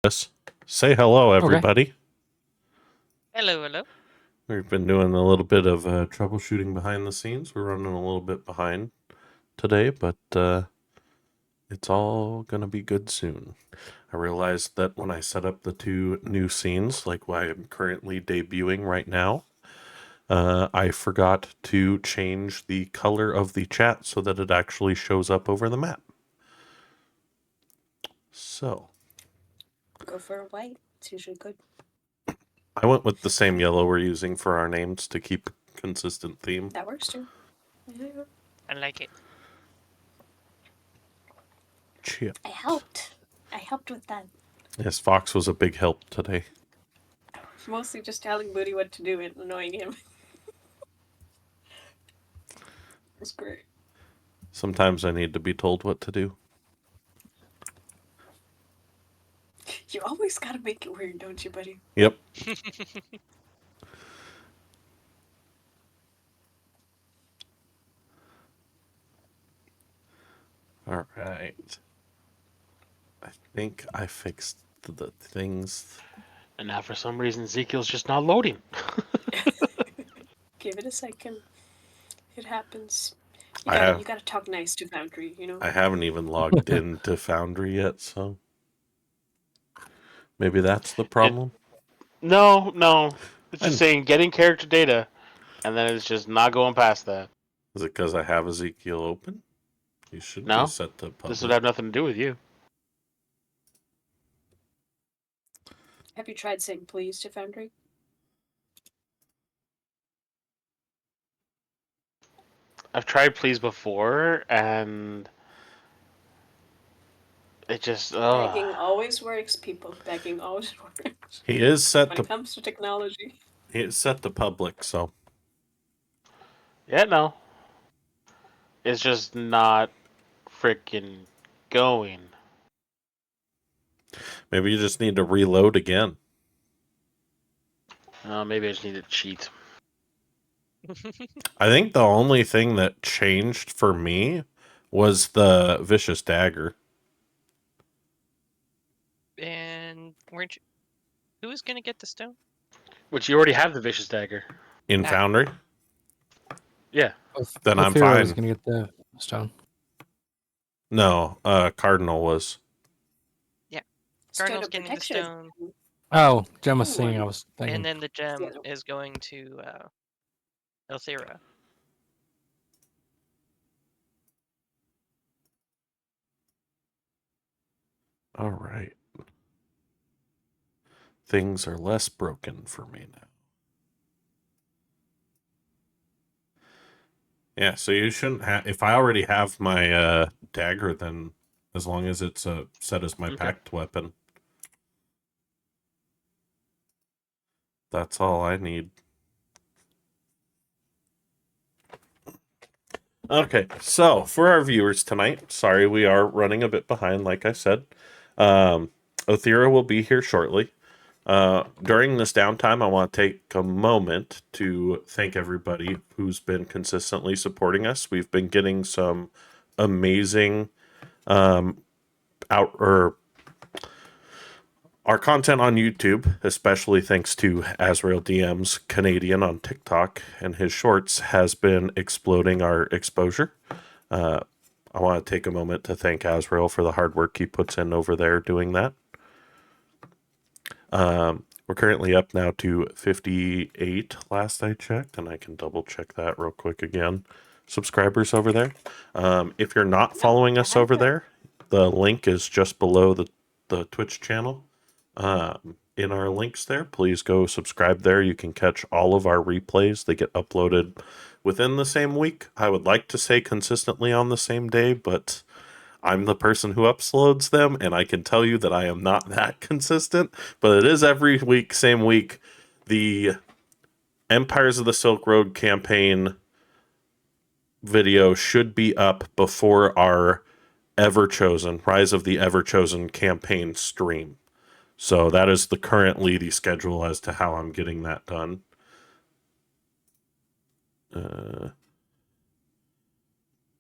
Yes. Say hello, everybody. Hello, hello. We've been doing a little bit of troubleshooting behind the scenes. We're running a little bit behind today, but it's all going to be good soon. I realized that when I set up the two new scenes, like what I'm currently debuting right now, I forgot to change the color of the chat so that it actually shows up over the map. So. Go for a white. It's usually good. I went with the same yellow we're using for our names to keep a consistent theme. That works too. Yeah. I like it. Chip. I helped with that. Yes, Fox was a big help today. Mostly just telling Booty what to do and annoying him. It's great. Sometimes I need to be told what to do. You always gotta make it weird, don't you, buddy? Yep. All right. I think I fixed the things. And now for some reason Ezekiel's just not loading. Give it a second. It happens. You gotta talk nice to Foundry, you know? I haven't even logged into Foundry yet, so maybe that's the problem. No. It's just saying getting character data, and then it's just not going past that. Is it because I have Ezekiel open? You should be set to public. This would have nothing to do with you. Have you tried saying please to Foundry? I've tried please before, and it just Begging always works, people. Begging always works. He is set when it comes to technology. He is set to public, so. Yeah, no. It's just not freaking going. Maybe you just need to reload again. Maybe I just need to cheat. I think the only thing that changed for me was the vicious dagger. And weren't you? Who was gonna get the stone? Which you already have the vicious dagger in Foundry. Yeah. Then I'm fine. Was gonna get the stone. No, Cardinal was. Yeah, Cardinal's getting the stone. Oh, Gem was singing. I was thinking. And then the gem is going to Elthera. All right. Things are less broken for me now. Yeah, so you shouldn't have... If I already have my dagger, then as long as it's set as my pact weapon. That's all I need. Okay, so for our viewers tonight, sorry we are running a bit behind, like I said. Othira will be here shortly. During this downtime, I want to take a moment to thank everybody who's been consistently supporting us. We've been getting some amazing our content on YouTube, especially thanks to Azrael DM's Canadian on TikTok and his shorts, has been exploding our exposure. I want to take a moment to thank Azrael for the hard work he puts in over there doing that. We're currently up now to 58 last I checked, and I can double check that real quick again. Subscribers over there. If you're not following us over there, the link is just below the Twitch channel. In our links there, please go subscribe there. You can catch all of our replays. They get uploaded within the same week. I would like to say consistently on the same day, but I'm the person who uploads them, and I can tell you that I am not that consistent, but it is every week, same week. The Empires of the Silk Road campaign video should be up before our Everchosen, Rise of the Everchosen campaign stream. So that is currently the schedule as to how I'm getting that done.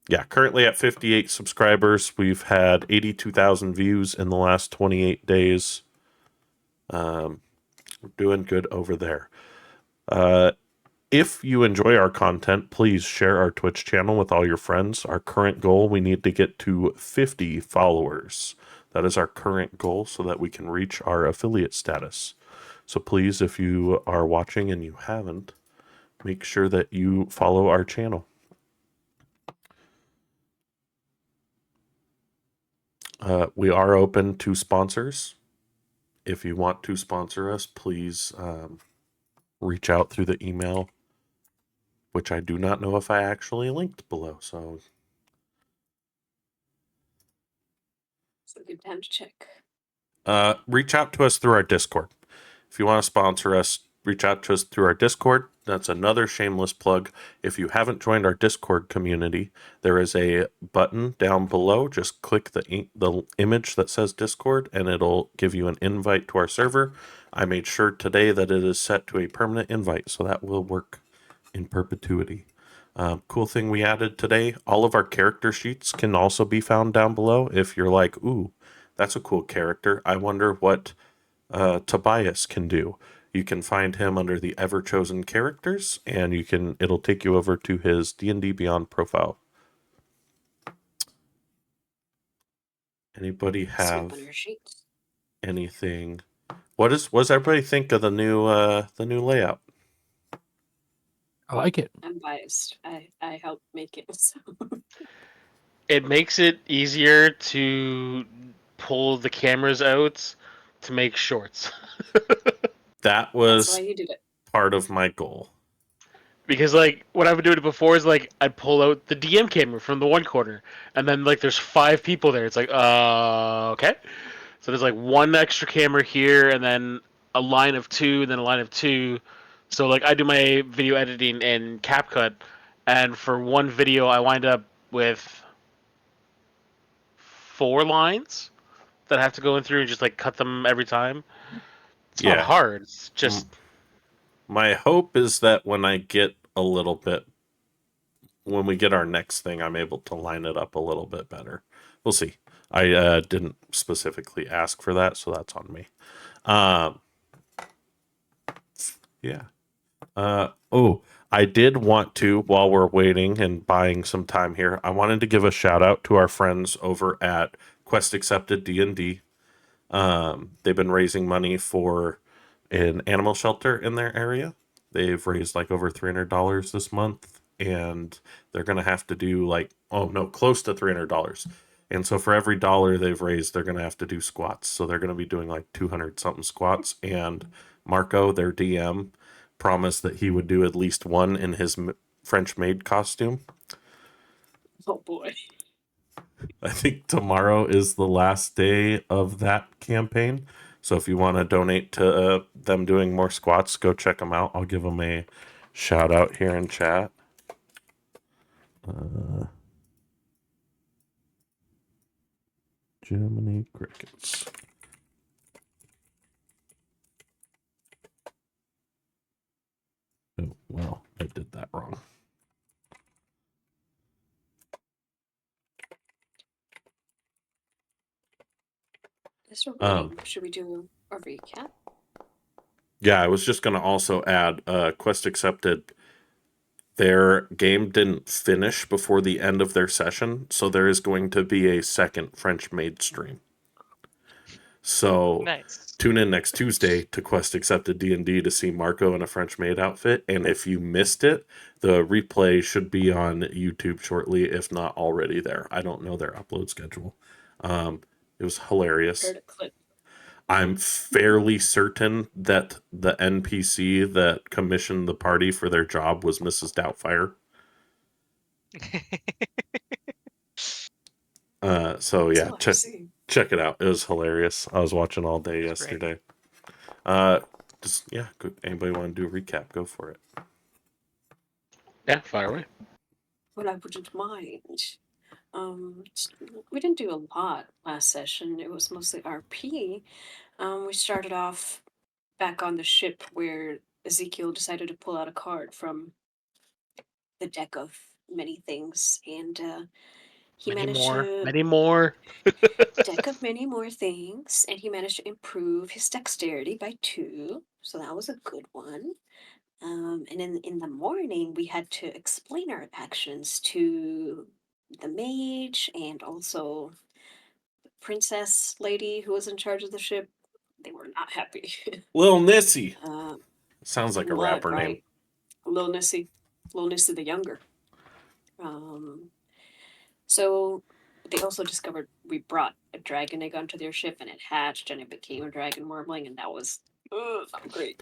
Yeah, currently at 58 subscribers. We've had 82,000 views in the last 28 days. We're doing good over there. If you enjoy our content, please share our Twitch channel with all your friends. Our current goal, we need to get to 50 followers. That is our current goal so that we can reach our affiliate status. So please, if you are watching and you haven't, make sure that you follow our channel. We are open to sponsors. If you want to sponsor us, please reach out through the email, which I do not know if I actually linked below. So It's a good time to check. reach out to us through our Discord. If you want to sponsor us, reach out to us through our Discord. That's another shameless plug. If you haven't joined our Discord community, there is a button down below. Just click the image that says Discord, and it'll give you an invite to our server. I made sure today that it is set to a permanent invite, so that will work in perpetuity. Cool thing we added today, all of our character sheets can also be found down below. If you're like, ooh, that's a cool character, I wonder what Tobias can do. You can find him under the Everchosen characters, and it'll take you over to his D&D Beyond profile. Anybody Sweep have on your sheets. anything? What does everybody think of the new layout? I like it. I'm biased. I helped make it. So. It makes it easier to pull the cameras out to make shorts. That That's why was you did it. part of my goal. Because like what I've been doing before is like I'd pull out the DM camera from the one corner, and then like there's 5 people there. It's like okay. So there's like one extra camera here, and then a line of 2, and then a line of 2. So like I do my video editing in CapCut, and for one video I wind up with 4 lines that I have to go in through and just like cut them every time. It's not Yeah. hard. It's just My hope is that when we get our next thing, I'm able to line it up a little bit better. We'll see. I didn't specifically ask for that, so that's on me. Yeah. I did want to, while we're waiting and buying some time here, I wanted to give a shout out to our friends over at Quest Accepted D&D. They've been raising money for an animal shelter in their area. They've raised like over $300 this month, and they're going to have to do close to $300. And so for every dollar they've raised, they're going to have to do squats. So they're going to be doing like 200 something squats. And Marco, their DM, promised that he would do at least one in his French maid costume. Oh boy. I think tomorrow is the last day of that campaign. So if you want to donate to them doing more squats, go check them out. I'll give them a shout out here in chat. Germany Crickets. Oh, well, I did that wrong. Should we do a recap? Yeah, I was just going to also add Quest Accepted. Their game didn't finish before the end of their session, so there is going to be a second French maid stream. So Nice. tune in next Tuesday to Quest Accepted D&D to see Marco in a French maid outfit. And if you missed it, the replay should be on YouTube shortly, if not already there. I don't know their upload schedule. It was hilarious. Heard a clip. I'm fairly certain that the NPC that commissioned the party for their job was Mrs. Doubtfire. So yeah, check it out. It was hilarious. I was watching all day yesterday. Anybody want to do a recap? Go for it. yeah, fire away. Well, I wouldn't mind. We didn't do a lot last session. It was mostly RP. We started off back on the ship where Ezekiel decided to pull out a card from the deck of many things, and He Many managed more. to Many more. deck of many more things, and he managed to improve his dexterity by 2, so that was a good one. And in the morning, we had to explain our actions to the mage and also the princess lady who was in charge of the ship. They were not happy. Lil Nissy. uh, Sounds like a rapper name. right. Lil Nissy the Younger. So they also discovered we brought a dragon egg onto their ship, and it hatched, and it became a dragon wormling, and that was not great,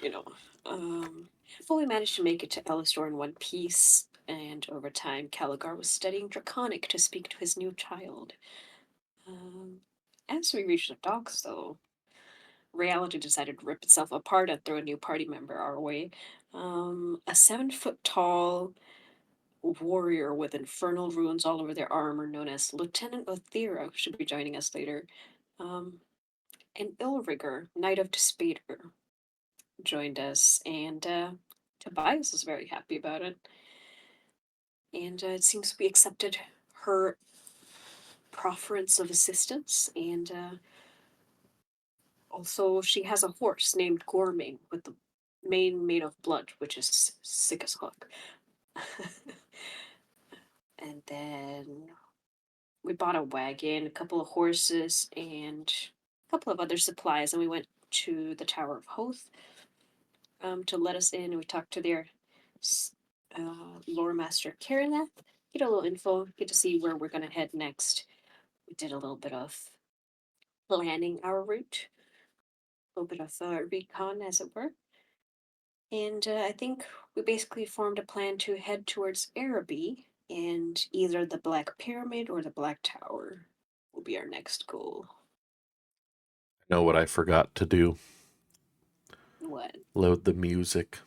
But we managed to make it to Elistor in one piece, and over time, Caligar was studying Draconic to speak to his new child. As we reached the docks, though, reality decided to rip itself apart and throw a new party member our way. A 7-foot tall warrior with infernal runes all over their armor, known as Lieutenant Othera, who should be joining us later. And Ilrigger, Knight of Despair, joined us, and Tobias was very happy about it. And it seems we accepted her profference of assistance, and also she has a horse named Gormane with the mane made of blood, which is sick as fuck. And then we bought a wagon, a couple of horses, and a couple of other supplies, and we went to the Tower of Hoth to let us in. We talked to their lore master Karileth, get a little info, get to see where we're going to head next. We did a little bit of planning our route, a little bit of recon, as it were. And I think we basically formed a plan to head towards Araby, and either the Black Pyramid or the Black Tower will be our next goal. I know what I forgot to do. What? Load the music.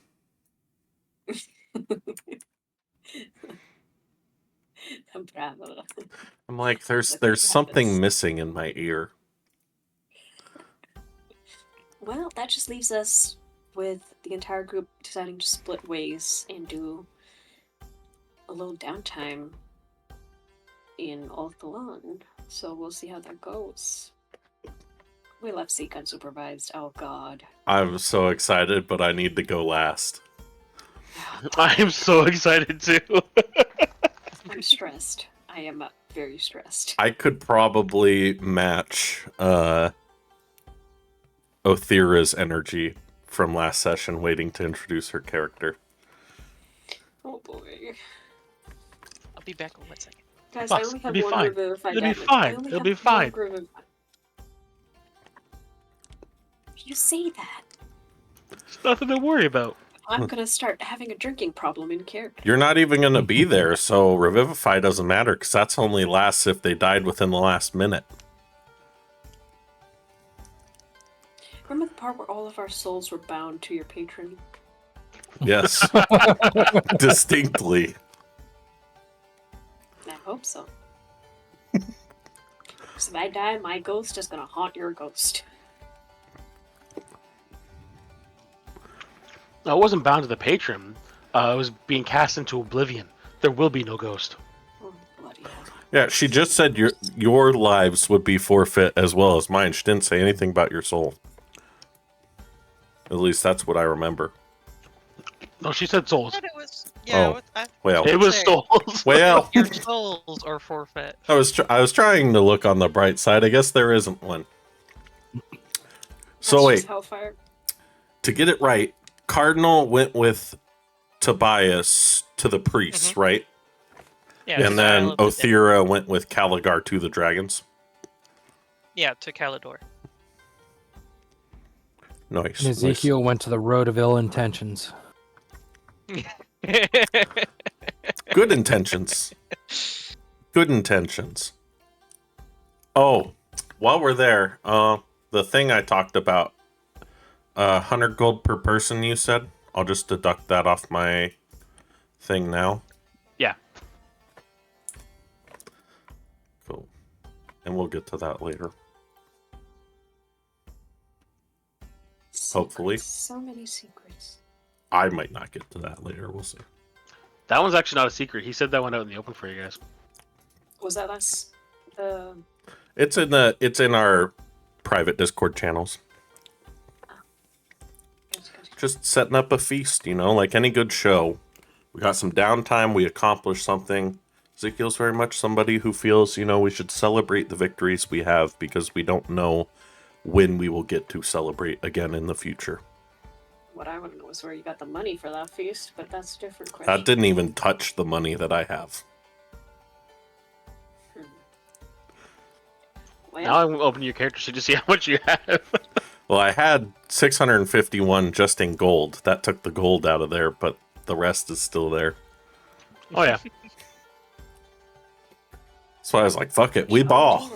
Bravo. I'm like, there's Look what something happens. missing in my ear. Well, that just leaves us with the entire group deciding to split ways and do a little downtime in Althalan. So we'll see how that goes. We left Seek unsupervised. Oh god. I'm so excited, but I need to go last. I am so excited too. I'm stressed. I am very stressed. I could probably match Othera's energy from last session, waiting to introduce her character. Oh boy. I'll be back in 1 second. Guys, Boss, I only it'll have be one fine. Revivified It'll be damage. fine. I only It'll have be one fine. Revivify. You say that. There's nothing to worry about. I'm gonna start having a drinking problem in character. You're not even going to be there, so Revivify doesn't matter, because that's only lasts if they died within the last minute. Remember the part where all of our souls were bound to your patron? Yes. Distinctly. I hope so. Because if I die, my ghost is gonna haunt your ghost. I wasn't bound to the patron. I was being cast into oblivion. There will be no ghost. Oh, bloody hell. Yeah, she just said your lives would be forfeit as well as mine. She didn't say anything about your soul. At least that's what I remember. No, she said souls. But it was, yeah. Oh, well. It was Say, souls. Well, Your souls are forfeit. I was trying to look on the bright side. I guess there isn't one. So That's wait, just Hellfire. to get it right, Cardinal went with Tobias to the priests, right? Yeah. to And the then Isle of the Dead. Othera went with Caligar to the dragons. Yeah, to Calidor. Nice. And Ezekiel went to the road of ill intentions. Nice. Good intentions. Good intentions. Oh, while we're there, the thing I talked about, 100 gold per person, you said? I'll just deduct that off my thing now. Yeah. Cool. And we'll get to that later. Hopefully. Secrets. So many secrets. I might not get to that later. We'll see. That one's actually not a secret. He said that one out in the open for you guys. Was that us? The It's in our private Discord channels. gotcha. Just setting up a feast, like any good show. We got some downtime, we accomplished something. Ezekiel's very much somebody who feels, we should celebrate the victories we have because we don't know when we will get to celebrate again in the future. What I want to know is where you got the money for that feast, but that's a different question. That didn't even touch the money that I have. Well, Now I'm opening your character sheet to see how much you have. Well, I had 651 just in gold. That took the gold out of there, but the rest is still there. Oh yeah. So I was like, fuck it, we ball.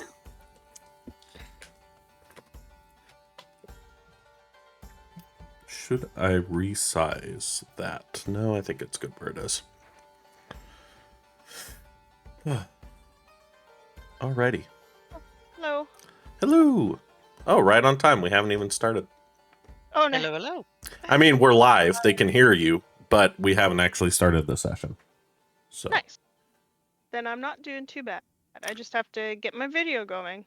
Should I resize that? No, I think it's good where it is. Alrighty. Hello. Hello. Oh, right on time. We haven't even started. Oh no. Hello, hello. I mean, we're live. They can hear you, but we haven't actually started the session. So Nice. Then I'm not doing too bad. I just have to get my video going.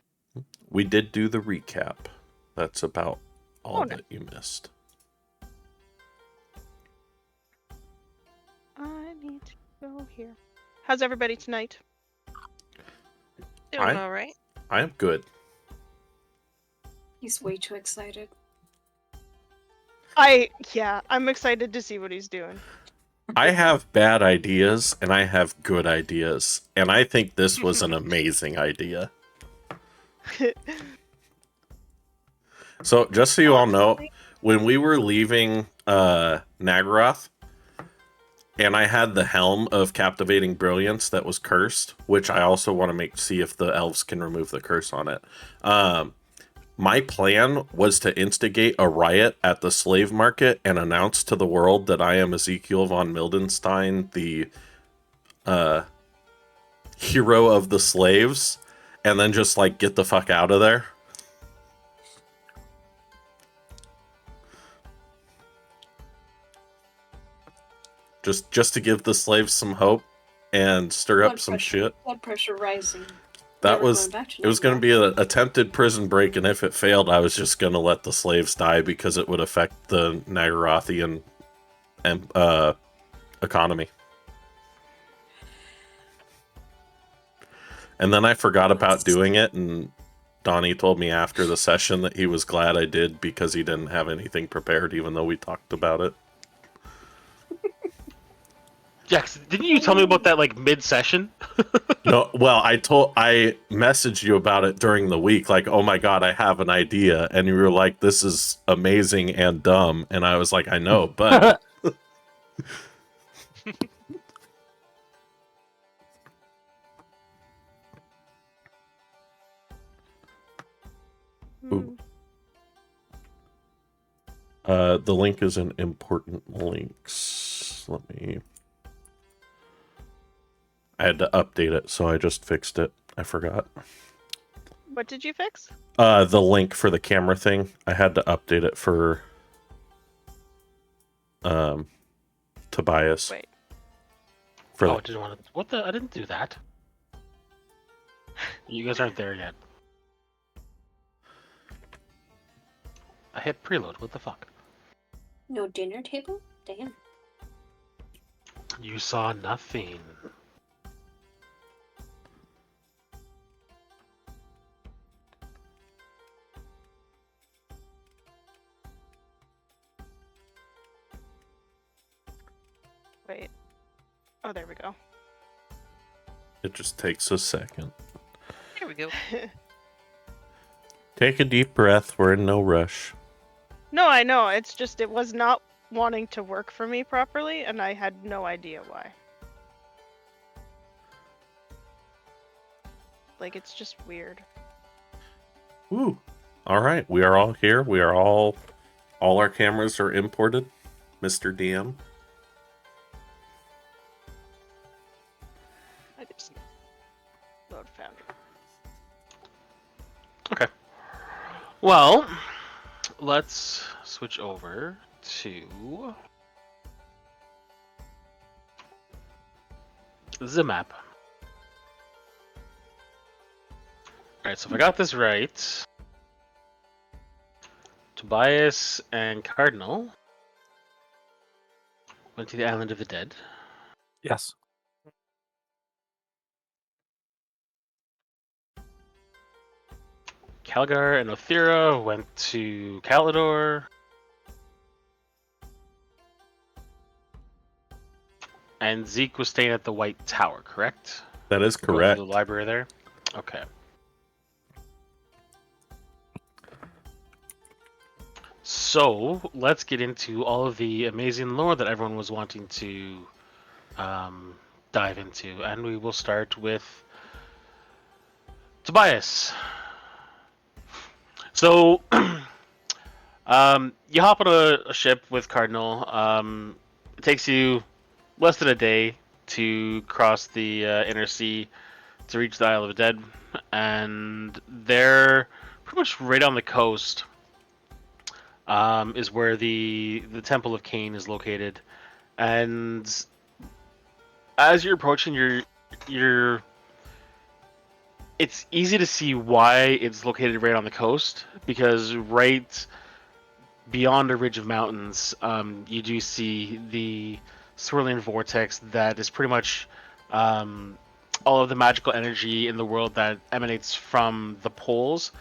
we did do the recap. That's about all Oh, no. that you missed. I need to go here. How's everybody tonight? Doing Hi. all right. I am good. He's way too excited. I'm excited to see what he's doing. I have bad ideas and I have good ideas, and I think this was an amazing idea. So, just so you all know, when we were leaving Naggaroth, and I had the helm of Captivating Brilliance that was cursed, which I also want to see if the elves can remove the curse on it. My plan was to instigate a riot at the slave market and announce to the world that I am Ezekial von Mildenstein, the hero of the slaves, and then just like get the fuck out of there. Just to give the slaves some hope and stir up some shit. Blood pressure rising. That Never was going back to it was going to be an attempted prison break, and if it failed, I was just going to let the slaves die because it would affect the Naggarothian economy. And then I forgot about doing it, and Donnie told me after the session that he was glad I did because he didn't have anything prepared, even though we talked about it. Jax, didn't you tell me about that like mid-session? No, well, I messaged you about it during the week, like, oh my god, I have an idea, and you were like, this is amazing and dumb, and I was like, I know, but Ooh. The link is in important links. I had to update it, so I just fixed it. I forgot. What did you fix? The link for the camera thing. I had to update it for Tobias. Wait. I didn't want to. What the? I didn't do that. You guys aren't there yet. I hit preload. What the fuck? No dinner table? Damn. You saw nothing. Wait. Oh, there we go. It just takes a second. Here we go. Take a deep breath. We're in no rush. No, I know. It's just it was not wanting to work for me properly, and I had no idea why. Like, it's just weird. Woo. All right, we are all here. We are all our cameras are imported, Mr. DM. I just load Foundry. Okay. Well, let's switch over to the map. Alright, so if I got this right, Tobias and Cardinal went to the Island of the Dead. Yes. Calgar and Othira went to Calidor. And Zeke was staying at the White Tower, correct? That is Going to correct. the library there? Okay. So, let's get into all of the amazing lore that everyone was wanting to dive into. And we will start with Tobias. So, you hop on a ship with Cardinal. It takes you less than a day to cross the inner sea to reach the Isle of the Dead, and they're pretty much right on the coast. Is where the Temple of Cain is located, and as you're approaching, you're it's easy to see why it's located right on the coast, because right beyond a ridge of mountains, you do see the swirling vortex that is pretty much all of the magical energy in the world that emanates from the poles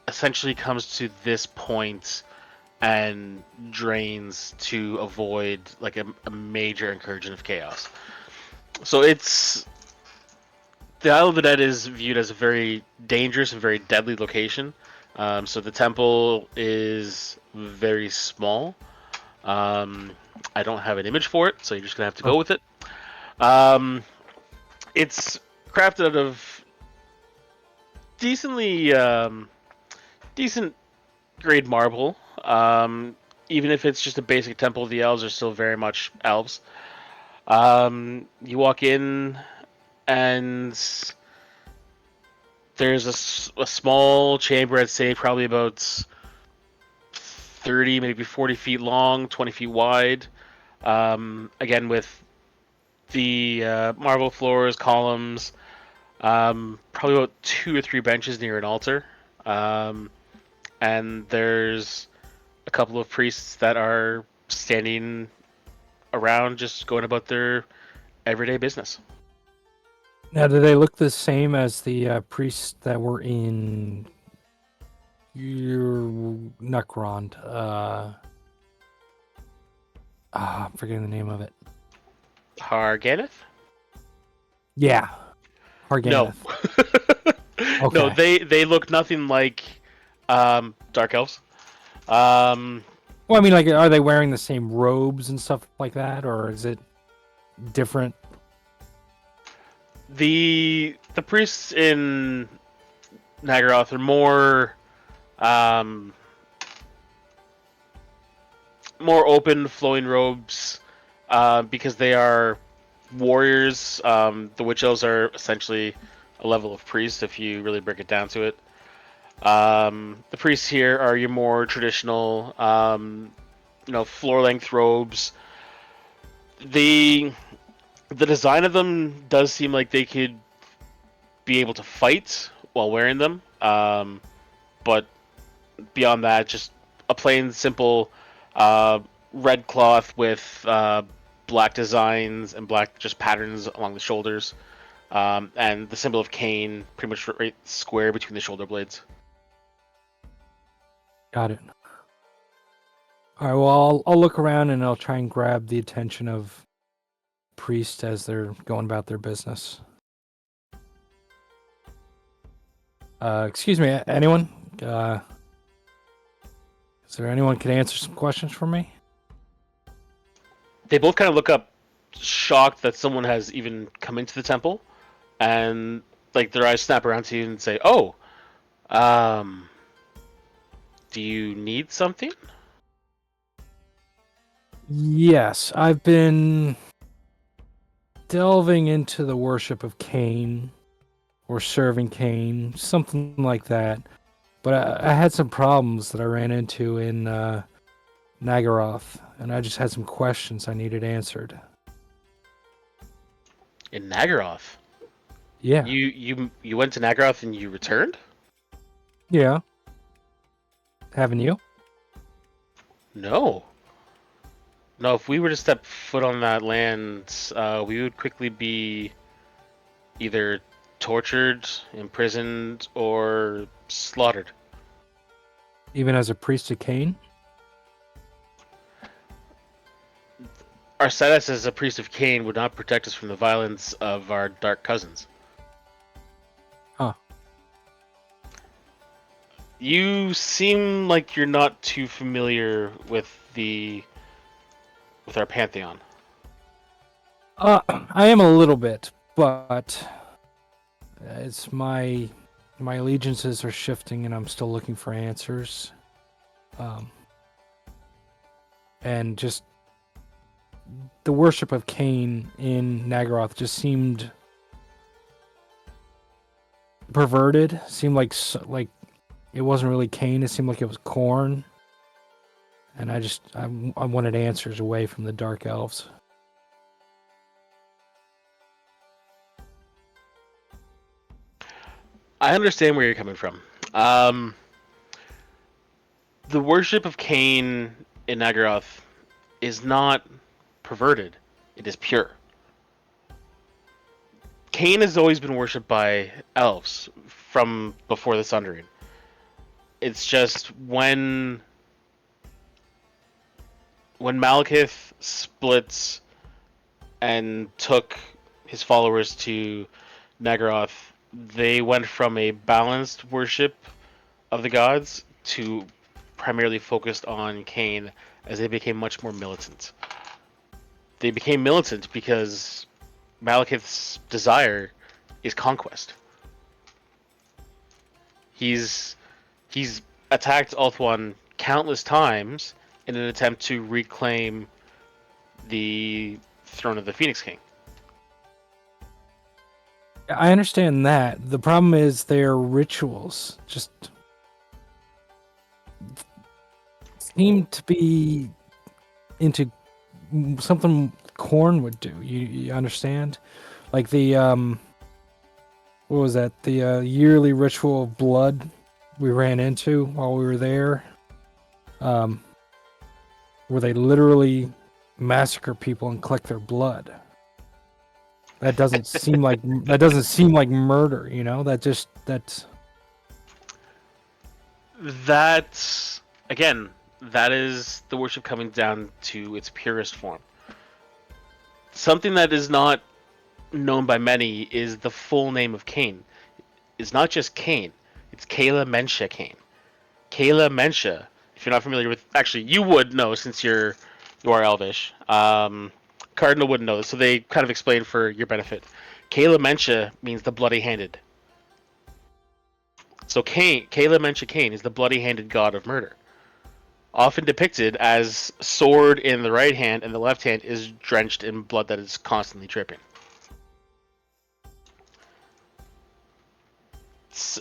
essentially comes to this point and drains to avoid like a major incursion of chaos. So it's the Isle of the Dead is viewed as a very dangerous and very deadly location. So the temple is very small. I don't have an image for it, so you're just gonna have to go with it. It's crafted out of decently decent grade marble. Even if it's just a basic temple, the elves are still very much elves. You walk in, and there's a small chamber, I'd say probably about 30, maybe 40 feet long, 20 feet wide. Again, with the marble floors, columns, probably about 2 or 3 benches near an altar. And there's a couple of priests that are standing around just going about their everyday business. Now, do they look the same as the priests that were in your Naggaroth? I'm forgetting the name of it. Harganeth? Yeah, No. Harganeth. No, Okay. they look nothing like dark elves. Well, I mean, like, are they wearing the same robes and stuff like that, or is it different? The priests in Naggaroth are more open, flowing robes, because they are warriors. The witch elves are essentially a level of priest, if you really break it down to it. The priests here are your more traditional, floor-length robes. The design of them does seem like they could be able to fight while wearing them, but beyond that, just a plain, simple red cloth with black designs and black just patterns along the shoulders, and the symbol of Cain pretty much right square between the shoulder blades. Got it. All right. Well, I'll look around and I'll try and grab the attention of priests as they're going about their business. Excuse me, anyone? Is there anyone can answer some questions for me? They both kind of look up, shocked that someone has even come into the temple, and like their eyes snap around to you and say, "Oh, do you need something?" Yes, I've been delving into the worship of Cain, or serving Cain, something like that. But I had some problems that I ran into in Naggaroth, and I just had some questions I needed answered. In Naggaroth. Yeah. You went to Naggaroth and you returned? Yeah. Haven't you? No. No, if we were to step foot on that land, we would quickly be either tortured, imprisoned, or slaughtered. Even as a priest of Cain? Our status as a priest of Cain would not protect us from the violence of our dark cousins. Huh. You seem like you're not too familiar with our pantheon. I am a little bit, but it's my allegiances are shifting, and I'm still looking for answers. And just the worship of Cain in Naggaroth just seemed perverted. Seemed like it wasn't really Cain. It seemed like it was corn. And I wanted answers away from the dark elves. I understand where you're coming from. The worship of Cain in Naggaroth is not perverted. It is pure. Cain has always been worshipped by elves from before the Sundering. It's just when Malekith splits and took his followers to Naggaroth, they went from a balanced worship of the gods to primarily focused on Cain as they became much more militant. They became militant because Malekith's desire is conquest. He's attacked Ulthuan countless times in an attempt to reclaim the throne of the Phoenix King. I understand that. The problem is their rituals just seem to be into something corn would do. You understand? Like the what was that? The yearly ritual of blood we ran into while we were there. Where they literally massacre people and collect their blood. That doesn't seem like murder, you know? That's Again, that is the worship coming down to its purest form. Something that is not known by many is the full name of Cain. It's not just Cain, it's Kayla Mensha Cain. Kayla Mensha, if you're not familiar with, actually you would know since you are Elvish. Cardinal wouldn't know this, so they kind of explain for your benefit. Kayla Mensha means the bloody-handed. So Kayla Mensha Cain is the bloody-handed god of murder. Often depicted as sword in the right hand and the left hand is drenched in blood that is constantly dripping.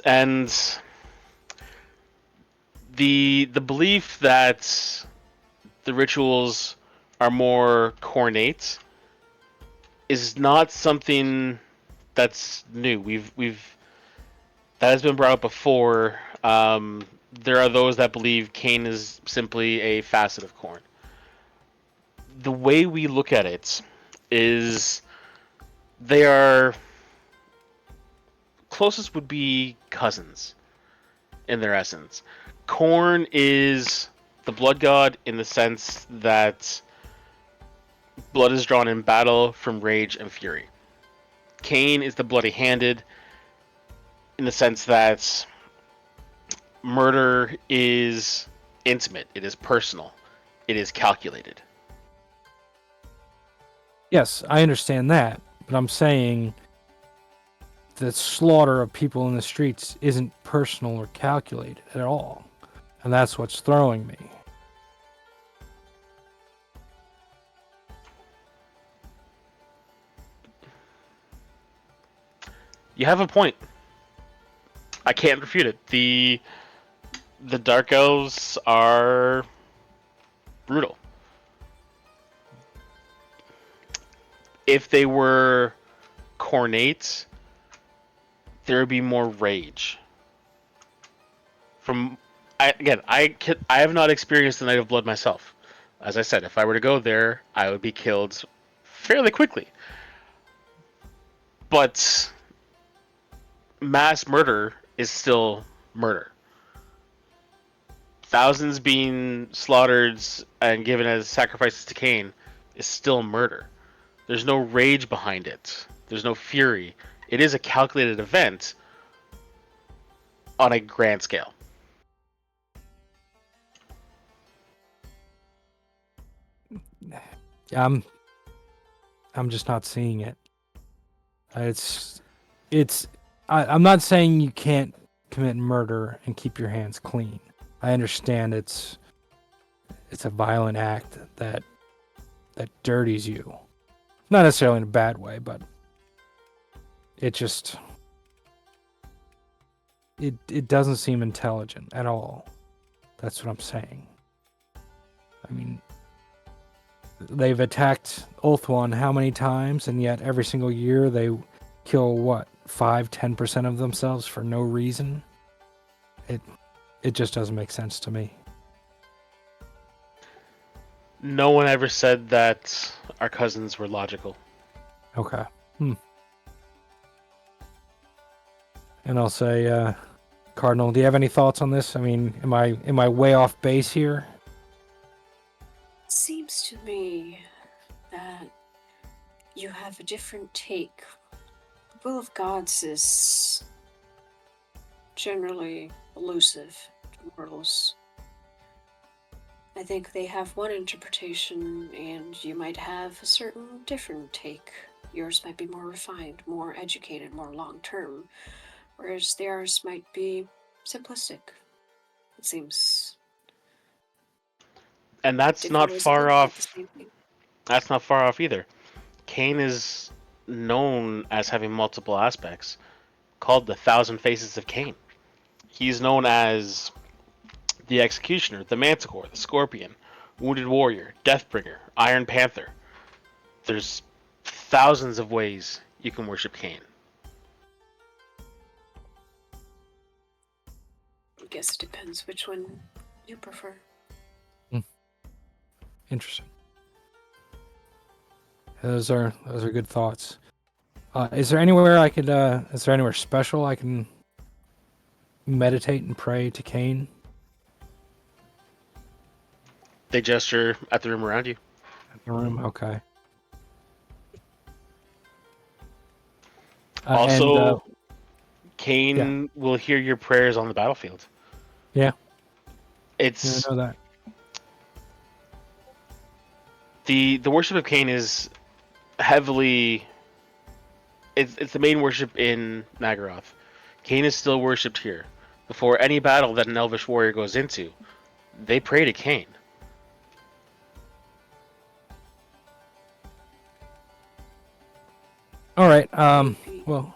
And the belief that the rituals are more cornate is not something that's new. That has been brought up before. There are those that believe Cain is simply a facet of corn. The way we look at it is they are closest would be cousins in their essence. Corn is the blood god in the sense that blood is drawn in battle from rage and fury. Cain is the bloody-handed in the sense that murder is intimate, it is personal, it is calculated. yes, I understand that, but I'm saying the slaughter of people in the streets isn't personal or calculated at all. And that's what's throwing me. You have a point. I can't refute it. The Dark Elves are brutal. If they were cornate, there would be more rage. I have not experienced the Night of Blood myself. As I said, if I were to go there, I would be killed fairly quickly. But mass murder is still murder. Thousands being slaughtered and given as sacrifices to Cain is still murder. There's no rage behind it. There's no fury. It is a calculated event on a grand scale. I'm just not seeing it. I'm not saying you can't commit murder and keep your hands clean. I understand it's a violent act that dirties you. Not necessarily in a bad way, but it just it doesn't seem intelligent at all. That's what I'm saying. I mean, they've attacked Ulthuan how many times, and yet every single year they kill, what, 5-10% of themselves for no reason? It just doesn't make sense to me. No one ever said that our cousins were logical. Okay. And I'll say, Cardinal, do you have any thoughts on this? I mean, am I way off base here? Seems to me that you have a different take. The will of gods is generally elusive to mortals. I think they have one interpretation, and you might have a certain different take. Yours might be more refined, more educated, more long-term, whereas theirs might be simplistic. It seems And that's different not ways of far looking at the off. same thing. That's not far off either. Cain is known as having multiple aspects, called the Thousand Faces of Cain. He's known as the Executioner, the Manticore, the Scorpion, Wounded Warrior, Deathbringer, Iron Panther. There's thousands of ways you can worship Cain. I guess it depends which one you prefer. Interesting. Those are good thoughts. Is there anywhere I could? Is there anywhere special I can meditate and pray to Cain? They gesture at the room around you. The room. Okay. Also, and, Cain will hear your prayers on the battlefield. Yeah. It's I know that. the worship of Cain is heavily. It's the main worship in Naggaroth. Cain is still worshipped here. Before any battle that an Elvish warrior goes into, they pray to Cain. All right. Well,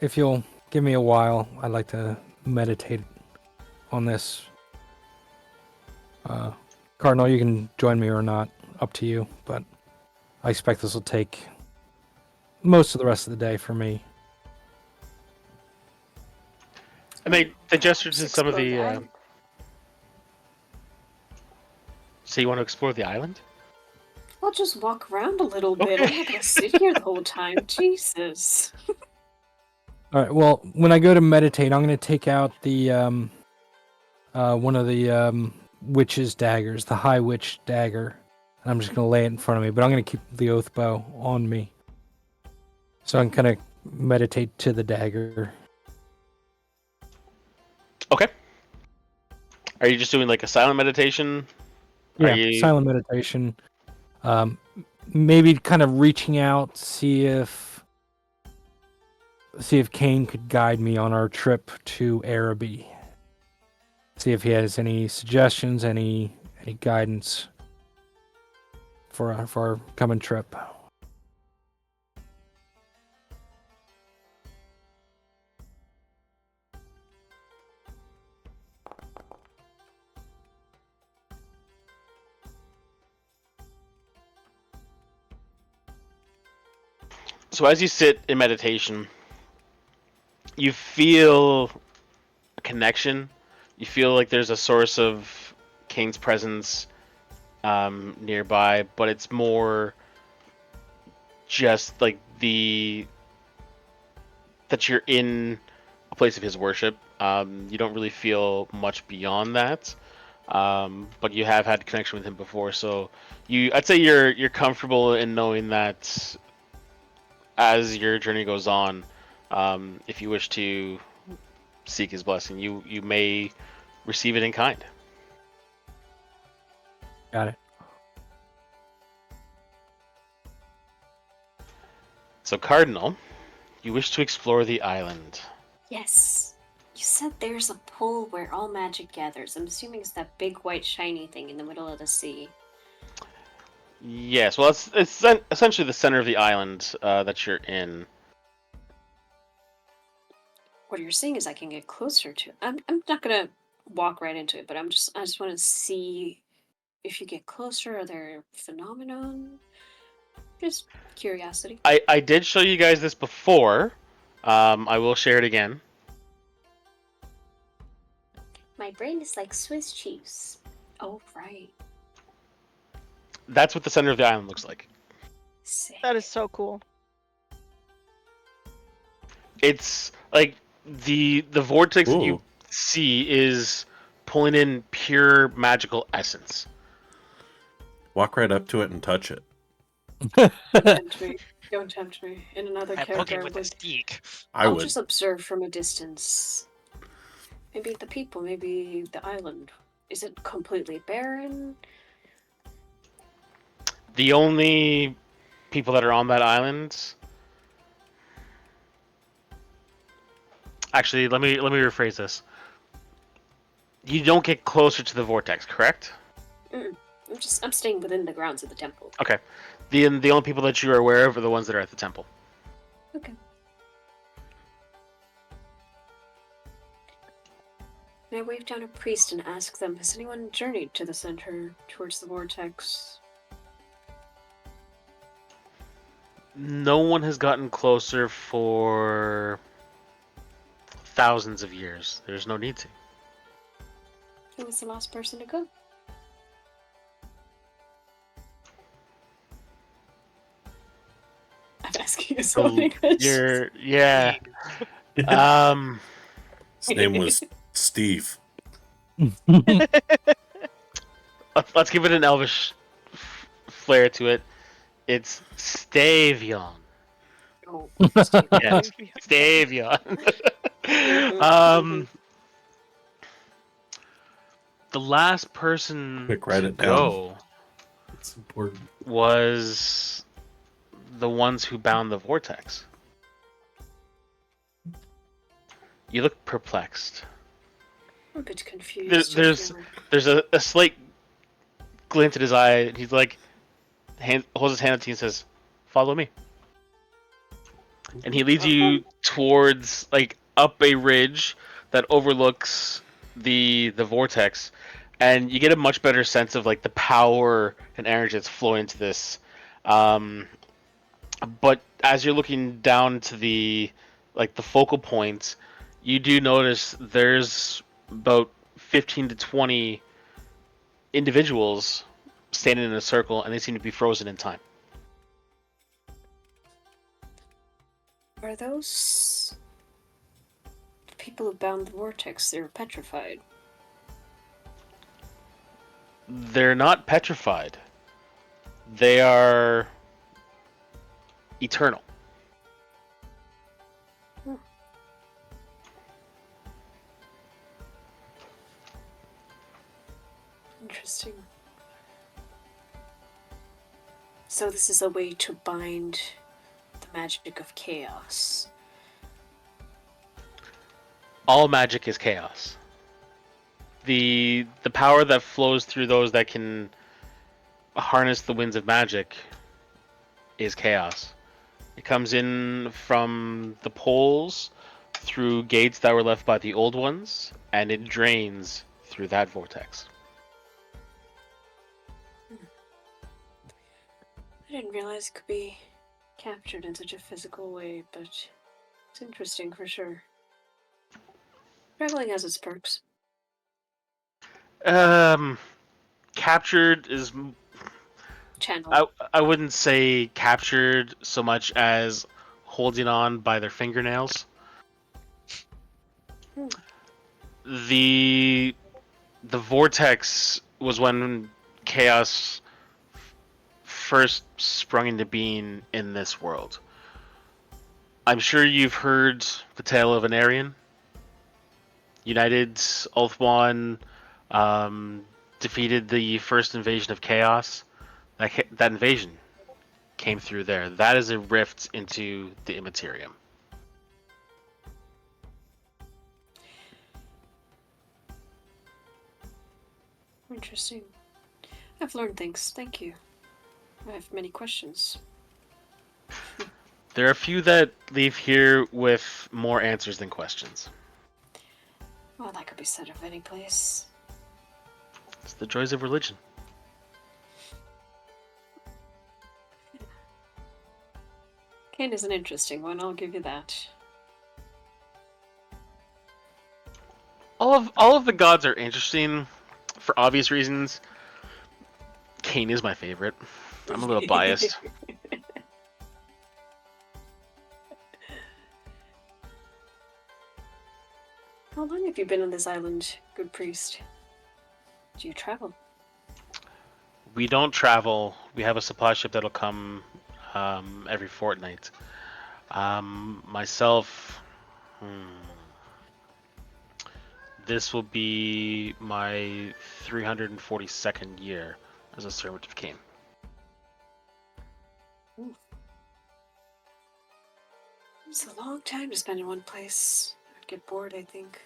if you'll give me a while, I'd like to meditate on this. Cardinal, you can join me or not. Up to you. But I expect this will take most of the rest of the day for me. And they gesture to some of the. So you want to explore the island? I'll just walk around a little bit. Okay. I'm not gonna sit here the whole time. Jesus. All right. Well, when I go to meditate, I'm going to take out the one of the witch's daggers, the High Witch dagger. And I'm just going to lay it in front of me, but I'm going to keep the oath bow on me, so I can kind of meditate to the dagger. Okay. Are you just doing like a silent meditation? Yeah, silent meditation. Maybe kind of reaching out, see if Cain could guide me on our trip to Araby. See if he has any suggestions, any guidance for our coming trip. So as you sit in meditation, you feel a connection. You feel like there's a source of Kane's presence nearby, but it's more just like that you're in a place of his worship. You don't really feel much beyond that, but you have had connection with him before, so I'd say you're comfortable in knowing that as your journey goes on, if you wish to seek his blessing, you may receive it in kind. Got it. So, Cardinal, you wish to explore the island. Yes. You said there's a pool where all magic gathers. I'm assuming it's that big white shiny thing in the middle of the sea. Yes, well, it's essentially the center of the island that you're in. What you're saying is I can get closer to. I'm not gonna walk right into it, but I just want to see if you get closer. Are there phenomenon? Just curiosity. I did show you guys this before. I will share it again. My brain is like Swiss cheese. Oh right. That's what the center of the island looks like. Sick. That is so cool. It's like the vortex that you Ooh. see is pulling in pure magical essence. Walk right up to it and touch it. Don't tempt me. Don't tempt me. In another I poke character, him I with a would. stick. I I'll would. just observe from a distance. Maybe the people, maybe the island. Is it completely barren? The only people that are on that island. Actually, let me rephrase this. You don't get closer to the vortex, correct? I'm staying within the grounds of the temple. Okay. The only people that you are aware of are the ones that are at the temple. Okay. I wave down a priest and ask them, has anyone journeyed to the center towards the vortex? No one has gotten closer for thousands of years. There's no need to. Who was the last person to go? I'm asking you so many questions. Yeah. Um, His name was Steve. let's give it an elvish flair to it. It's Stavion. Oh, Yes, Stavion. The last person Quick, write to it down. go It's important. was the ones who bound the vortex. You look perplexed. I'm a bit confused. There's a slight glint in his eye. And he's like, holds his hand up to you and says, "Follow me." And he leads you towards like up a ridge that overlooks the vortex, and you get a much better sense of like the power and energy that's flowing into this. But as you're looking down to the focal point, you do notice there's about 15 to 20 individuals standing in a circle, and they seem to be frozen in time. Are those the people who bound the vortex? They're petrified. They're not petrified. They are eternal. Interesting. So this is a way to bind the magic of chaos. All magic is chaos. The power that flows through those that can harness the winds of magic is chaos. It comes in from the poles through gates that were left by the old ones, and it drains through that vortex. I didn't realize it could be captured in such a physical way, but it's interesting for sure. Traveling has its perks. Captured is Channel. I wouldn't say captured so much as holding on by their fingernails. Hmm. The vortex was when chaos first sprung into being in this world. I'm sure you've heard the tale of an Aryan. United, Ulthuan, defeated the first invasion of chaos. That invasion came through there. That is a rift into the Immaterium. Interesting. I've learned things. Thank you. I have many questions. There are a few that leave here with more answers than questions. Well, that could be said of any place. It's the joys of religion. Kane is an interesting one, I'll give you that. All of the gods are interesting for obvious reasons. Cain is my favorite. I'm a little biased. How long have you been on this island, good priest? Do you travel? We don't travel. We have a supply ship that'll come every fortnight. Myself, this will be my 342nd year as a servant of Cain. Ooh. It's a long time to spend in one place. I'd get bored, I think.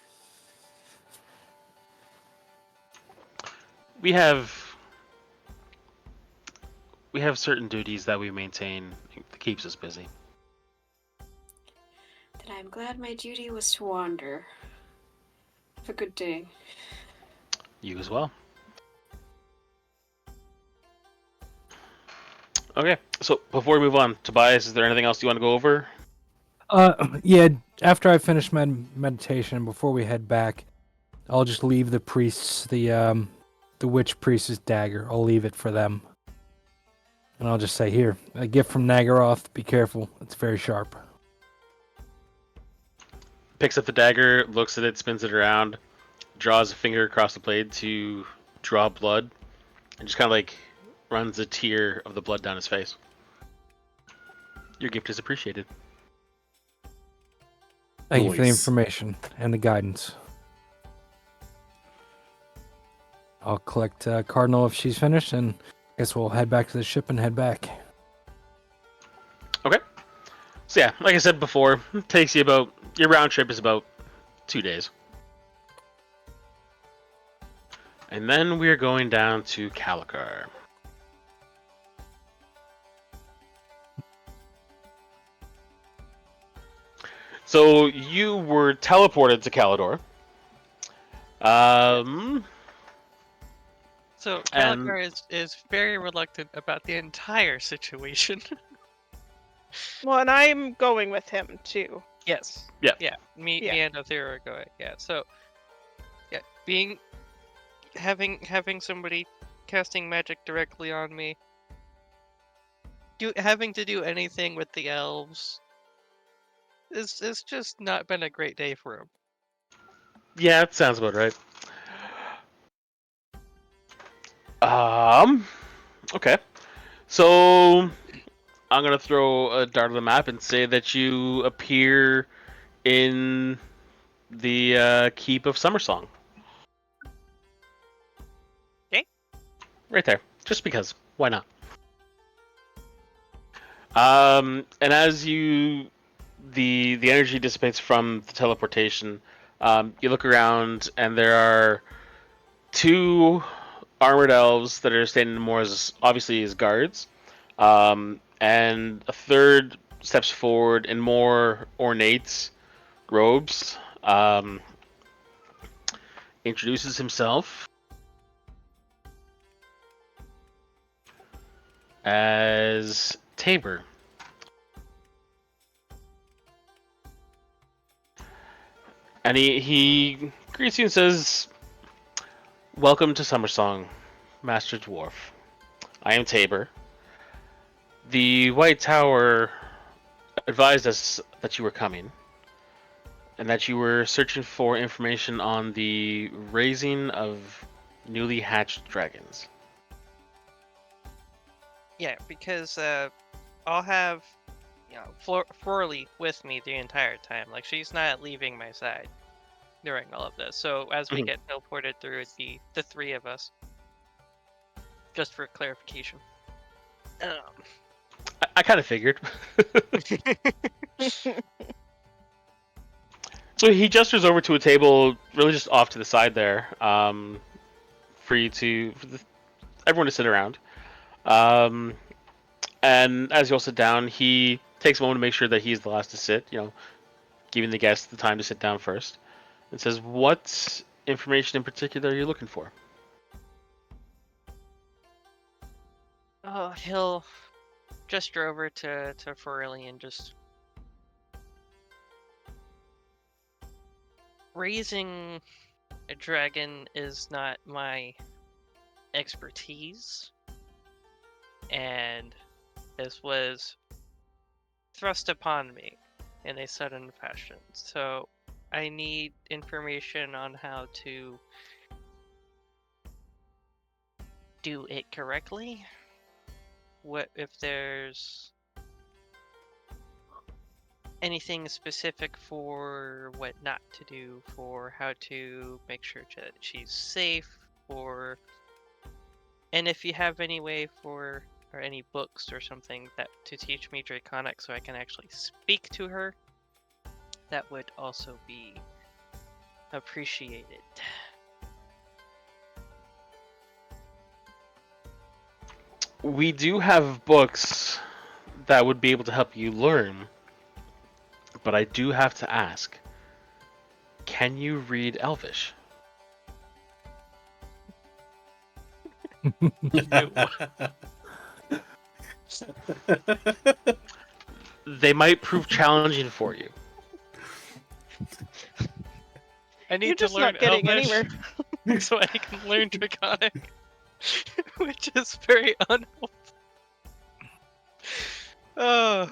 We have certain duties that we maintain that keeps us busy. Then I'm glad my duty was to wander. Have a good day. You as well. Okay, so before we move on, Tobias, is there anything else you want to go over? Yeah. After I finish meditation, before we head back, I'll just leave the priests the witch priest's dagger. I'll leave it for them, and I'll just say, "Here, a gift from Naggaroth. Be careful; it's very sharp." Picks up the dagger, looks at it, spins it around, draws a finger across the blade to draw blood, and just kind of like runs a tear of the blood down his face. Your gift is appreciated. Thank you for the Nice. information and the guidance. I'll collect Cardinal if she's finished, and I guess we'll head back to the ship and head back. Okay. So yeah, like I said before, it takes you about, your round trip is about 2 days. And then we're going down to Calicar. So you were teleported to Calador. So And- Caligar is very reluctant about the entire situation. Well, and I'm going with him too. Yes. Yeah. Yeah. Me Yeah. and Othera are going. Yeah. So yeah, having somebody casting magic directly on me. Having to do anything with the elves is just not been a great day for him. Yeah, it sounds about right. Okay. So I'm gonna throw a dart on the map and say that you appear in the keep of Summersong. Okay. Right there. Just because. Why not? And as the energy dissipates from the teleportation, you look around and there are 2 armored elves that are standing more as obviously as guards, and a third steps forward in more ornate robes, introduces himself as Tabor. And he greets you and says, Welcome to Summersong, Master Dwarf. I am Tabor. The White Tower advised us that you were coming, and that you were searching for information on the raising of newly hatched dragons. Yeah, because I'll have Florley with me the entire time. Like, she's not leaving my side during all of this. So as we Mhm. get teleported through, it'd be the three of us. Just for clarification. I kind of figured. So he gestures over to a table, really just off to the side there, for everyone to sit around. Um, and as you all sit down, he takes a moment to make sure that he's the last to sit. Giving the guests the time to sit down first, and says, "What information in particular are you looking for?" Oh, he'll gesture over to Forley and just raising a dragon is not my expertise, and this was thrust upon me in a sudden fashion. So I need information on how to do it correctly. What if there's anything specific for what not to do, for how to make sure that she's safe, and if you have any way or any books or something that to teach me Draconic so I can actually speak to her, that would also be appreciated. We do have books that would be able to help you learn, but I do have to ask: can you read Elvish? They might prove challenging for you. I need You're to just learn not getting Elvish anywhere. so I can learn Draconic, which is very unhelpful. Oh.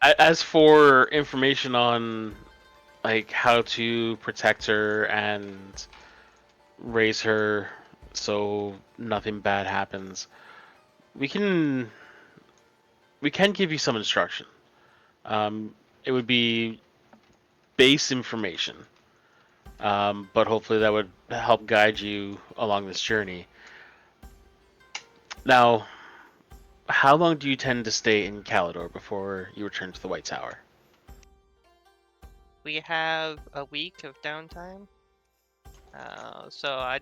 As for information on like how to protect her and raise her so nothing bad happens, we can give you some instruction. It would be base information, but hopefully that would help guide you along this journey. Now, how long do you tend to stay in Calidor before you return to the White Tower? We have a week of downtime. So I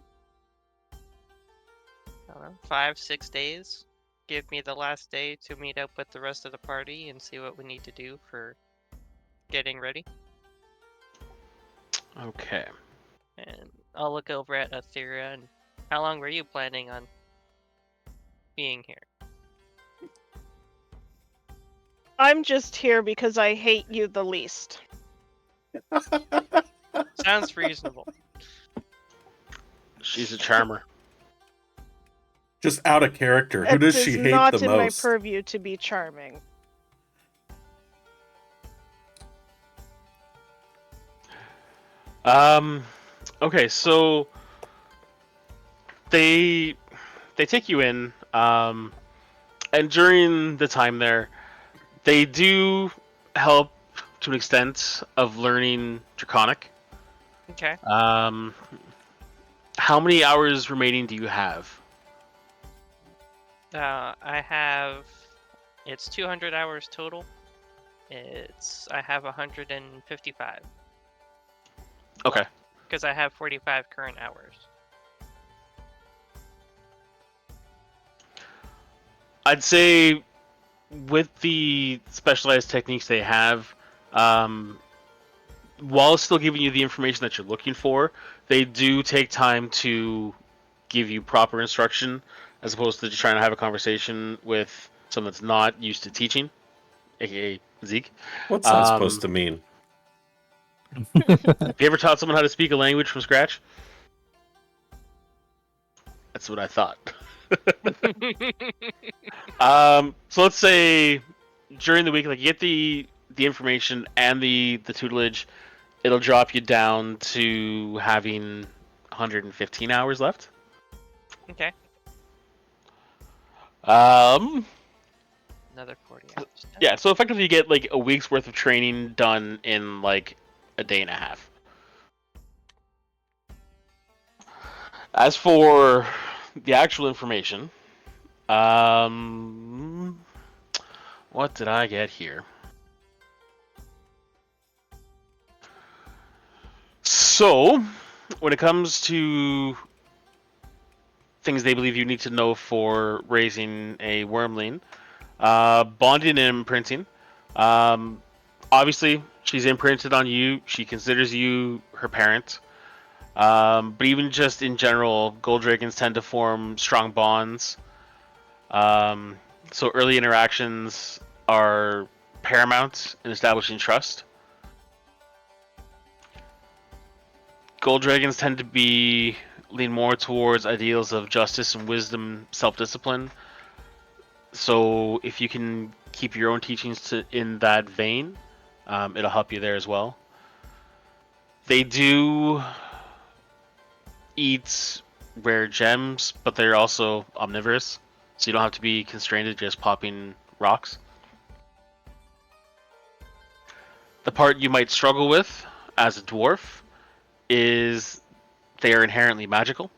don't know, 5, 6 days. Give me the last day to meet up with the rest of the party and see what we need to do for getting ready. Okay. And I'll look over at Atheria. And how long were you planning on being here? I'm just here because I hate you the least. Sounds reasonable. She's a charmer. Just out of character. Who It does is she hate not the in my most? purview to be charming. Okay, so they take you in, and during the time there, they do help to an extent of learning Draconic. Okay. How many hours remaining do you have? I have. It's 200 hours total. I have 155. Okay. Because I have 45 current hours. I'd say with the specialized techniques they have, while still giving you the information that you're looking for, they do take time to give you proper instruction, as opposed to just trying to have a conversation with someone that's not used to teaching, aka Zeke. What's that supposed to mean? Have you ever taught someone how to speak a language from scratch? That's what I thought. So let's say during the week, like you get the information and the tutelage, it'll drop you down to having 115 hours left. Okay. Another 40 hours. Yeah, so effectively you get like a week's worth of training done in like a day and a half. As for the actual information, what did I get here? So, when it comes to things they believe you need to know for raising a wormling, bonding and imprinting. Obviously, she's imprinted on you. She considers you her parent. But even just in general, gold dragons tend to form strong bonds. So early interactions are paramount in establishing trust. Gold dragons tend to lean more towards ideals of justice and wisdom, self-discipline. So if you can keep your own teachings in that vein, it'll help you there as well. They do eat rare gems, but they're also omnivorous, so you don't have to be constrained to just popping rocks. The part you might struggle with as a dwarf is they are inherently magical.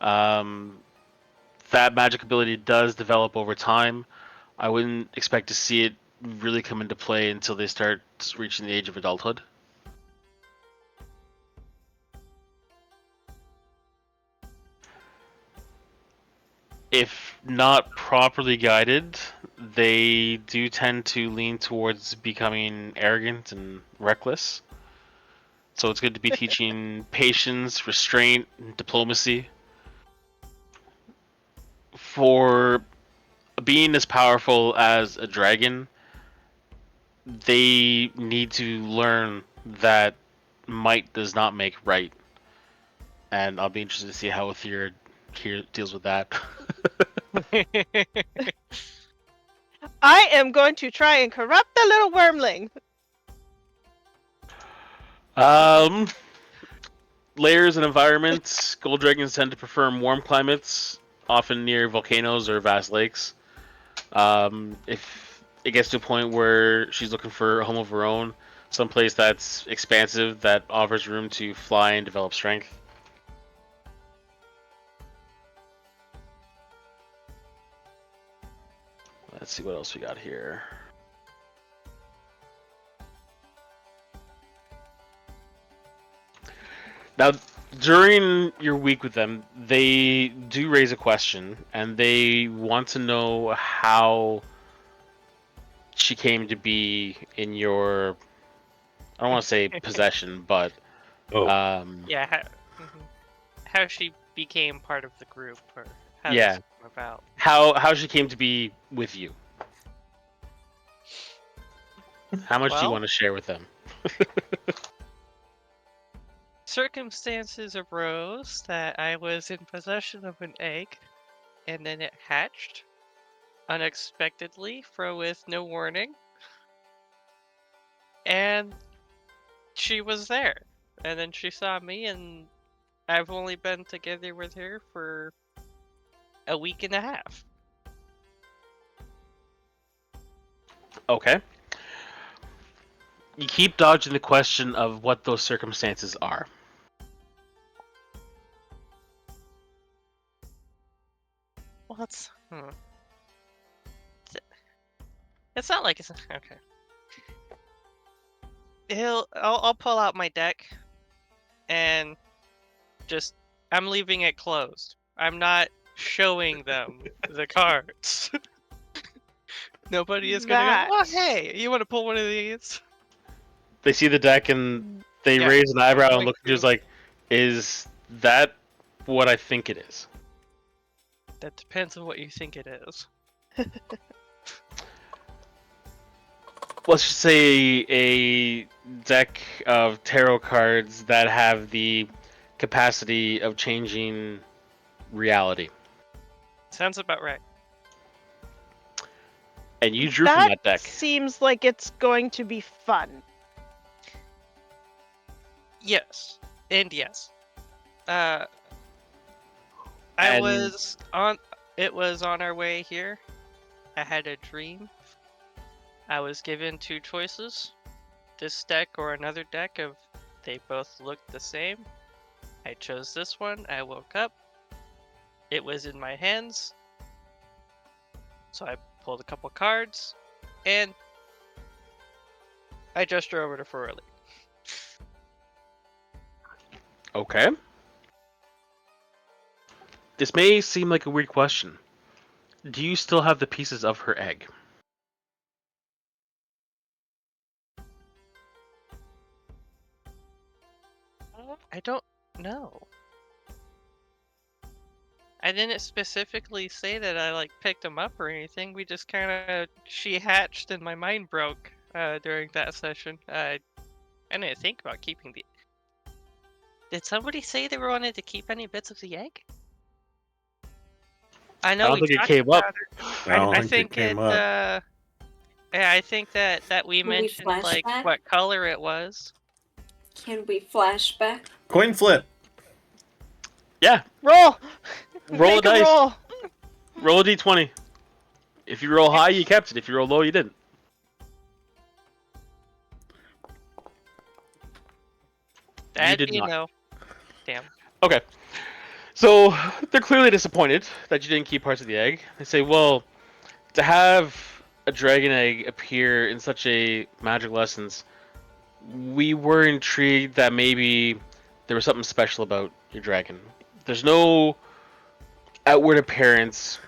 That magic ability does develop over time. I wouldn't expect to see it really come into play until they start reaching the age of adulthood. If not properly guided, they do tend to lean towards becoming arrogant and reckless. So it's good to be teaching patience, restraint, and diplomacy. For being as powerful as a dragon, they need to learn that might does not make right. And I'll be interested to see how Aether here deals with that. I am going to try and corrupt the little wormling. Layers and environments. Gold dragons tend to prefer warm climates, often near volcanoes or vast lakes. If it gets to a point where she's looking for a home of her own, someplace that's expansive, that offers room to fly and develop strength. Let's see what else we got here. Now, during your week with them, they do raise a question, and they want to know how she came to be in your, I don't want to say possession, but Yeah, how she became part of the group, or how Yeah. this came about. how she came to be with you. How much do you Well- want to share with them? Circumstances arose that I was in possession of an egg, and then it hatched unexpectedly with no warning. And she was there. And then she saw me, and I've only been together with her for a week and a half. Okay. You keep dodging the question of what those circumstances are. Well, it's not like it's okay. I'll pull out my deck, and just I'm leaving it closed. I'm not showing them the cards. Nobody is gonna go, oh, hey, you want to pull one of these? They see the deck and they Yeah, raise an eyebrow and going look at you to. like, is that what I think it is? That depends on what you think it is. Let's just say a deck of tarot cards that have the capacity of changing reality. Sounds about right. And you drew from that deck. Seems like it's going to be fun. Yes, and yes. I And- was on. It was on our way here. I had a dream. I was given two choices: this deck or another deck. Of they both looked the same. I chose this one. I woke up. It was in my hands. So I pulled a couple cards, and I gesture over to Ferrelli. Okay. This may seem like a weird question. Do you still have the pieces of her egg? I don't know. I didn't specifically say that I like picked them up or anything. We just kind of she hatched and my mind broke during that session. I didn't think about keeping the. Did somebody say they wanted to keep any bits of the egg? I know I don't we think it talked came up. about it. I don't I think it came up. Yeah, I think that we Can we mentioned flash like that? what color it was. Can we flashback? Coin flip. Yeah. Roll. Roll Make a dice. roll. Roll a d20. If you roll high, you kept it. If you roll low, you didn't. That'd did be a not. no. Damn. Okay. So they're clearly disappointed that you didn't keep parts of the egg. They say, well, to have a dragon egg appear in such a magical essence, we were intrigued that maybe there was something special about your dragon. There's no outward appearance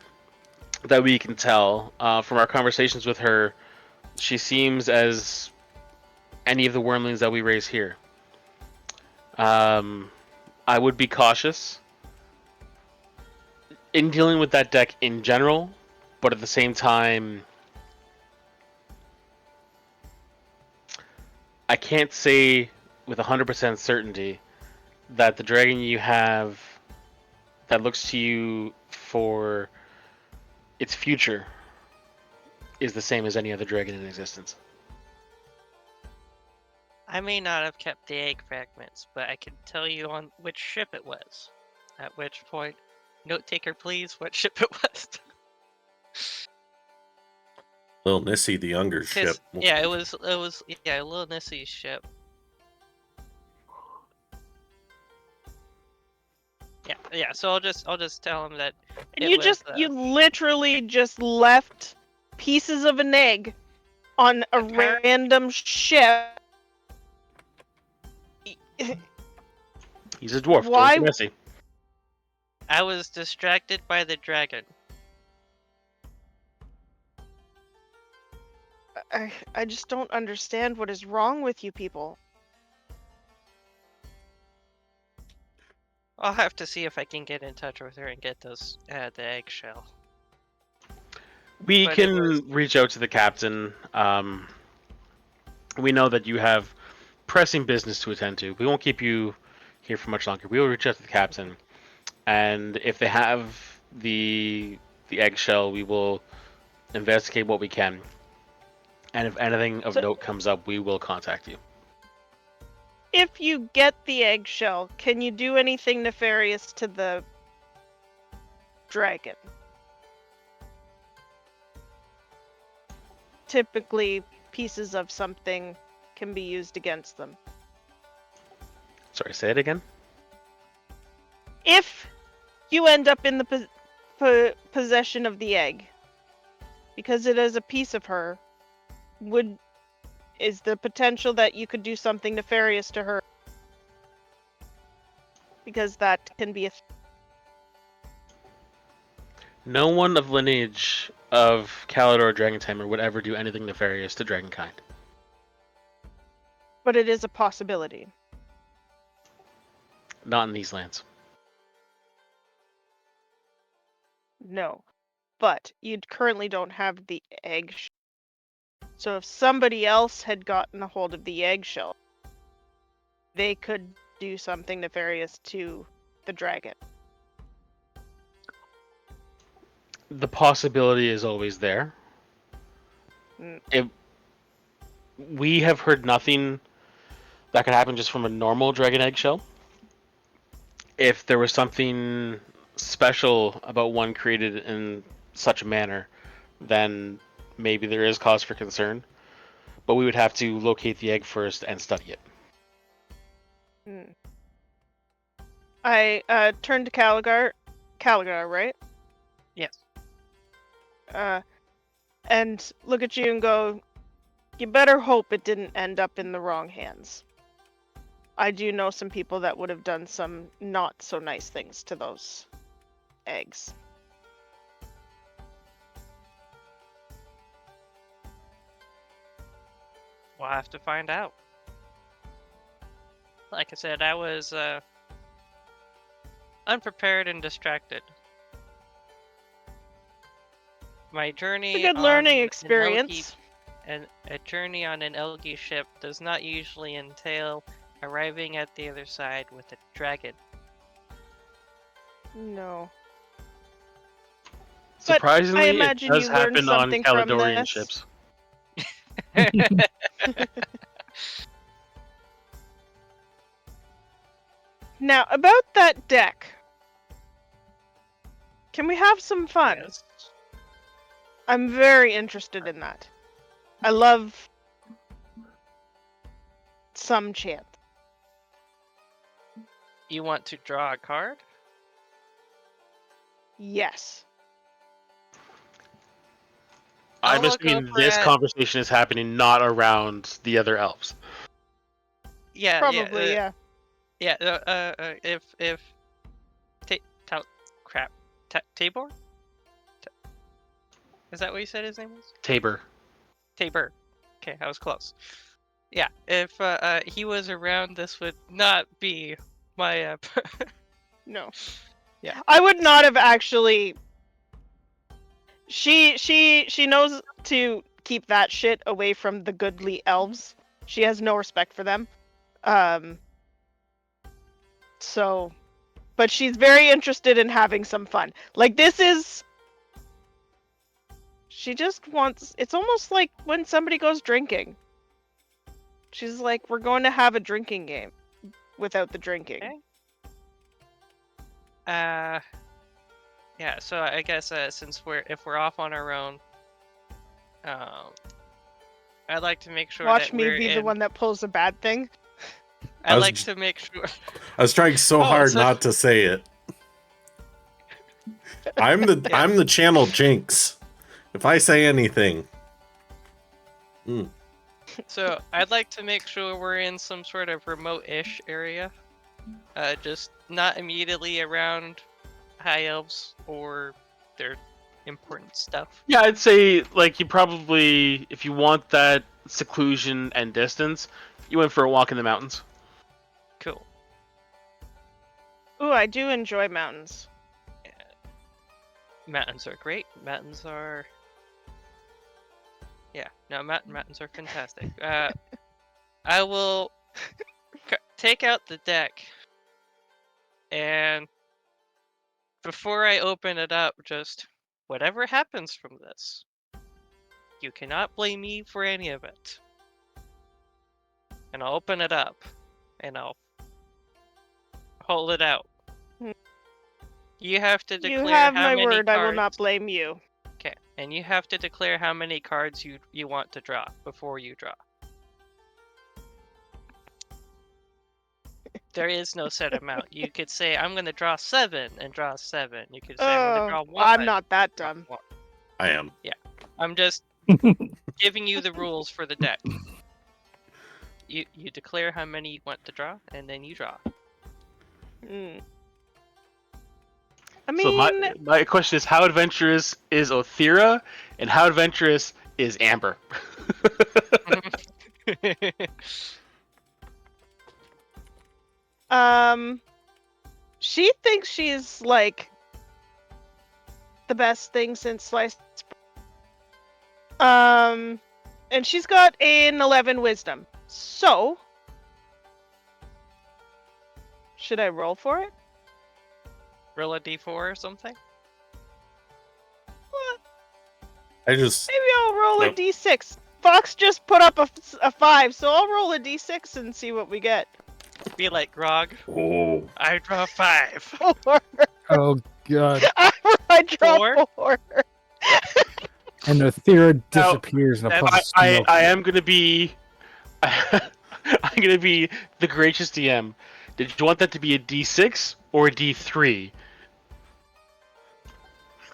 that we can tell from our conversations with her. She seems as any of the wormlings that we raise here. I would be cautious in dealing with that deck in general, but at the same time, I can't say with 100% certainty that the dragon you have that looks to you for its future is the same as any other dragon in existence. I may not have kept the egg fragments, but I can tell you on which ship it was. At which point, note taker, please, what ship it was. Little Nissy the Younger's ship. Yeah, it was Lil Nissy's ship. Yeah. So I'll just tell him that. And it was, you literally just left pieces of an egg on a random ship. He's a dwarf. Why- Don't be messy. I was distracted by the dragon. I just don't understand what is wrong with you people. I'll have to see if I can get in touch with her and get those the eggshell. We But it can was- reach out to the captain. We know that you have pressing business to attend to. We won't keep you here for much longer. We will reach out to the captain, and if they have the eggshell, we will investigate what we can. And if anything of note comes up, we will contact you. If you get the eggshell, can you do anything nefarious to the dragon? Typically, pieces of something can be used against them. Sorry, say it again. If you end up in the possession of the egg, because it is a piece of her, is the potential that you could do something nefarious to her? Because that can be a No one of lineage of Kalidor or Dragon Tamer would ever do anything nefarious to Dragonkind. but it is a possibility. Not in these lands. No. But you currently don't have the eggshell. So if somebody else had gotten a hold of the eggshell, they could do something nefarious to the dragon. the possibility is always there. Mm. We have heard nothing that could happen just from a normal dragon eggshell. If there was something special about one created in such a manner, then maybe there is cause for concern. But we would have to locate the egg first and study it. Mm. I turn to Caligar. Caligar, right? Yes. And look at you and go, you better hope it didn't end up in the wrong hands. I do know some people that would have done some not so nice things to those eggs. We'll have to find out. Like I said, I was unprepared and distracted. My journey It's a good on learning an experience. and a journey on an Elgi ship does not usually entail arriving at the other side with a dragon. No. But Surprisingly, I it imagine does you learned happen on something from Caledonian this. ships. Now, about that deck. Can we have some fun? Yes. I'm very interested in that. I love some chance. You want to draw a card? Yes. I'll I'm look assuming over this at- conversation is happening not around the other elves. Yeah, Probably, yeah. yeah. If crap, Tabor? Is that what you said his name was? Tabor. Tabor. Okay, I was close. Yeah, if he was around, this would not be my No. Yeah. I would not have actually. She knows to keep that shit away from the goodly elves. She has no respect for them. So, but she's very interested in having some fun. Like this is. She just wants. It's almost like when somebody goes drinking. She's like, we're going to have a drinking game, without the drinking. Okay. Yeah. So I guess since if we're off on our own, I'd like to make sure Watch that me we're be in. the one that pulls a bad thing. I'd was like j- to make sure. I was trying so Oh, hard so- not to say it. I'm the channel jinx. If I say anything, So I'd like to make sure we're in some sort of remote-ish area, just not immediately around high elves or their important stuff. Yeah, I'd say like you probably, if you want that seclusion and distance, you went for a walk in the mountains. Cool. Ooh, I do enjoy mountains. Mountains are great. Mountains are. Yeah, no, mountains are fantastic. I will take out the deck, and before I open it up, just whatever happens from this, you cannot blame me for any of it. And I'll open it up, and I'll hold it out. Hmm. You have to declare You have how my many word. I will cards- not blame you. Okay, and you have to declare how many cards you want to draw before you draw. There is no set amount. You could say, I'm going to draw 7 and draw 7. You could say, I'm going to draw 1. I'm not that draw dumb. 1. I am. I'm just giving you the rules for the deck. You declare how many you want to draw, and then you draw. Mm. I So mean, my question is, how adventurous is Othira, and how adventurous is Amber? she thinks she's like the best thing since sliced. And she's got an 11 wisdom. So, should I roll for it? Roll a d4 or something? I just Maybe I'll roll Nope. a d6. Fox just put up a 5, so I'll roll a d6 and see what we get. Be like Grog. oh I draw 5. 4. Oh god. I draw 4? 4. And the theory Now, disappears in a that's- puff of I smoke. am gonna be I'm gonna be the gracious DM. Did you want that to be a D6 or a D3?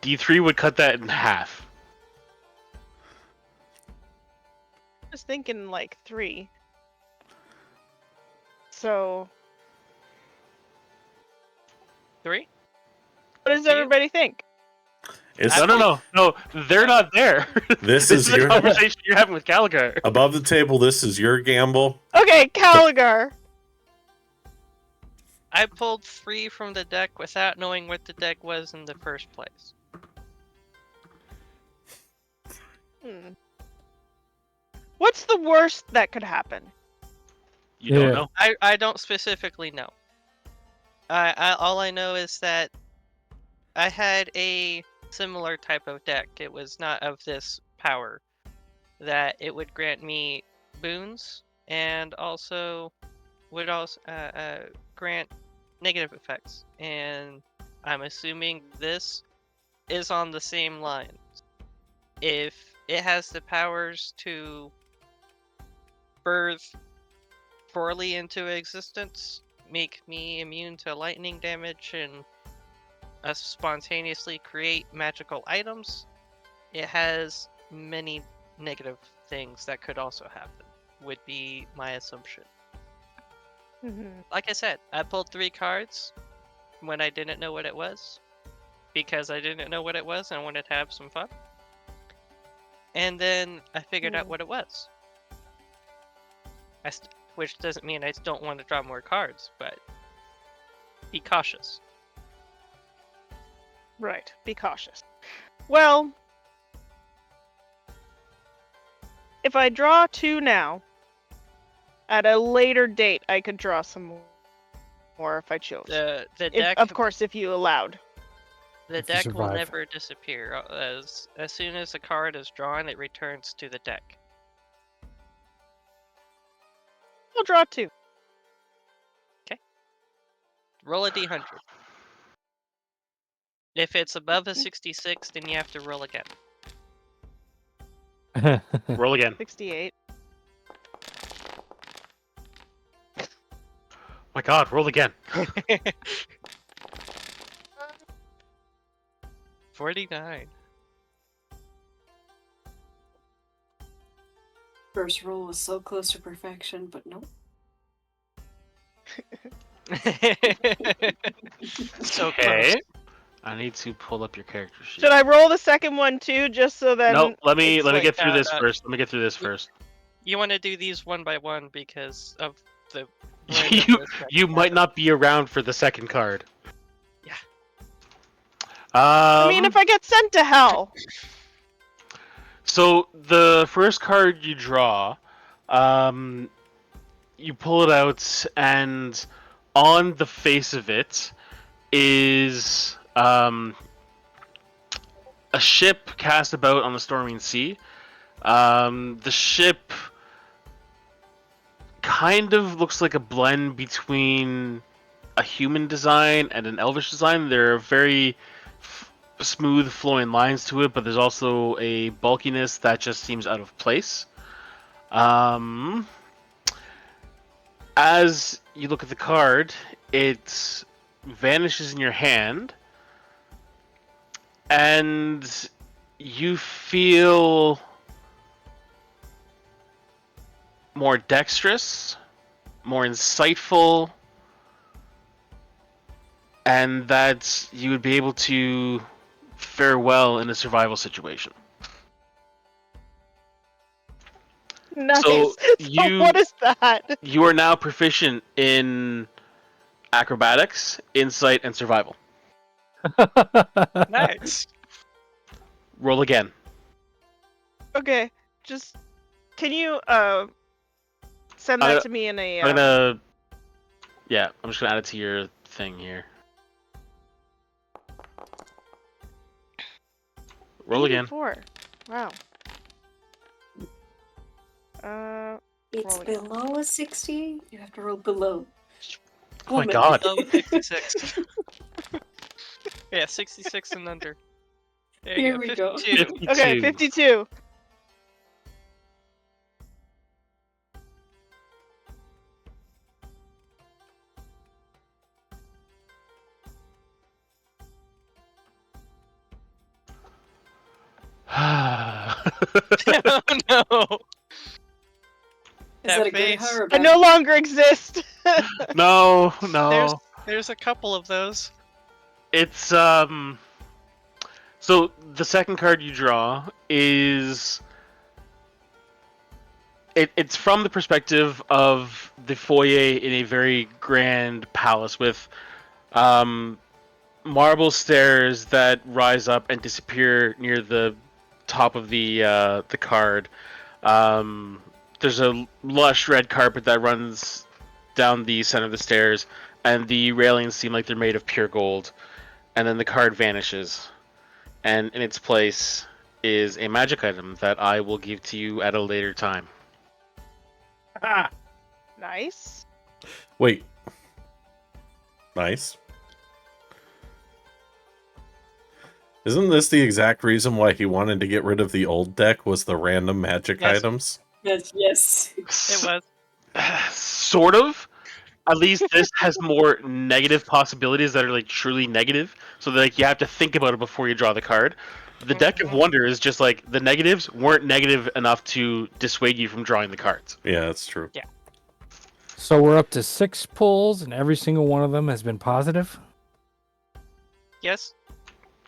D3 would cut that in half. I was thinking like 3. So, 3? what does Do you? everybody think? it's No, they're not there. This This is is a your- conversation you're having with Caligar. above the table. This is your gamble. Okay, Caligar. I pulled 3 from the deck without knowing what the deck was in the first place. Hmm. What's the worst that could happen? You don't Yeah. know. I don't specifically know. All I know is that I had a similar type of deck. It was not of this power. That it would grant me boons and also would also grant negative effects. And I'm assuming this is on the same lines. If it has the powers to birth Forley into existence, make me immune to lightning damage, and spontaneously create magical items, it has many negative things that could also happen, would be my assumption. Like I said, I pulled 3 cards when I didn't know what it was, because I didn't know what it was and I wanted to have some fun. And then I figured out what it was. Which doesn't mean I don't want to draw more cards, but be cautious. Right, be cautious. Well, if I draw 2 now, at a later date I could draw some more if I chose. The If, deck, of course, if you allowed. the If you deck will survive. never disappear. As soon as a card is drawn, it returns to the deck. I'll draw 2. Roll a d100. If it's above a 66, then you have to roll again. Roll again. 68. My God, roll again. 49. First roll was so close to perfection, but nope. So Okay. close. I need to pull up your character sheet. Should I roll the second one too, just so then? No, let me it's get through no, this no. first. Let me get through this first. You want to do these one by one because of the. You might not be around for the second card. Yeah. I mean, if I get sent to hell. So the first card you draw, you pull it out, and on the face of it is a ship cast about on the storming sea. The ship kind of looks like a blend between a human design and an elvish design. There are very smooth flowing lines to it, but there's also a bulkiness that just seems out of place. As you look at the card, it vanishes in your hand, and you feel more dexterous, more insightful, and that you would be able to fare well in a survival situation. Nice. So So what is that? You are now proficient in acrobatics, insight, and survival. Nice. Roll again. Okay, just can you send I'm that gonna- to me in a? I'm gonna. Yeah, I'm just gonna add it to your thing here. Roll again. 84. Wow. It's Rolling. below a 60. You have to roll below. Oh my Woman. god. Oh, 66. Yeah, 66 and under. There you Here go. we go. 52. Okay, 52. Oh no! Is that a good face. high or a I bad? no longer exist. No, There's no. there's a couple of those. It's so the second card you draw is it's from the perspective of the foyer in a very grand palace with marble stairs that rise up and disappear near the top of the card. There's a lush red carpet that runs down the center of the stairs, and the railings seem like they're made of pure gold. And then the card vanishes, and in its place is a magic item that I will give to you at a later time. Ah! Nice. Wait. Nice. Isn't this the exact reason why he wanted to get rid of the old deck, was the random magic Yes. items? Yes. It was. Sort of. At least this has more negative possibilities that are like truly negative, so that like you have to think about it before you draw the card. The deck of wonder is just like the negatives weren't negative enough to dissuade you from drawing the cards. Yeah, that's true. So we're up to 6 pulls, and every single one of them has been positive. Yes.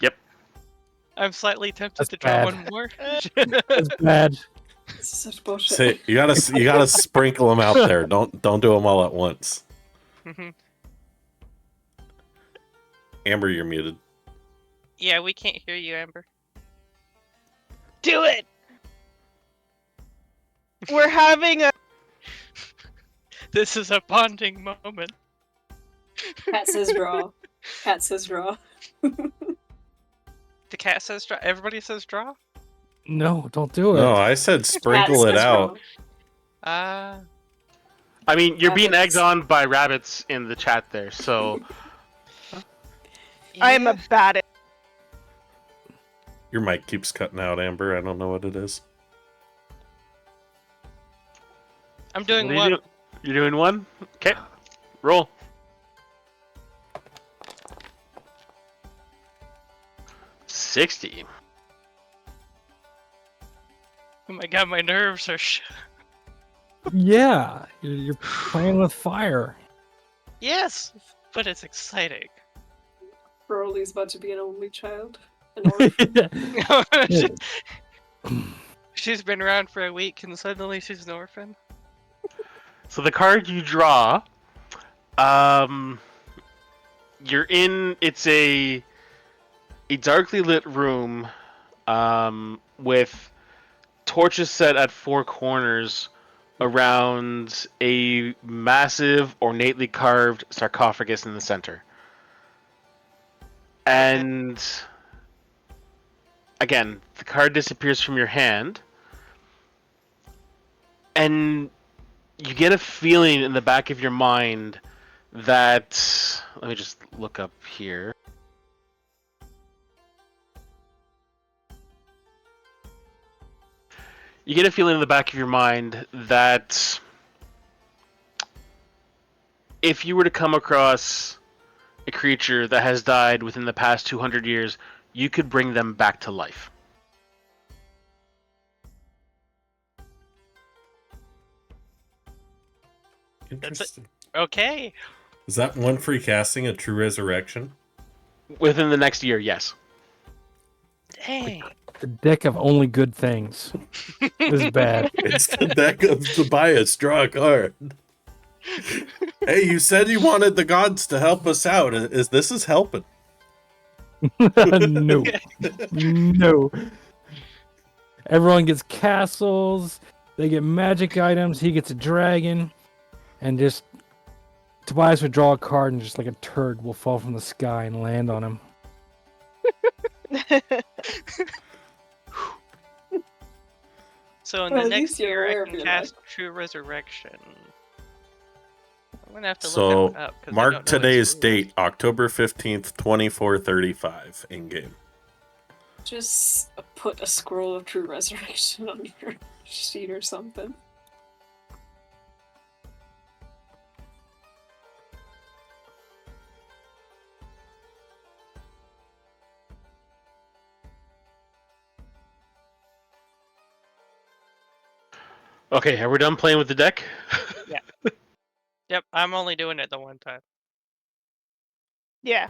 Yep. I'm slightly tempted That's to draw bad. one more. That's bad. This is such bullshit. Say, you gotta sprinkle them out there. Don't do them all at once. Mhm. Amber, you're muted. Yeah, we can't hear you, Amber. Do it. We're having a. This is a bonding moment. Cat says draw. Cat says draw. The cat says draw. Everybody says draw. No, don't do it. No, I said sprinkle Cat it says out. draw. I mean, you're being Rabbits. egged on by rabbits in the chat there, so I am a bad. Your mic keeps cutting out, Amber. I don't know what it is. I'm doing What are one. you You're doing one? Okay. Roll. $60. Oh my god, my nerves are Yeah, you're playing with fire. Yes, but it's exciting. Broly's about to be an only child. An orphan. She's been around for a week and suddenly she's an orphan. So the card you draw, you're in. It's a darkly lit room, with torches set at 4 corners around a massive, ornately carved sarcophagus in the center. And again, the card disappears from your hand, and you get a feeling in the back of your mind that, let me just look up here. You get a feeling in the back of your mind that if you were to come across a creature that has died within the past 200 years, you could bring them back to life. Interesting. Okay. Is that one free casting a true resurrection? Within the next year, yes. Dang. The deck of only good things is bad. It's the deck of Tobias. Draw a card. Hey, you said you wanted the gods to help us out. Is this is helping? No. No. Everyone gets castles, they get magic items, he gets a dragon, and just Tobias would draw a card and just like a turd will fall from the sky and land on him. So in Well, the at next least you're year, aware I of can your cast luck. True Resurrection. I'm gonna have to look that So one up because I mark don't know its today's rules. date, October 15th, 2435 in game. Just put a scroll of true resurrection on your sheet or something. Okay, are we done playing with the deck? Yep, I'm only doing it the one time. Yeah.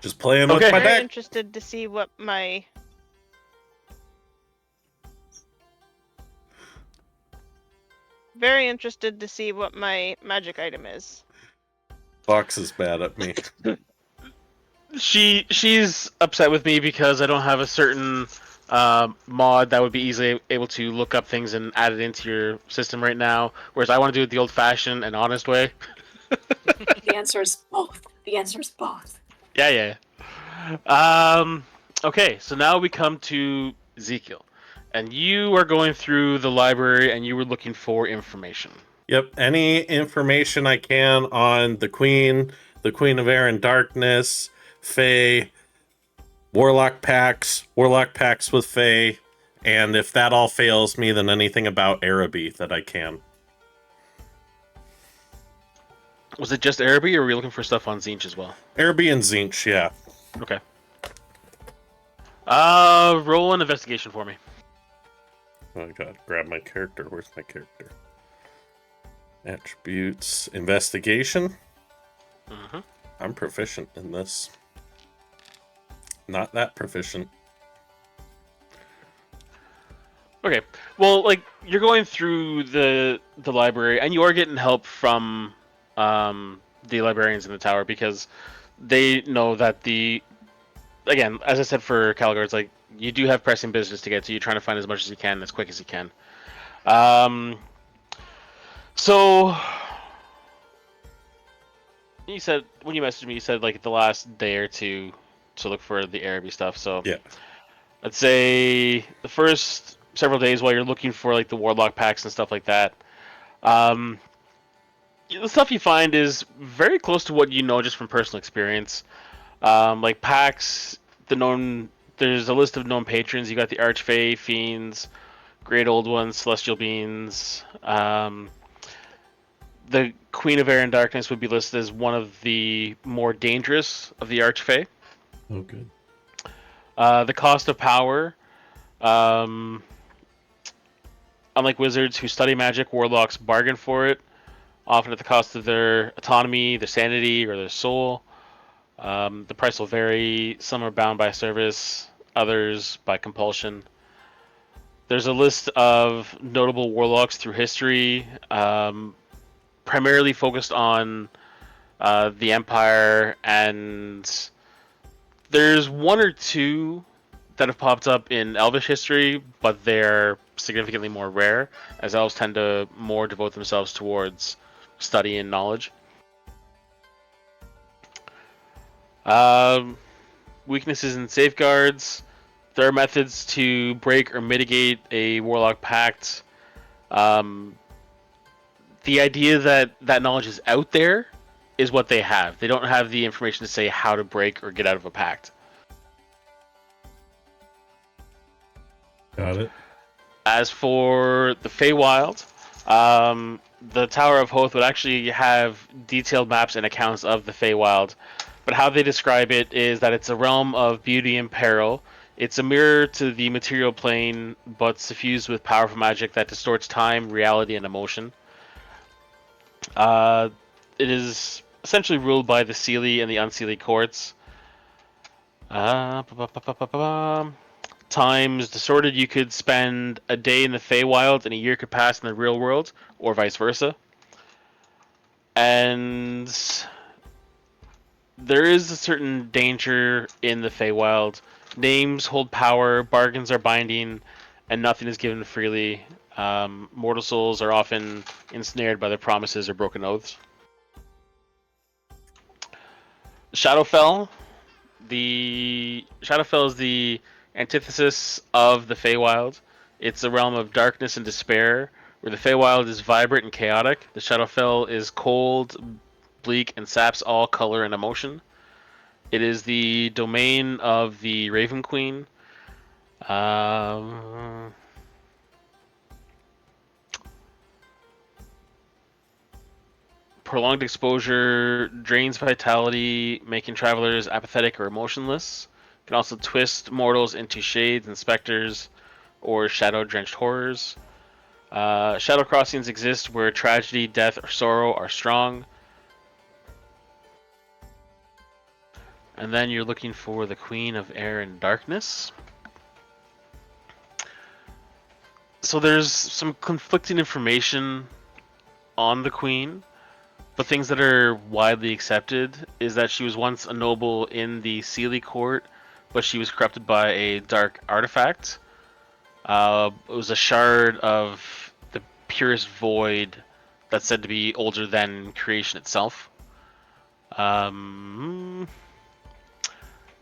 Just playing Okay. with my Very deck. interested to see what my magic item is. Fox is mad at me. She's upset with me because I don't have a certain mod that would be easily able to look up things and add it into your system right now. Whereas I want to do it the old-fashioned and honest way. The answer is both. The answer is both. Yeah. Okay, so now we come to Ezekiel, and you are going through the library and you were looking for information. Yep, any information I can on the Queen of Air and Darkness, Fae, Warlock packs with Fae, and if that all fails me, then anything about Araby that I can. Was it just Araby, or were we looking for stuff on Zinch as well? Araby and Zinch, yeah. Okay. Roll an investigation for me. Oh god, grab my character. Where's my character? Attributes, investigation. Mm-hmm. I'm proficient in this. Not that proficient. Okay. Well, like you're going through the library, and you are getting help from the librarians in the tower because they know that again, as I said for Calgar, it's like you do have pressing business to get to. You're trying to find as much as you can, as quick as you can. So you said when you messaged me, you said like the last day or two to look for the Araby stuff. So Yeah. let's say the first several days while you're looking for like the Warlock packs and stuff like that. The stuff you find is very close to what you know just from personal experience. Like packs, there's a list of known patrons. You got the Archfey, Fiends, Great Old Ones, Celestial Beings. The Queen of Air and Darkness would be listed as one of the more dangerous of the Archfey. Oh, good. The cost of power. Unlike wizards who study magic, warlocks bargain for it, often at the cost of their autonomy, their sanity, or their soul. The price will vary. Some are bound by service, others by compulsion. There's a list of notable warlocks through history, primarily focused on the Empire, and there's one or two that have popped up in Elvish history, but they're significantly more rare, as elves tend to more devote themselves towards study and knowledge. Weaknesses and safeguards. There are methods to break or mitigate a warlock pact. The idea that that knowledge is out there is what they have. They don't have the information to say how to break or get out of a pact. Got it. As for the Feywild, the Tower of Hoth would actually have detailed maps and accounts of the Feywild, but how they describe it is that it's a realm of beauty and peril. It's a mirror to the material plane, but suffused with powerful magic that distorts time, reality, and emotion. It is essentially ruled by the Seelie and the Unseelie courts. Times distorted, you could spend a day in the Feywild and a year could pass in the real world, or vice versa. And there is a certain danger in the Feywild. Names hold power, bargains are binding, and nothing is given freely. Mortal souls are often ensnared by their promises or broken oaths. Shadowfell. The Shadowfell is the antithesis of the Feywild. It's a realm of darkness and despair, where the Feywild is vibrant and chaotic. The Shadowfell is cold, bleak, and saps all color and emotion. It is the domain of the Raven Queen. Prolonged exposure drains vitality, making travelers apathetic or emotionless. It can also twist mortals into shades and specters or shadow-drenched horrors. Shadow crossings exist where tragedy, death, or sorrow are strong. And then you're looking for the Queen of Air and Darkness. So there's some conflicting information on the Queen, but things that are widely accepted is that she was once a noble in the Sealy court, but she was corrupted by a dark artifact. It was a shard of the purest void that's said to be older than creation itself.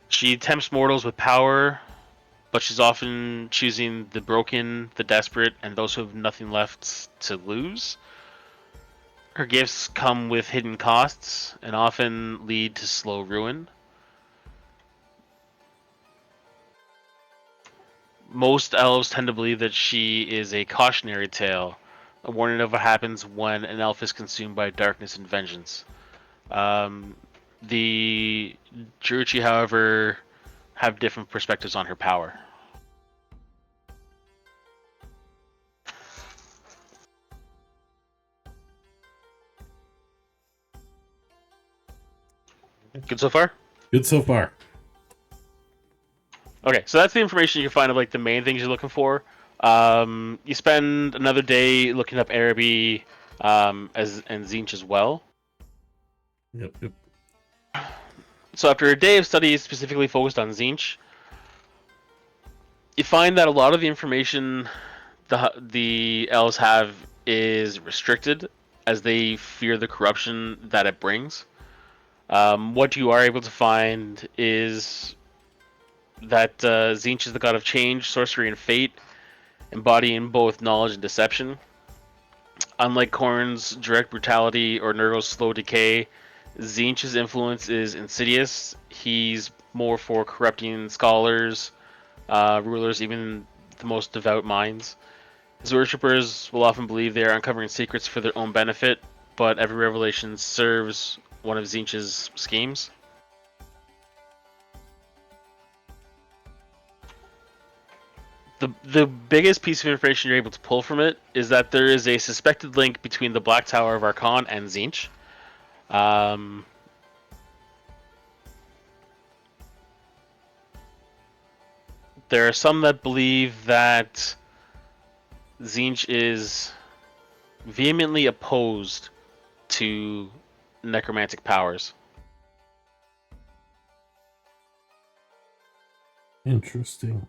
She tempts mortals with power, but she's often choosing the broken, the desperate, and those who have nothing left to lose. Her gifts come with hidden costs and often lead to slow ruin. Most elves tend to believe that she is a cautionary tale, a warning of what happens when an elf is consumed by darkness and vengeance. The Druchi, however, have different perspectives on her power. Good so far? Good so far. Okay, so that's the information you can find of like the main things you're looking for. You spend another day looking up Araby and Zinch as well. Yep. So after a day of study specifically focused on Zinch, you find that a lot of the information the elves have is restricted, as they fear the corruption that it brings. What you are able to find is that Zinch is the god of change, sorcery, and fate, embodying both knowledge and deception. Unlike Korn's direct brutality or Nurgle's slow decay, Zinch's influence is insidious. He's more for corrupting scholars, rulers, even the most devout minds. His worshippers will often believe they are uncovering secrets for their own benefit, but every revelation serves one of Zinch's schemes. The biggest piece of information you're able to pull from it is that there is a suspected link between the Black Tower of Archaon and Zinch. There are some that believe that Zinch is vehemently opposed to necromantic powers. Interesting.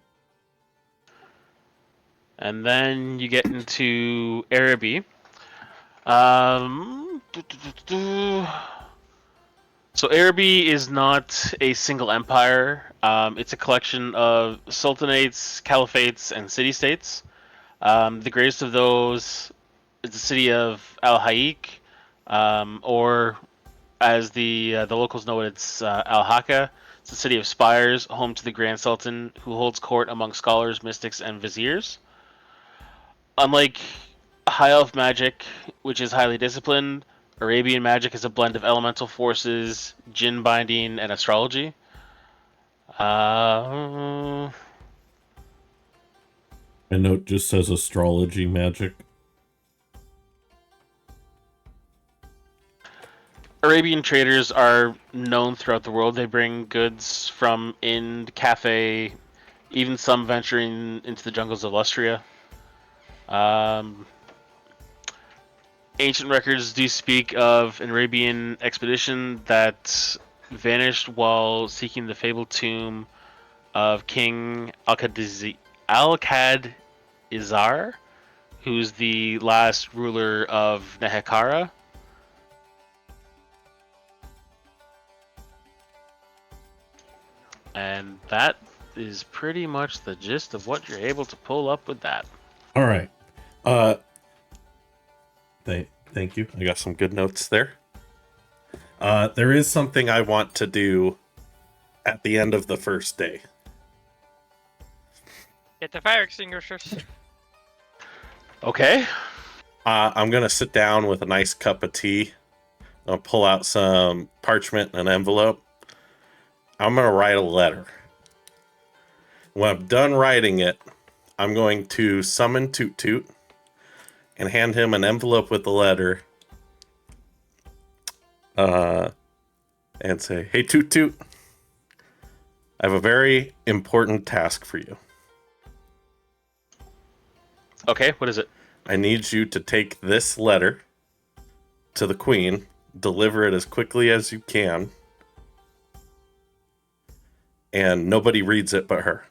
And then you get into Araby. So Araby is not a single empire. It's a collection of sultanates, caliphates, and city-states. The greatest of those is the city of Al Haik, or as the locals know it, it's Al Haka. It's the city of spires, home to the Grand Sultan, who holds court among scholars, mystics, and viziers. Unlike High Elf magic, which is highly disciplined, Arabian magic is a blend of elemental forces, jinn binding, and astrology. My note just says astrology magic. Arabian traders are known throughout the world. They bring goods from Ind, Cathay, even some venturing into the jungles of Lustria. Ancient records do speak of an Arabian expedition that vanished while seeking the fabled tomb of King Al-Kadizar, who's the last ruler of Nehekhara. And that is pretty much the gist of what you're able to pull up with that. All right. Thank you. I got some good notes there. There is something I want to do at the end of the first day. Get the fire extinguishers. Okay. I'm gonna sit down with a nice cup of tea. I'll pull out some parchment and an envelope. I'm gonna write a letter. When I'm done writing it, I'm going to summon Toot Toot and hand him an envelope with the letter. And say, "Hey, Toot Toot, I have a very important task for you. Okay, what is it? I need you to take this letter to the Queen, deliver it as quickly as you can, and nobody reads it but her."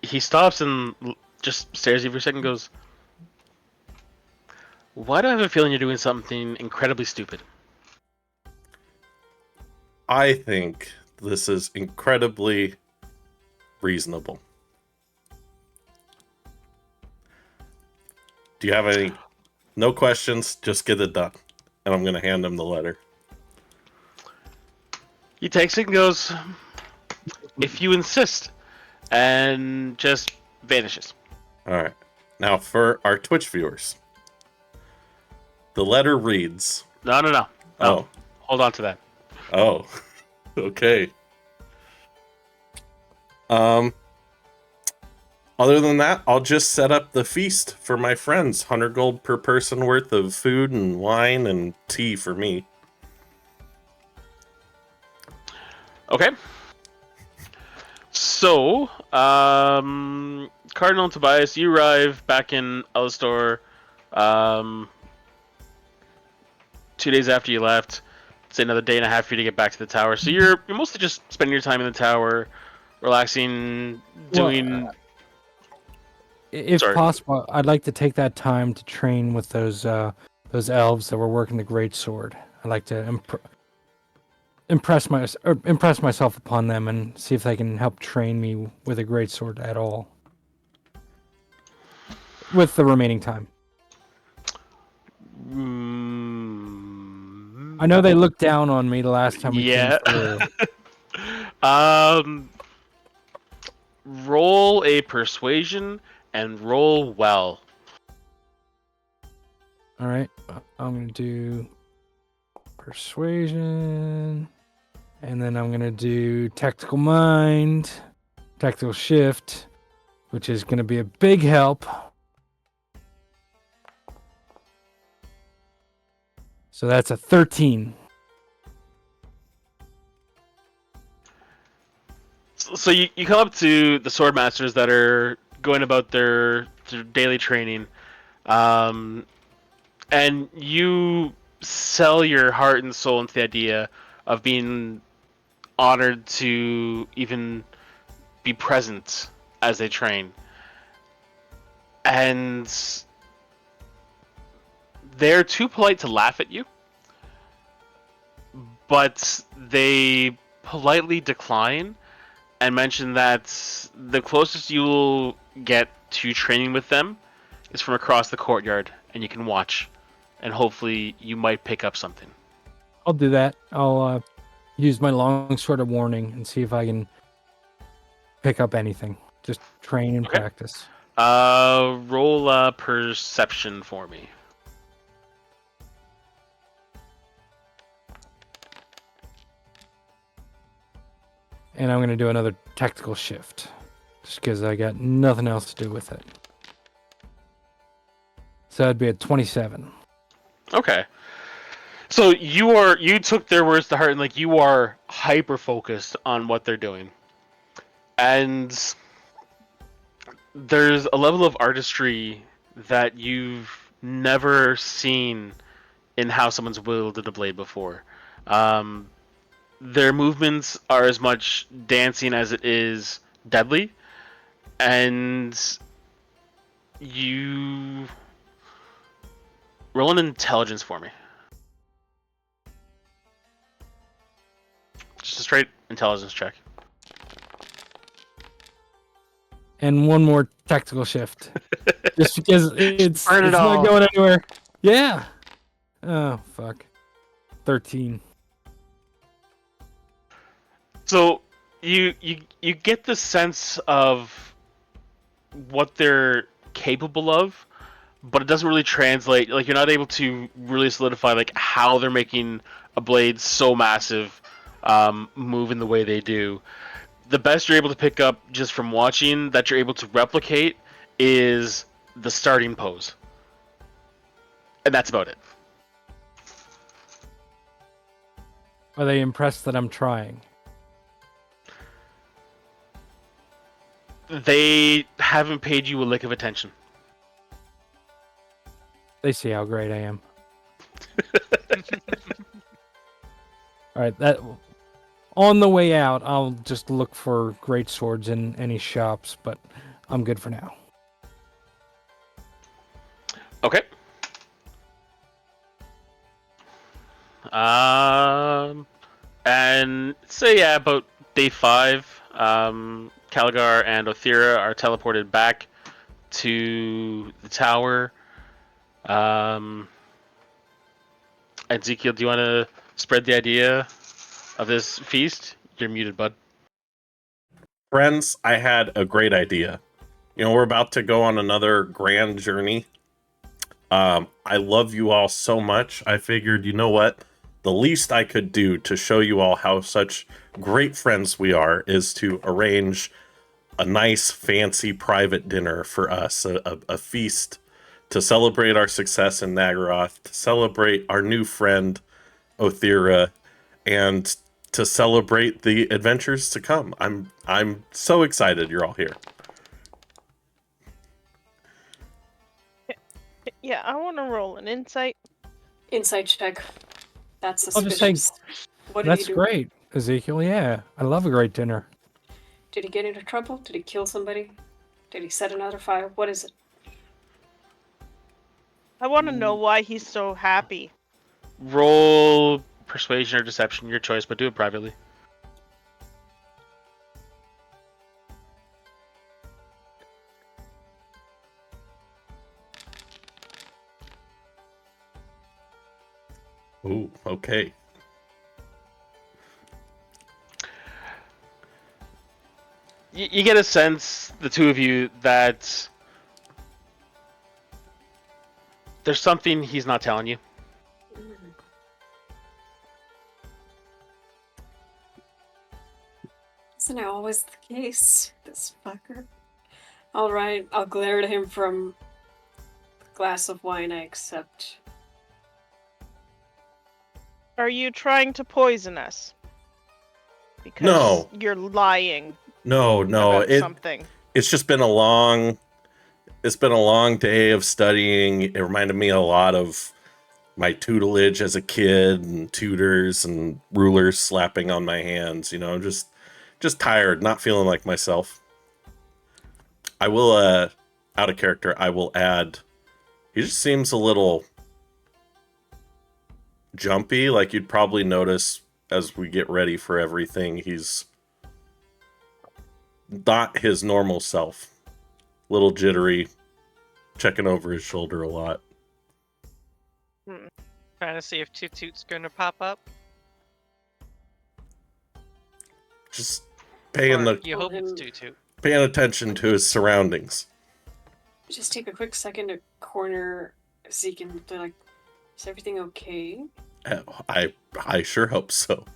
He stops and just stares at you for a second and goes, why do I have a feeling you're doing something incredibly stupid? I think this is incredibly reasonable. Do you have any? No questions, just get it done. And I'm going to hand him the letter. He takes it and goes, if you insist, and just vanishes. All right. Now, for our Twitch viewers, the letter reads. No. Oh. Hold on to that. Oh. Okay. Other than that, I'll just set up the feast for my friends. 100 gold per person worth of food and wine and tea for me. Okay. So, Cardinal and Tobias, you arrive back in Elistor 2 days after you left. It's another day and a half for you to get back to the tower. So you're mostly just spending your time in the tower, relaxing, doing... If Sorry. possible, I'd like to take that time to train with those elves that were working the great sword. I'd like to impress myself upon them and see if they can help train me with a great sword at all. With the remaining time. I know they looked down on me the last time we came through. Roll a persuasion and roll well. All right, I'm gonna do persuasion, and then I'm gonna do tactical mind, tactical shift, which is gonna be a big help. So that's a 13. So you come up to the sword masters that are going about their daily training, and you sell your heart and soul into the idea of being honored to even be present as they train. And they're too polite to laugh at you, but they politely decline and mention that the closest you will get to training with them is from across the courtyard, and you can watch, and hopefully you might pick up something. I'll do that. I'll use my longsword of warning and see if I can pick up anything. Just train and practice. Roll a perception for me. And I'm going to do another tactical shift. Just because I got nothing else to do with it. So that'd be a 27. Okay. So you took their words to heart, and like you are hyper focused on what they're doing. And there's a level of artistry that you've never seen in how someone's wielded a blade before. Their movements are as much dancing as it is deadly, and you roll an intelligence for me. Just a straight intelligence check. and one more tactical shift. Just because it's Burn it not all. going anywhere. Yeah. Oh fuck. 13. So you get the sense of what they're capable of, but it doesn't really translate. Like, you're not able to really solidify like how they're making a blade so massive move in the way they do. The best you're able to pick up just from watching that you're able to replicate is the starting pose, and that's about it. Are they impressed that I'm trying? They haven't paid you a lick of attention. They see how great I am. All right, that on the way out, I'll just look for great swords in any shops, but I'm good for now. Okay. And say about day 5, Calgar and Othira are teleported back to the tower. Ezekiel, do you want to spread the idea of this feast? You're muted, bud. Friends, I had a great idea. You know, we're about to go on another grand journey. I love you all so much. I figured, you know what? The least I could do to show you all how such great friends we are is to arrange a nice, fancy private dinner for us, a feast to celebrate our success in Naggaroth, to celebrate our new friend, Othira, and to celebrate the adventures to come. I'm so excited you're all here. Yeah, I want to roll an insight. Insight check. That's I'll just say, suspicious. What did that's he do? great, Ezekiel. Yeah, I love a great dinner. Did he get into trouble? Did he kill somebody? Did he set another fire? What is it? I want to know why he's so happy. Roll persuasion or deception, your choice, but do it privately. Ooh, okay. You get a sense, the two of you, that there's something he's not telling you. Isn't it always the case? This fucker. Alright, I'll glare at him from the glass of wine I accept. Are you trying to poison us? Because No. you're lying No, about something. it's just been a long day of studying. It reminded me a lot of my tutelage as a kid and tutors and rulers slapping on my hands, you know, just tired, not feeling like myself. I will out of character, I will add he just seems a little jumpy, like you'd probably notice as we get ready for everything. He's not his normal self. Little jittery, checking over his shoulder a lot. Trying to see if Toot Toot's gonna pop up. Just paying Or you hope it's him- Toot Toot. paying attention to his surroundings. Just take a quick second to corner Zeke and be like, is everything okay? I sure hope so.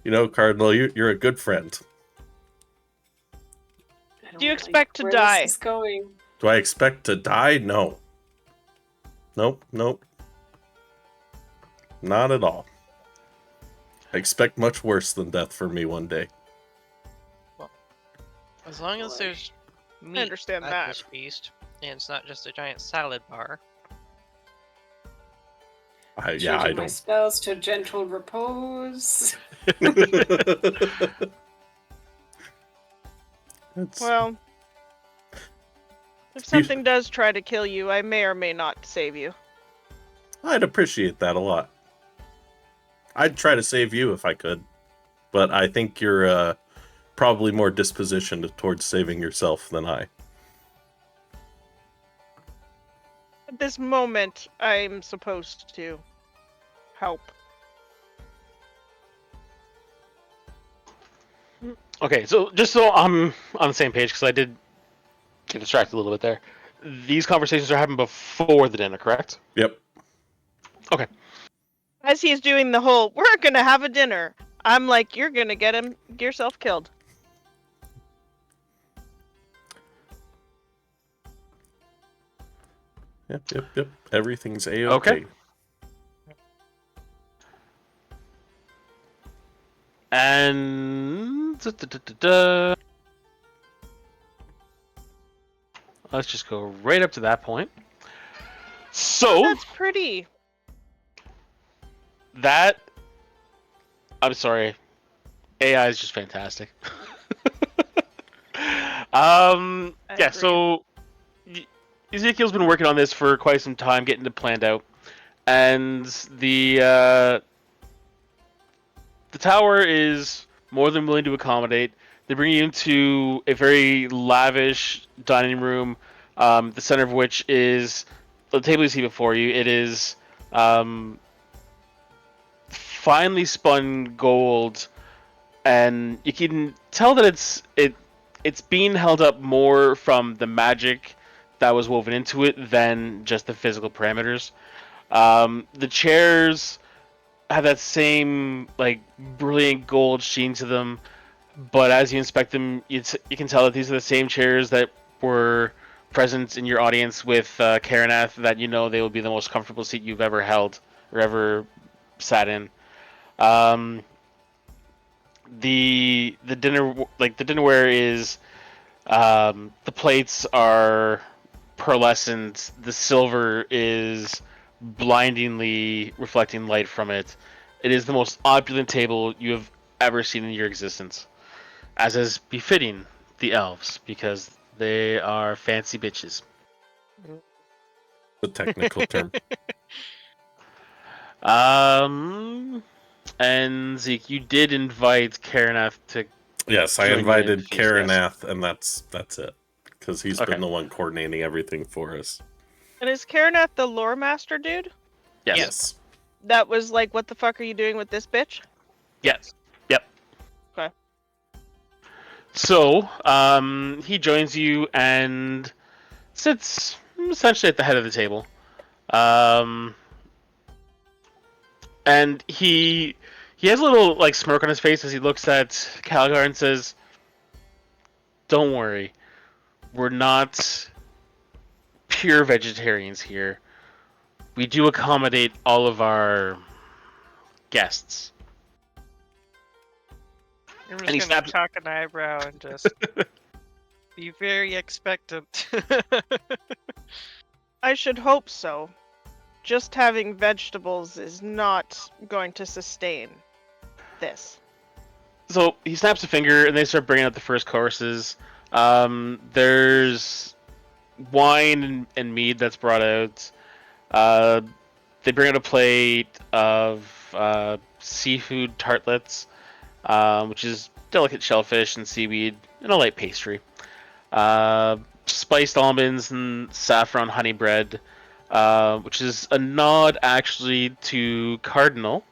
You know, Cardinal, you're a good friend. I don't Do you like expect to where die? This is going. Do I expect to die? No. Nope. Not at all. I expect much worse than death for me one day. As long as Boy. there's meat understand at that. this feast, and it's not just a giant salad bar. I Changing my don't. spells to gentle repose. It's- Well, if something does try to kill you, I may or may not save you. I'd appreciate that a lot. I'd try to save you if I could, but I think you're probably more dispositioned towards saving yourself than I. At this moment, I'm supposed to help. Okay, so just so I'm on the same page, because I did get distracted a little bit there. These conversations are happening before the dinner, correct? Yep. Okay. As he's doing the whole, we're gonna have a dinner, I'm like, you're gonna get yourself killed. Yep. Everything's A-okay. Okay. And let's just go right up to that point. So That's pretty. that I'm sorry, AI is just fantastic. Yeah. agree. So Ezekiel's been working on this for quite some time, getting it planned out, and the tower is more than willing to accommodate. They bring you into a very lavish dining room, the center of which is the table you see before you. It is finely spun gold, and you can tell that it's being held up more from the magic that was woven into it than just the physical parameters. The chairs have that same like brilliant gold sheen to them, but as you inspect them, you can tell that these are the same chairs that were present in your audience with Karanath, that you know they will be the most comfortable seat you've ever held or ever sat in. The dinnerware is the plates are pearlescent. The silver is blindingly reflecting light from it. It is the most opulent table you have ever seen in your existence, as is befitting the elves, because they are fancy bitches. The technical term. And Zeke, you did invite Karanath to. Yes, I join you in invited the feast, yes. Karanath, and that's it. Because he's Okay. been the one coordinating everything for us. And is Karanath the lore master dude? Yes. That was like, what the fuck are you doing with this bitch? Yes. Yep. Okay. So, he joins you and sits essentially at the head of the table. And he has a little like smirk on his face as he looks at Calgar and says, "Don't worry, we're not pure vegetarians here. We do accommodate all of our guests." I'm And he just gonna snaps- cock an eyebrow and just be very expectant. I should hope so. Just having vegetables is not going to sustain this. So he snaps a finger and they start bringing out the first courses. There's wine and mead that's brought out. They bring out a plate of seafood tartlets, which is delicate shellfish and seaweed, and a light pastry. Spiced almonds and saffron honey bread, which is a nod actually to Cardinal.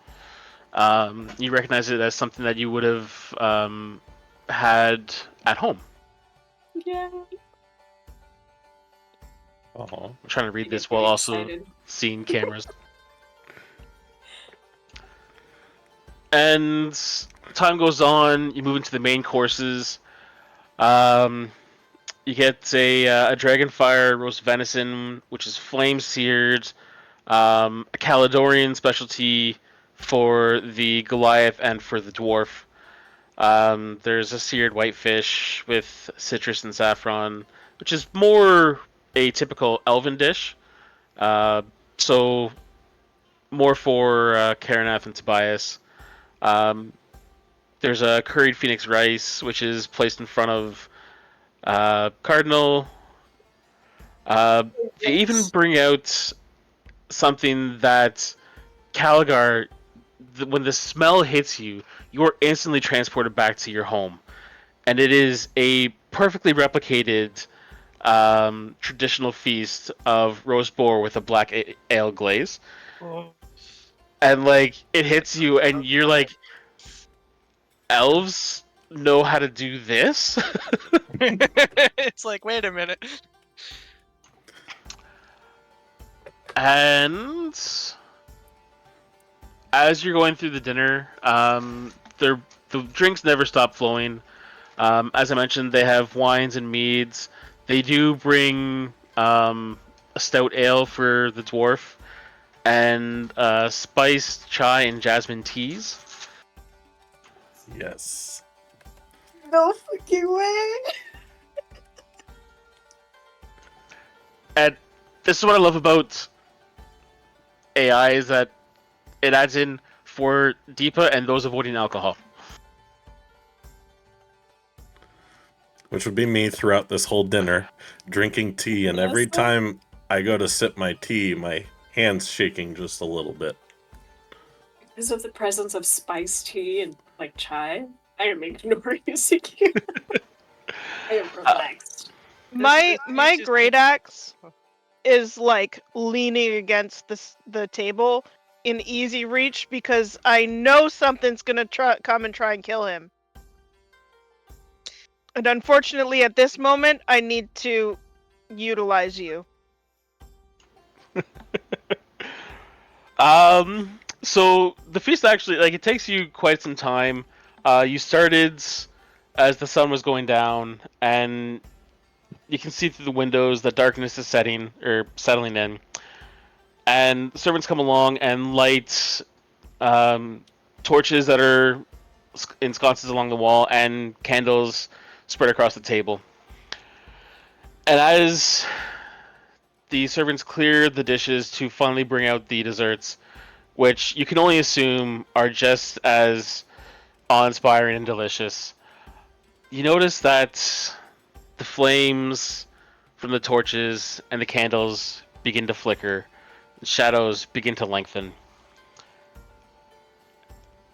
You recognize it as something that you would have had at home. Yeah. Oh, I'm trying to read I this get while very also excited. seeing cameras. And time goes on. You move into the main courses. You get a dragonfire roast venison, which is flame seared. A Caledonian specialty for the Goliath and for the dwarf. There's a seared whitefish with citrus and saffron, which is more a typical elven dish. So more for Karanath and Tobias. There's a curried phoenix rice, which is placed in front of Cardinal. They even bring out something that when the smell hits you, you are instantly transported back to your home. and it is a perfectly replicated traditional feast of roast boar with a black ale glaze. Oh. And like it hits you, and you're like, elves know how to do this. It's like, wait a minute. And as you're going through the dinner, the drinks never stop flowing. As I mentioned, they have wines and meads. They do bring a stout ale for the dwarf, and spiced chai and jasmine teas. Yes. No fucking way. And this is what I love about AI, is that it adds in for Deepa and those avoiding alcohol. Which would be me throughout this whole dinner, drinking tea, and every Yes. time I go to sip my tea, my hand's shaking just a little bit. Because of the presence of spiced tea and like chai, I am ignoring Ezekiel. I am relaxed. My This is great just- axe is like leaning against the table in easy reach because I know something's gonna come and try and kill him. And unfortunately, at this moment, I need to utilize you. So the feast actually, like, it takes you quite some time. You started as the sun was going down, and you can see through the windows that darkness is settling in. And servants come along and light torches that are in sconces along the wall, and candles spread across the table. And as the servants clear the dishes to finally bring out the desserts, which you can only assume are just as awe-inspiring and delicious, you notice that the flames from the torches and the candles begin to flicker, the shadows begin to lengthen.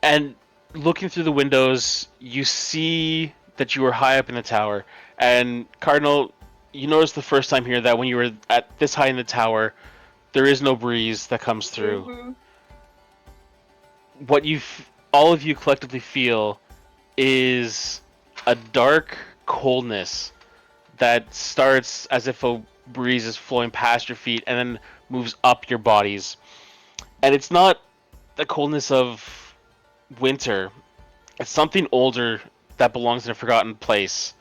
And looking through the windows, you see that you are high up in the tower. And Cardinal, you notice the first time here that when you were at this high in the tower, there is no breeze that comes through. Mhm. What all of you collectively feel is a dark coldness that starts as if a breeze is flowing past your feet and then moves up your bodies. And it's not the coldness of winter. It's something older that belongs in a forgotten place.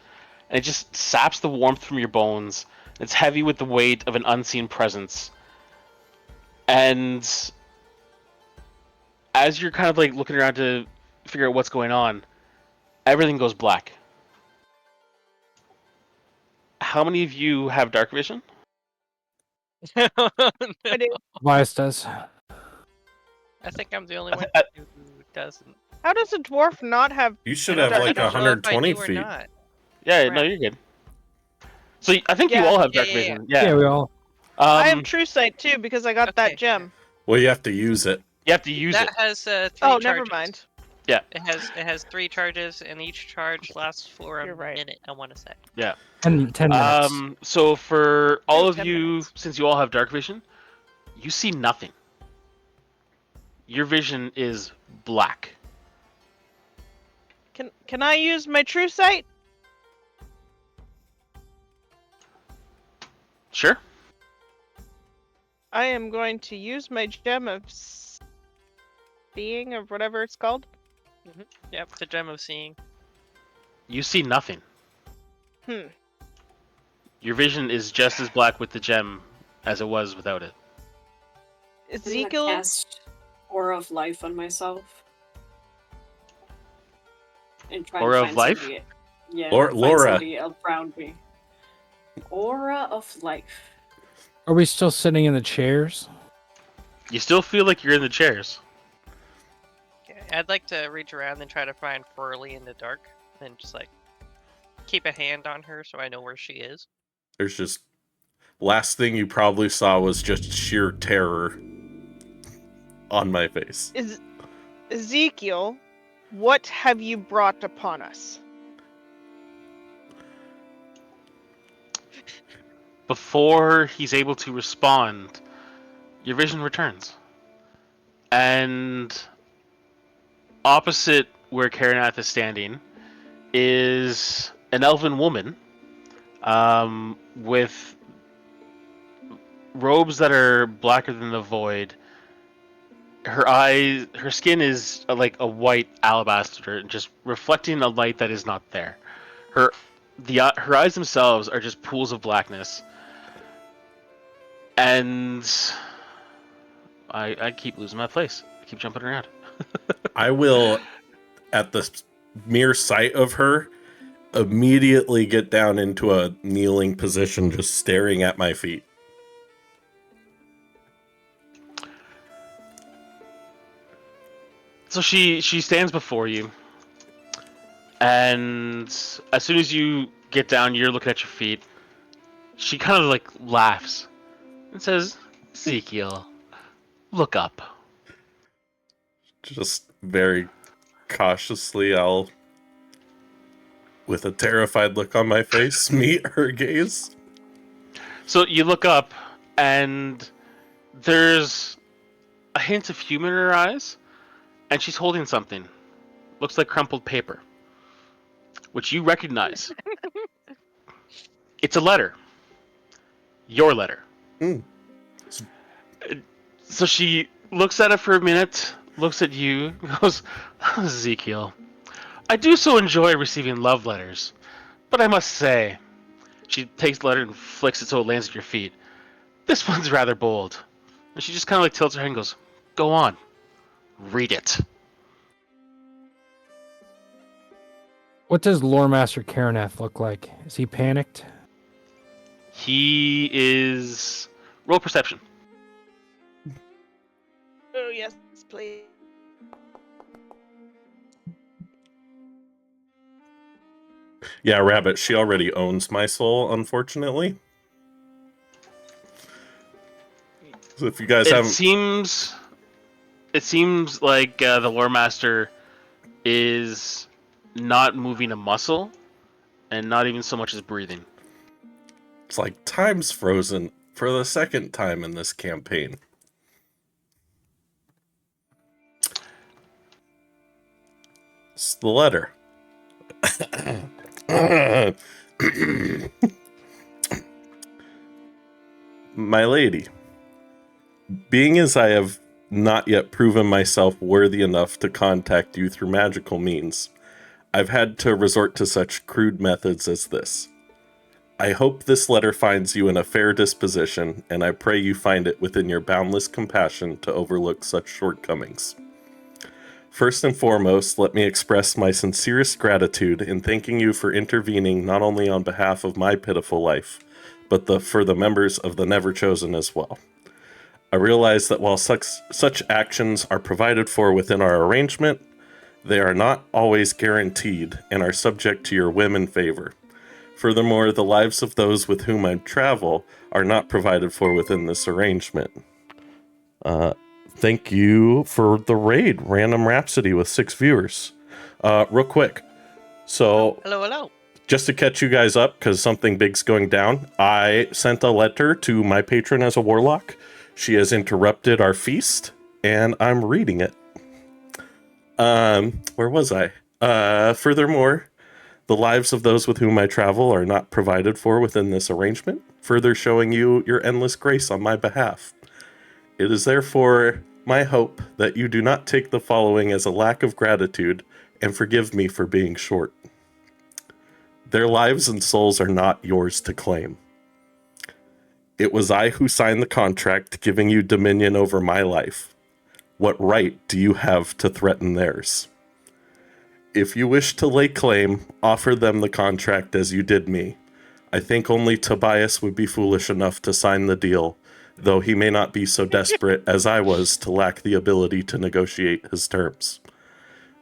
And it just saps the warmth from your bones. It's heavy with the weight of an unseen presence. And as you're kind of like looking around to figure out what's going on, everything goes black. How many of you have dark vision? I do. Tobias does. I think I'm the only one who doesn't. How does a dwarf not have? You should I have don't- like I don't know if I 120 do or feet. not. Yeah, no, Crap. you're good. So I think you Yeah. all have Yeah, dark yeah, vision. Yeah, Yeah. we all. I have true sight too because I got Okay. that gem. Well, you have to use it. You have to use That it. has 3 Oh, charges. never mind. It has 3 charges, and each charge lasts for You're a right. minute. I want to say. 10 minutes. So for all of 10 you, minutes. since you all have dark vision, you see nothing. Your vision is black. Can I use my true sight? Sure. I am going to use my gem of seeing or whatever it's called. Yep, the gem of seeing. You see nothing. Hmm. Your vision is just as black with the gem as it was without it. I'm gonna Ezekiel, cast Aura of Life on myself. And try Aura and of find Life? somebody. Yeah, Or find Laura. somebody around me. Aura of Life. Are we still sitting in the chairs? You still feel like you're in the chairs. Okay, I'd like to reach around and try to find Furley in the dark, and just like keep a hand on her so I know where she is. There's just last thing you probably saw was just sheer terror on my face. Ezekiel, what have you brought upon us? before he's able to respond, your vision returns. And opposite where Karanath is standing is an elven woman with robes that are blacker than the void. Her skin is like a white alabaster, just reflecting a light that is not there. Her eyes themselves are just pools of blackness. And I keep losing my place. I keep jumping around. I will, at the mere sight of her, immediately get down into a kneeling position, just staring at my feet. So she stands before you, and as soon as you get down, you're looking at your feet. She kind of like laughs and says, "Ezekiel, look up." Just very cautiously, I'll, with a terrified look on my face, meet her gaze. So you look up, and there's a hint of humor in her eyes, and she's holding something. Looks like crumpled paper, which you recognize. It's a letter. Your letter. Mm. So she looks at it for a minute, looks at you, goes, "Ezekiel, I do so enjoy receiving love letters, but I must say," she takes the letter and flicks it so it lands at your feet, "this one's rather bold." And she just kind of like tilts her head and goes, "Go on, read it." What does Lore Master Karanath look like? Is he panicked? He is... Roll perception. Oh, yes, please. Yeah, Rabbit, she already owns my soul, unfortunately. So if you guys It haven't... seems like the Lore Master is not moving a muscle, and not even so much as breathing. It's like time's frozen for the second time in this campaign. It's the letter. My lady, being as I have not yet proven myself worthy enough to contact you through magical means, I've had to resort to such crude methods as this. I hope this letter finds you in a fair disposition, and I pray you find it within your boundless compassion to overlook such shortcomings. First and foremost, let me express my sincerest gratitude in thanking you for intervening not only on behalf of my pitiful life, but for the members of the Neverchosen as well. I realize that while such actions are provided for within our arrangement, they are not always guaranteed and are subject to your whim and favor. Furthermore, the lives of those with whom I travel are not provided for within this arrangement. Thank you for the raid, Random Rhapsody with 6 viewers. Real quick, so Hello. just to catch you guys up, because something big's going down, I sent a letter to my patron as a warlock. She has interrupted our feast, and I'm reading it. Where was I? Furthermore, the lives of those with whom I travel are not provided for within this arrangement, further showing you your endless grace on my behalf. It is therefore my hope that you do not take the following as a lack of gratitude and forgive me for being short. Their lives and souls are not yours to claim. It was I who signed the contract giving you dominion over my life. What right do you have to threaten theirs? If you wish to lay claim, offer them the contract as you did me. I think only Tobias would be foolish enough to sign the deal, though he may not be so desperate as I was to lack the ability to negotiate his terms.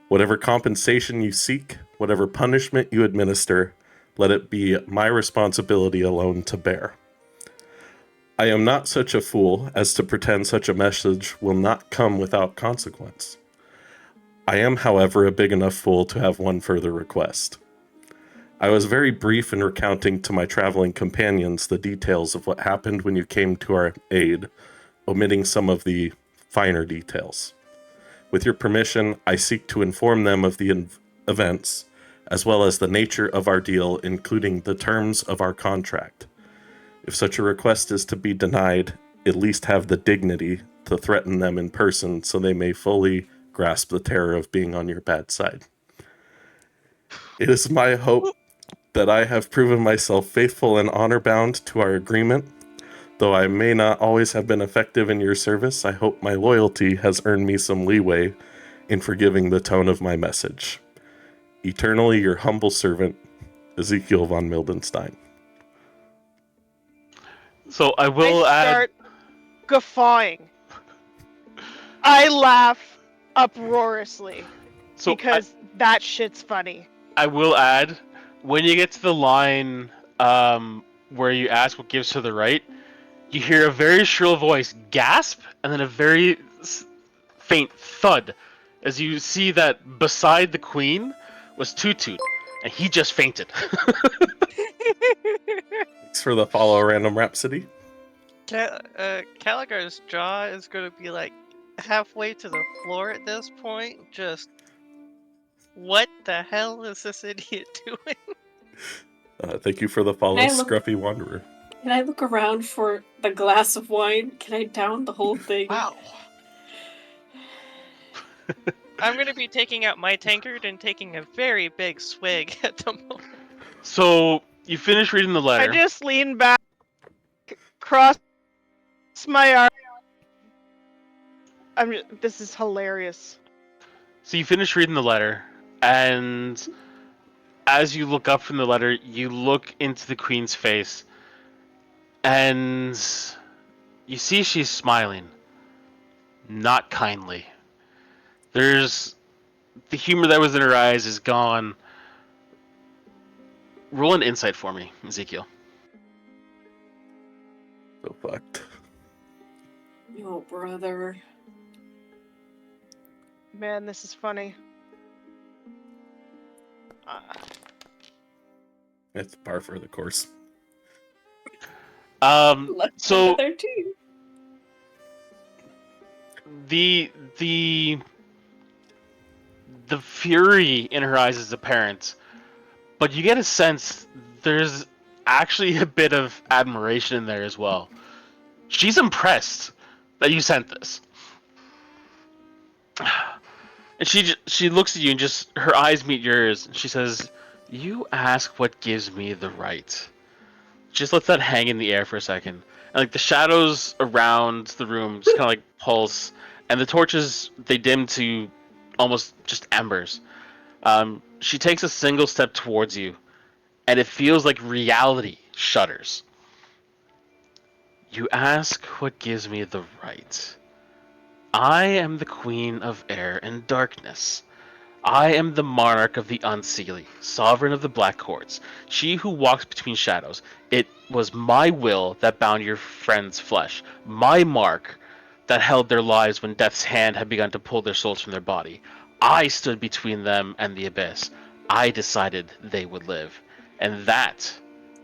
Whatever compensation you seek, whatever punishment you administer, let it be my responsibility alone to bear. I am not such a fool as to pretend such a message will not come without consequence. I am, however, a big enough fool to have one further request. I was very brief in recounting to my traveling companions the details of what happened when you came to our aid, omitting some of the finer details. With your permission, I seek to inform them of the events, as well as the nature of our deal, including the terms of our contract. If such a request is to be denied, at least have the dignity to threaten them in person so they may fully grasp the terror of being on your bad side. It is my hope that I have proven myself faithful and honor-bound to our agreement. Though I may not always have been effective in your service, I hope my loyalty has earned me some leeway in forgiving the tone of my message. Eternally your humble servant, Ezekial von Mildenstein. So I will I add. start guffawing. I laugh uproariously So because that shit's funny. I will add, when you get to the line where you ask what gives her the right, you hear a very shrill voice gasp, and then a very faint thud, as you see that beside the queen was Toot, and he just fainted. Thanks for the follow, Random Rhapsody. Caligar's jaw is going to be like halfway to the floor at this point. Just, what the hell is this idiot doing? Thank you for the follow, Hey, look. Scruffy Wanderer. Can I look around for the glass of wine? Can I down the whole thing? Wow. I'm going to be taking out my tankard and taking a very big swig at the moment. So you finish reading the letter. I just lean back, cross my arm. This is hilarious. So you finish reading the letter, and as you look up from the letter, you look into the queen's face, and you see she's smiling. Not kindly. There's the humor that was in her eyes is gone. Roll an insight for me, Ezekiel. So fucked. Yo, brother. Man, this is funny. It's par for the course. Lucky So there too. the fury in her eyes is apparent, but you get a sense there's actually a bit of admiration in there as well. She's impressed that you sent this, and she looks at you and just her eyes meet yours, and she says, "You ask what gives me the right." Just lets that hang in the air for a second, and like the shadows around the room just kind of like pulse, and the torches they dim to almost just embers. She takes a single step towards you, and it feels like reality shudders. You ask what gives me the right. I am the queen of air and darkness. I am the monarch of the Unseelie, sovereign of the Black Courts, she who walks between shadows. It was my will that bound your friend's flesh, my mark that held their lives when death's hand had begun to pull their souls from their body. I stood between them and the abyss. I decided they would live. And that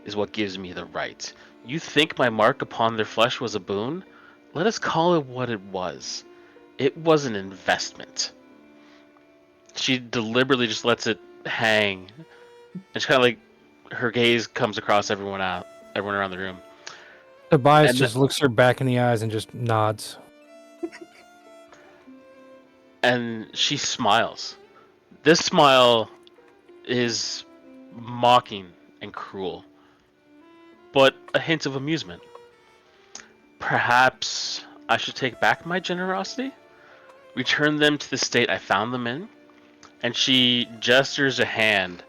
is what gives me the right. You think my mark upon their flesh was a boon? Let us call it what it was. It was an investment. She deliberately just lets it hang. It's kind of like her gaze comes across everyone around the room. Tobias And just looks her back in the eyes and just nods. And she smiles. This smile is mocking and cruel, but a hint of amusement. Perhaps I should take back my generosity? Return them to the state I found them in? And she gestures a hand,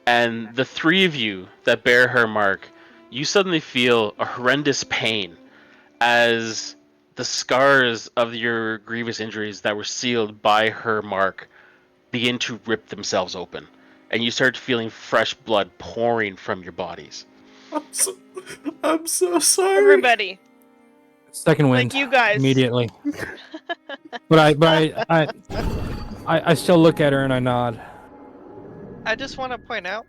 and the three of you that bear her mark, you suddenly feel a horrendous pain as the scars of your grievous injuries that were sealed by her mark begin to rip themselves open, and you start feeling fresh blood pouring from your bodies. I'm so sorry. Everybody, Second wind. like you guys. Immediately. But I still look at her and I nod. I just want to point out,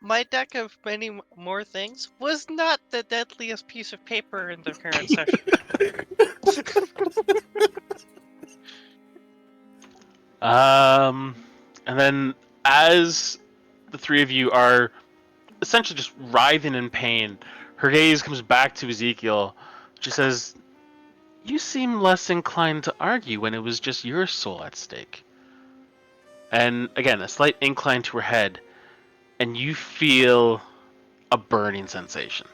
My deck of many more things was not the deadliest piece of paper in the current session. And then as the three of you are essentially just writhing in pain, her gaze comes back to Ezekiel. She says, "You seem less inclined to argue when it was just your soul at stake." And again, a slight incline to her head, and you feel a burning sensation.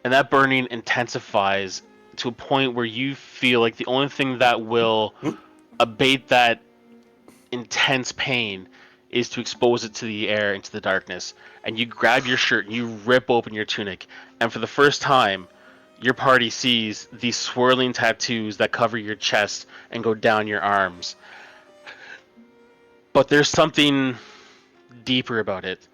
And that burning intensifies to a point where you feel like the only thing that will abate that intense pain is to expose it to the air, into the darkness. And you grab your shirt and you rip open your tunic, and for the first time, your party sees these swirling tattoos that cover your chest and go down your arms. But there's something deeper about it.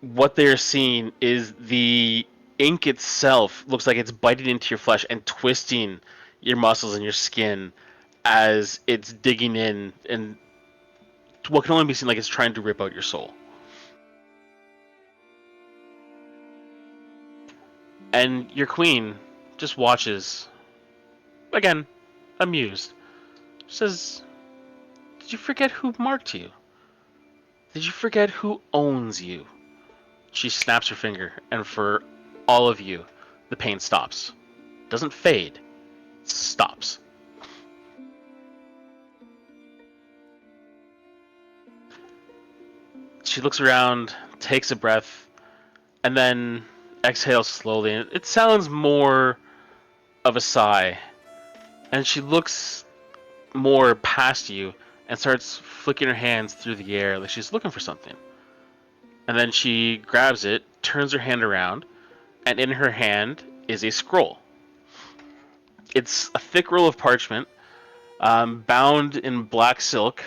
What they're seeing is the ink itself looks like it's biting into your flesh and twisting your muscles and your skin as it's digging in, and what can only be seen like it's trying to rip out your soul. And your queen just watches, again, amused. She says, "Did you forget who marked you? Did you forget who owns you?" She snaps her finger, and for all of you, the pain stops. Doesn't fade, it stops. She looks around, takes a breath, and then exhales slowly. It sounds more of a sigh. And she looks more past you and starts flicking her hands through the air like she's looking for something. And then she grabs it, turns her hand around, and in her hand is a scroll. It's a thick roll of parchment, bound in black silk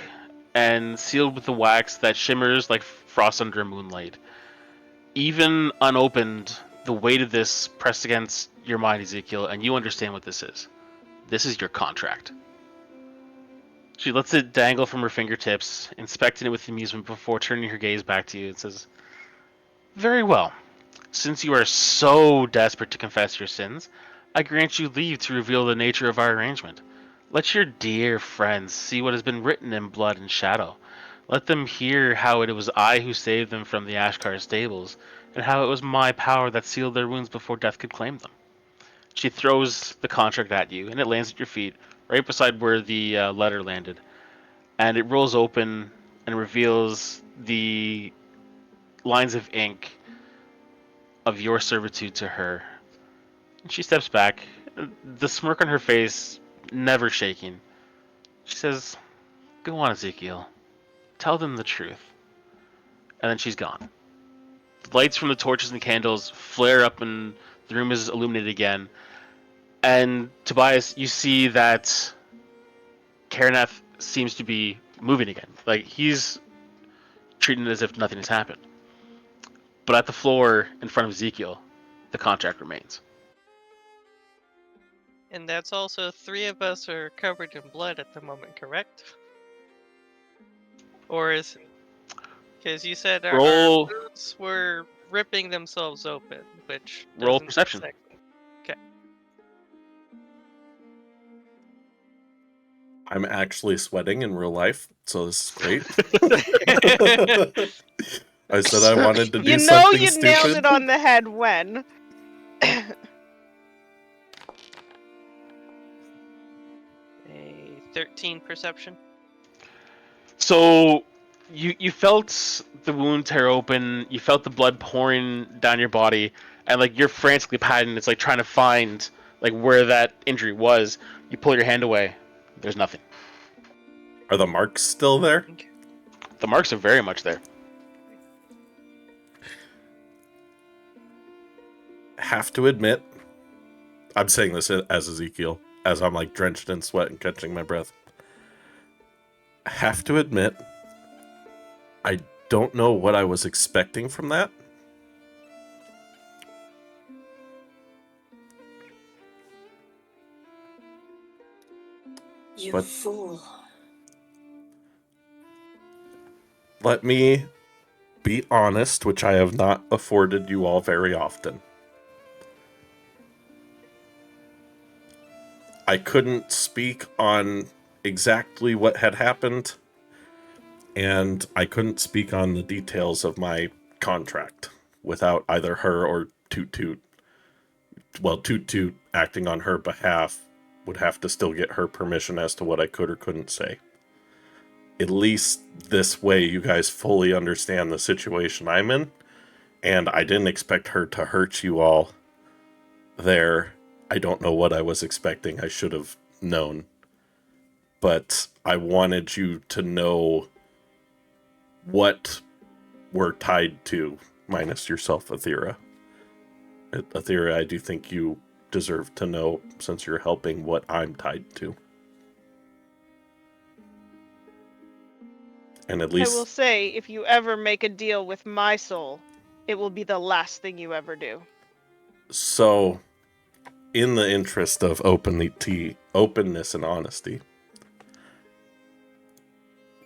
and sealed with the wax that shimmers like frost under moonlight. Even unopened, the weight of this pressed against your mind, Ezekiel, and you understand what this is. This is your contract. She lets it dangle from her fingertips, inspecting it with amusement before turning her gaze back to you and says, "Very well. Since you are so desperate to confess your sins, I grant you leave to reveal the nature of our arrangement. Let your dear friends see what has been written in blood and shadow. Let them hear how it was I who saved them from the Ashkar stables, and how it was my power that sealed their wounds before death could claim them." She throws the contract at you, and it lands at your feet, right beside where the letter landed. And it rolls open and reveals the lines of ink of your servitude to her. And she steps back, the smirk on her face never shaking. She says, "Go on, Ezekiel. Tell them the truth." And then she's gone. The lights from the torches and candles flare up, and the room is illuminated again. And Tobias, you see that Karanath seems to be moving again. Like, he's treating it as if nothing has happened. But at the floor in front of Ezekiel, the contract remains. And that's also 3 of us are covered in blood at the moment, correct? Or is it? Because you said our Roll wounds were ripping themselves open, which roll doesn't perception. exactly. I'm actually sweating in real life, so this is great. I said I wanted to do You know something you stupid. nailed it on the head when. A 13 perception. So you felt the wound tear open, you felt the blood pouring down your body, and like you're frantically patting, it's like trying to find like where that injury was. You pull your hand away, there's nothing. Are the marks still there? The marks are very much there. Have to admit, I'm saying this as Ezekiel, as I'm like drenched in sweat and catching my breath. Have to admit, I don't know what I was expecting from that. You But- fool. Let me be honest, which I have not afforded you all very often. I couldn't speak on exactly what had happened, and I couldn't speak on the details of my contract without either her or Toot Toot. Well, Toot Toot, acting on her behalf, would have to still get her permission as to what I could or couldn't say. At least this way you guys fully understand the situation I'm in, and I didn't expect her to hurt you all there. I don't know what I was expecting. I should have known. But I wanted you to know what we're tied to, minus yourself, Aethera. Aethera, I do think you deserve to know, since you're helping, what I'm tied to. And at least I will say, if you ever make a deal with my soul, it will be the last thing you ever do. so, in the interest of openness and honesty,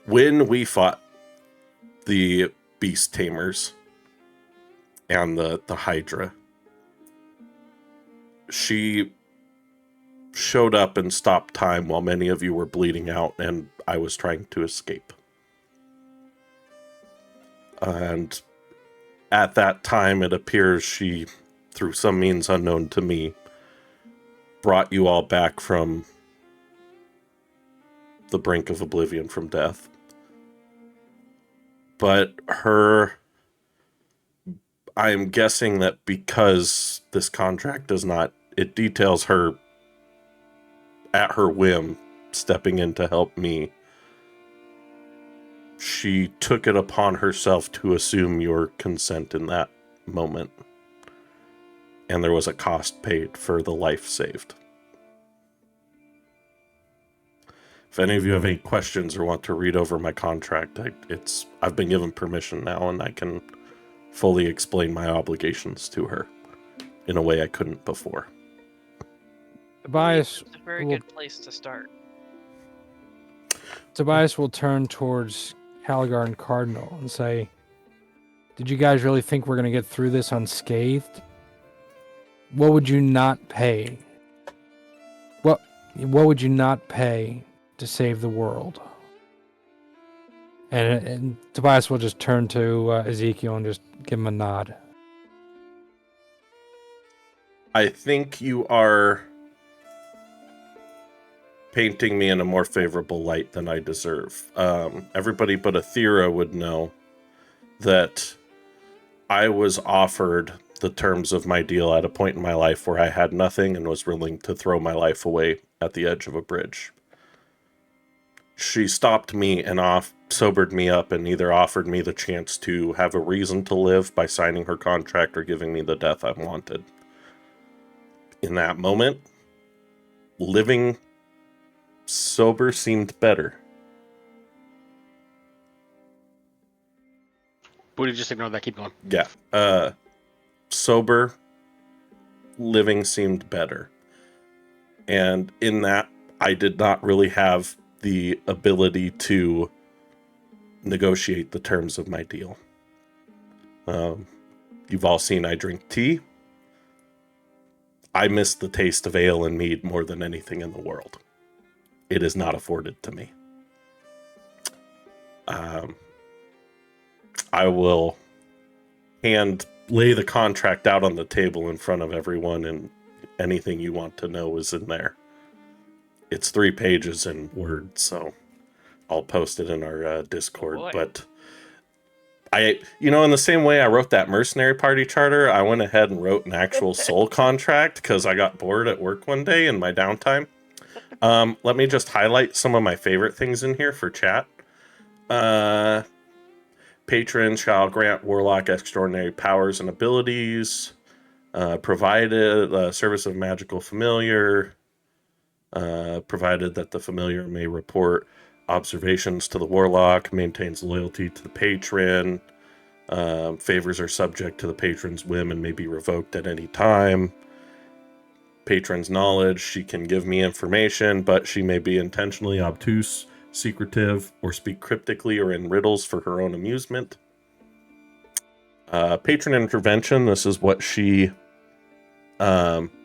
when we fought the beast tamers and the Hydra, she showed up and stopped time while many of you were bleeding out and I was trying to escape. And at that time, it appears she, through some means unknown to me, brought you all back from the brink of oblivion, from death. But I'm guessing that because this contract does not, it details her at her whim stepping in to help me. She took it upon herself to assume your consent in that moment. And there was a cost paid for the life saved. If any of you have any questions or want to read over my contract, I've been given permission now, and I can fully explain my obligations to her in a way I couldn't before. Tobias, It's a very will, good place to start. Tobias will turn towards Halagar and Cardinal and say, "Did you guys really think we're going to get through this unscathed? What would you not pay? What would you not pay to save the world?" And Tobias will just turn to Ezekiel and just give him a nod. I think you are painting me in a more favorable light than I deserve. Everybody but Aethera would know that I was offered the terms of my deal at a point in my life where I had nothing and was willing to throw my life away at the edge of a bridge. She stopped me and sobered me up and either offered me the chance to have a reason to live by signing her contract or giving me the death I wanted. In that moment, living sober seemed better. Booty, just ignore that. Keep going. Yeah. Sober living seemed better. And in that, I did not really have the ability to negotiate the terms of my deal. You've all seen I drink tea. I miss the taste of ale and mead more than anything in the world. It is not afforded to me. I will lay the contract out on the table in front of everyone, and anything you want to know is in there. It's 3 pages in Word, so I'll post it in our Discord. Boy. But in the same way I wrote that mercenary party charter, I went ahead and wrote an actual soul contract because I got bored at work one day in my downtime. Let me just highlight some of my favorite things in here for chat. Patrons shall grant Warlock extraordinary powers and abilities, provided service of magical familiar, provided that the familiar may report observations to the Warlock, maintains loyalty to the patron, favors are subject to the patron's whim and may be revoked at any time. Patron's knowledge, she can give me information, but she may be intentionally obtuse, secretive, or speak cryptically or in riddles for her own amusement. Patron intervention. This is what she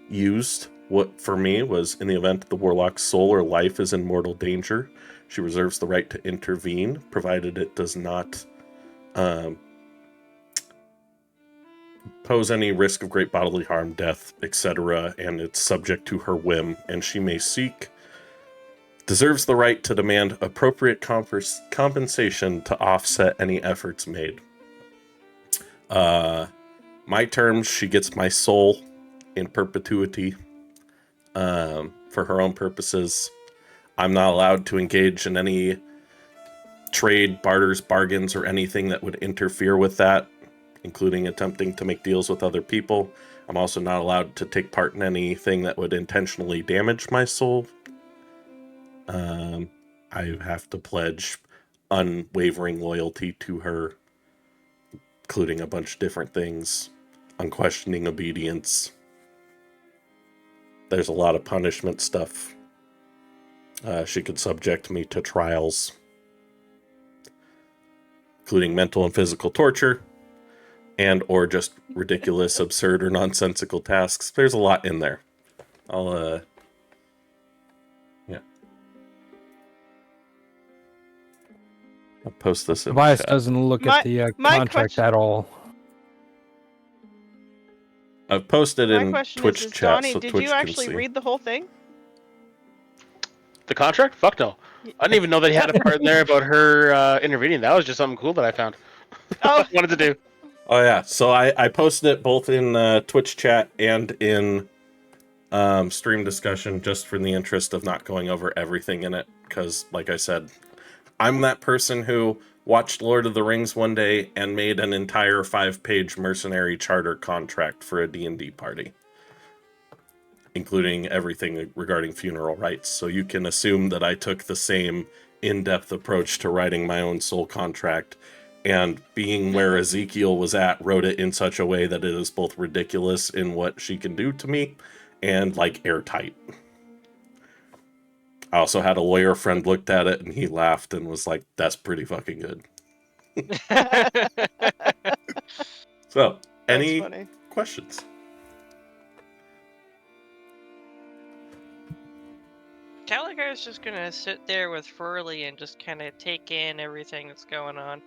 used. What for me was, in the event the warlock's soul or life is in mortal danger, she reserves the right to intervene, provided it does not pose any risk of great bodily harm, death, etc., and it's subject to her whim, and she may deserves the right to demand appropriate compensation to offset any efforts made. My terms, she gets my soul in perpetuity for her own purposes. I'm not allowed to engage in any trade, barters, bargains, or anything that would interfere with that, including attempting to make deals with other people. I'm also not allowed to take part in anything that would intentionally damage my soul. I have to pledge unwavering loyalty to her, including a bunch of different things. Unquestioning obedience. There's a lot of punishment stuff. She could subject me to trials, including mental and physical torture, and or just ridiculous, absurd, or nonsensical tasks. There's a lot in there. I'll post this in Tobias chat. doesn't look My- at the my contract question- at all. I've posted My in question Twitch is chat, Donnie, so did Twitch you can actually see. read the whole thing? The contract? Fuck no. I didn't even know they had a part in there about her intervening. That was just something cool that I found. Oh. Wanted to do. Oh yeah, so I posted it both in Twitch chat and in stream discussion, just for the interest of not going over everything in it, because like I said, I'm that person who watched Lord of the Rings one day and made an entire 5-page mercenary charter contract for a D&D party, including everything regarding funeral rites. So you can assume that I took the same in-depth approach to writing my own soul contract, and being where Ezekial was at, wrote it in such a way that it is both ridiculous in what she can do to me and like airtight. I also had a lawyer friend looked at it and he laughed and was like, that's pretty fucking good. So, That's any funny. questions? Gallagher's just gonna sit there with Furley and just kind of take in everything that's going on.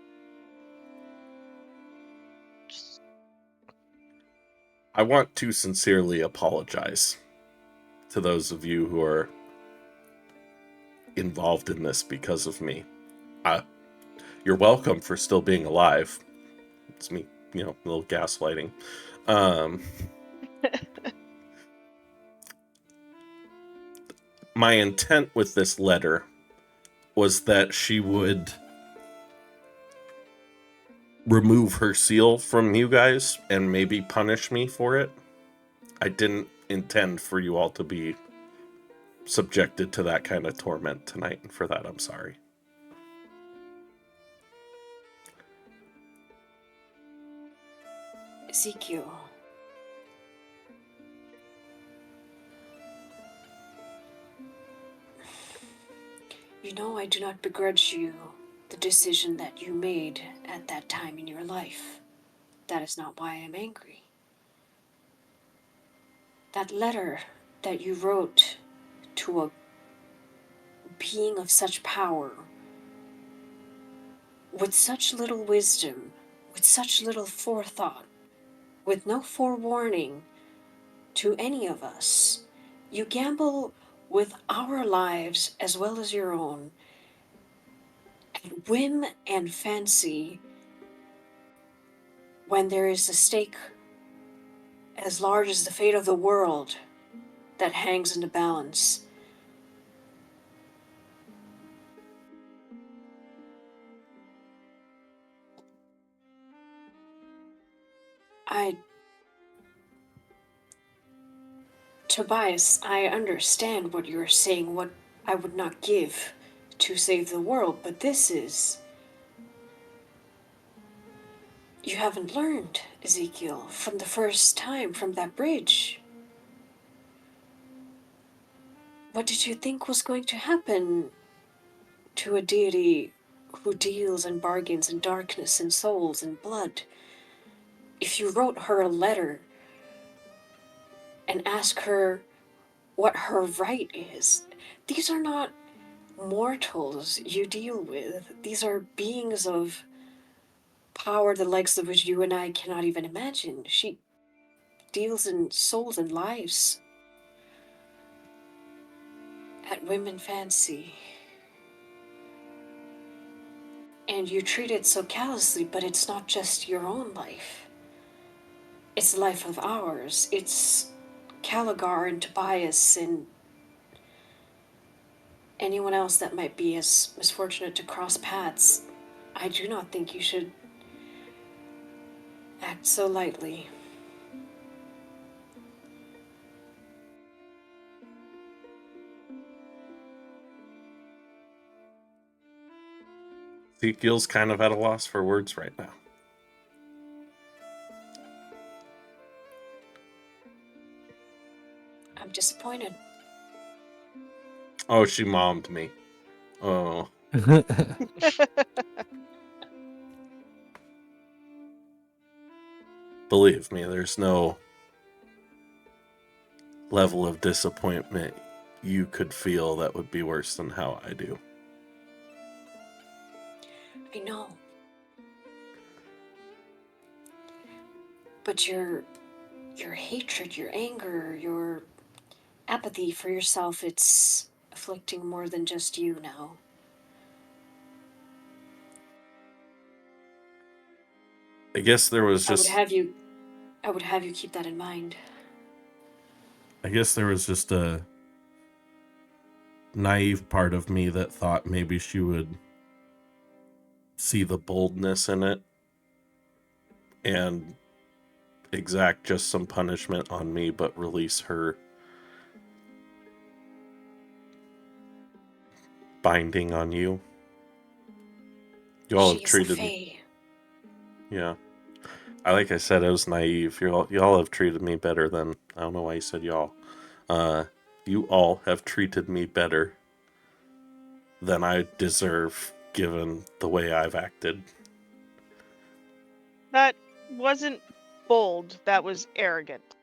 Just... I want to sincerely apologize to those of you who are involved in this because of me. You're welcome for still being alive. It's me, a little gaslighting. My intent with this letter was that she would remove her seal from you guys and maybe punish me for it. I didn't intend for you all to be subjected to that kind of torment tonight, and for that I'm sorry. Ezekiel. You know, I do not begrudge you the decision that you made at that time in your life. That is not why I am angry. That letter that you wrote to a being of such power, with such little wisdom, with such little forethought, with no forewarning to any of us. You gamble with our lives as well as your own, and whim and fancy when there is a stake as large as the fate of the world that hangs in the balance. Tobias, I understand what you're saying, what I would not give to save the world, but this is... You haven't learned, Ezekiel, from the first time from that bridge. What did you think was going to happen to a deity who deals and bargains in darkness and souls and blood? if you wrote her a letter and ask her what her right is, these are not mortals you deal with. These are beings of power the likes of which you and I cannot even imagine. She deals in souls and lives. At Women Fancy. And you treat it so callously, but it's not just your own life. It's the life of ours. It's Caligar and Tobias and anyone else that might be as misfortunate to cross paths. I do not think you should act so lightly. Ezekiel's kind of at a loss for words right now. I'm disappointed. Oh, she mommed me. Oh. Believe me, there's no level of disappointment you could feel that would be worse than how I do. I know. But your hatred, your anger, your apathy for yourself, it's afflicting more than just you now. I guess there was just I would have you keep that in mind. I guess there was just a naive part of me that thought maybe she would see the boldness in it and exact just some punishment on me, but release her binding on you. You all have She's treated a me. fae. Yeah. Like I said, I was naive. Y'all have treated me better than, I don't know why you said y'all. You all have treated me better than I deserve, given the way I've acted. That wasn't bold, that was arrogant.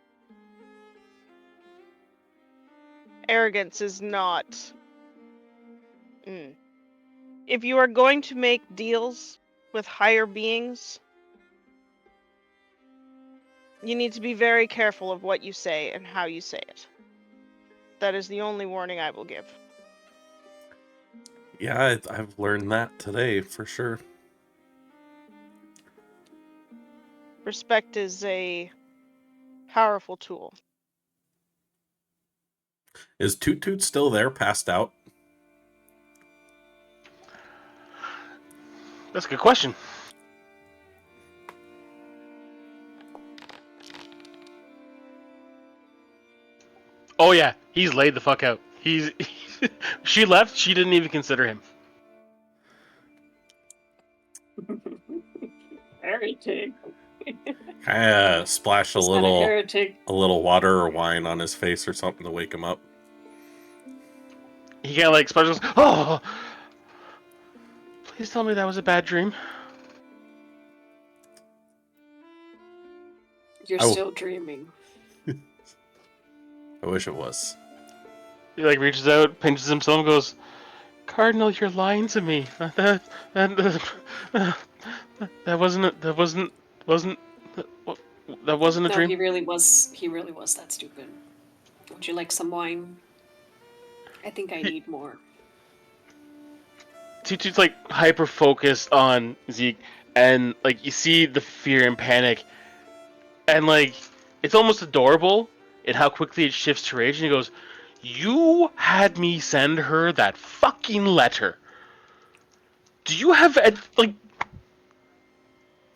Arrogance is not... If you are going to make deals with higher beings, you need to be very careful of what you say and how you say it. That is the only warning I will give. Yeah, I've learned that today, for sure. Respect is a powerful tool. Is Toot Toot still there, passed out? That's a good question. Oh yeah, he's laid the fuck out. She left, she didn't even consider him. Heretic. Splash a He's not a little heretic. water or wine on his face or something to wake him up. He kind of like specials. Oh, please tell me that was a bad dream. You're still dreaming. I wish it was. He like reaches out, pinches himself, and goes, "Cardinal, you're lying to me. That wasn't a No, dream." he really was. He really was that stupid. Would you like some wine? I think I need more. Tutu's like hyper focused on Zeke, and like you see the fear and panic, and like it's almost adorable in how quickly it shifts to rage. And he goes, "You had me send her that fucking letter. Do you have like?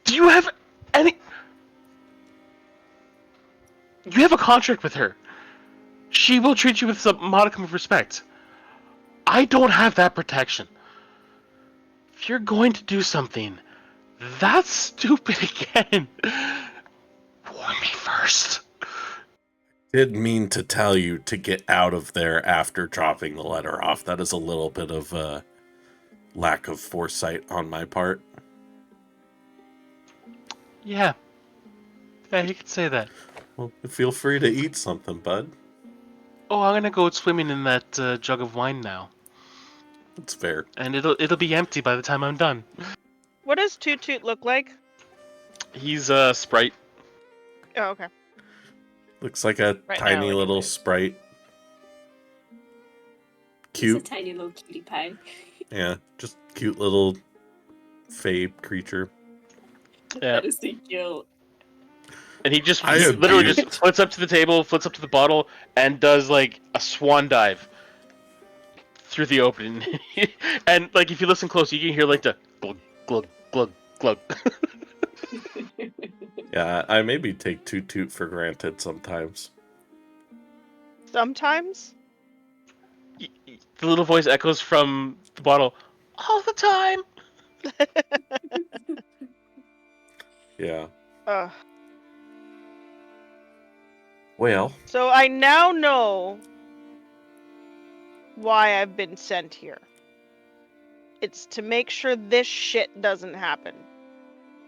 Do you have any? You have a contract with her. She will treat you with some modicum of respect. I don't have that protection. If you're going to do something that's stupid again, warn me first." Did mean to tell you to get out of there after dropping the letter off. That is a little bit of a lack of foresight on my part. Yeah. Yeah, you could say that. Well, feel free to eat something, bud. Oh, I'm gonna go swimming in that jug of wine now, That's fair. and it'll be empty by the time I'm done. What does Toot Toot look like? He's a sprite. Oh, okay. Looks like a Right tiny now, little anyways. sprite. It's a Cute. tiny little cutie pie. Yeah, just cute little fae creature. Yeah, That is Ezekiel. and he just I he literally abuse- just flits up to the table, flits up to the bottle, and does like a swan dive through the opening. And like if you listen close, you can hear like the glug glug glug glug. Yeah, I maybe take Toot Toot for granted sometimes. Sometimes. The little voice echoes from the bottle all the time. Yeah. Uh, Well, so I now know why I've been sent here. It's to make sure this shit doesn't happen.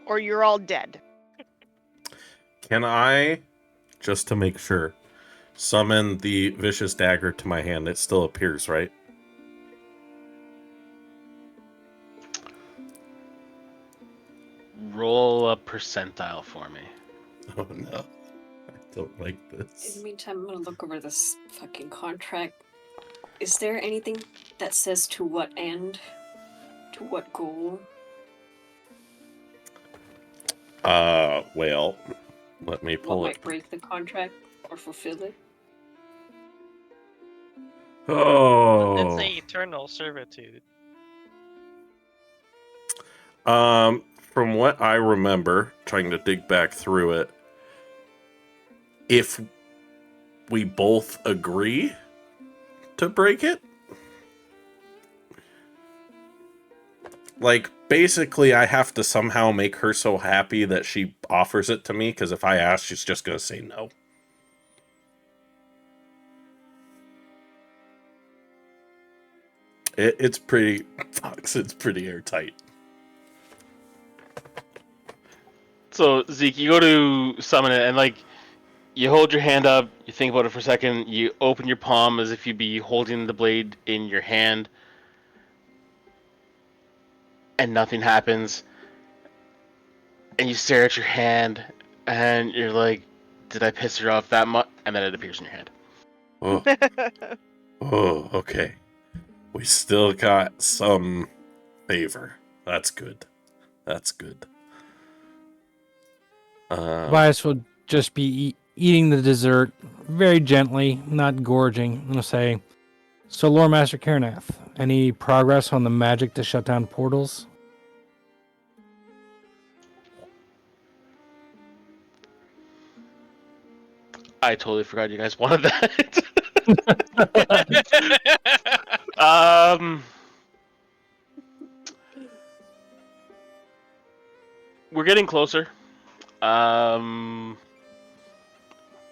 Or you're all dead. can I, just to make sure, summon the vicious dagger to my hand? It still appears, right? Roll a percentile for me. Oh no. I don't like In this. the meantime, I'm gonna look over this fucking contract. Is there anything that says to what end? To what goal? Well, let me What pull it. might break the contract or fulfill it? Oh. It's a eternal servitude. From what I remember, trying to dig back through it, if we both agree to break it, like, basically I have to somehow make her so happy that she offers it to me, because if I ask, she's just gonna say no. It's pretty, Fox, it's pretty airtight. So Zeke, you go to summon it, and like you hold your hand up, you think about it for a second, you open your palm as if you'd be holding the blade in your hand, and nothing happens. And you stare at your hand, and you're like, "Did I piss her off that much?" And then it appears in your hand. Oh, oh, okay. We still got some favor. That's good. That's good. Tobias will just be eating the dessert very gently, not gorging. I'm going to say, so Lore Master Karnath, any progress on the magic to shut down portals? I totally forgot you guys wanted that. We're getting closer.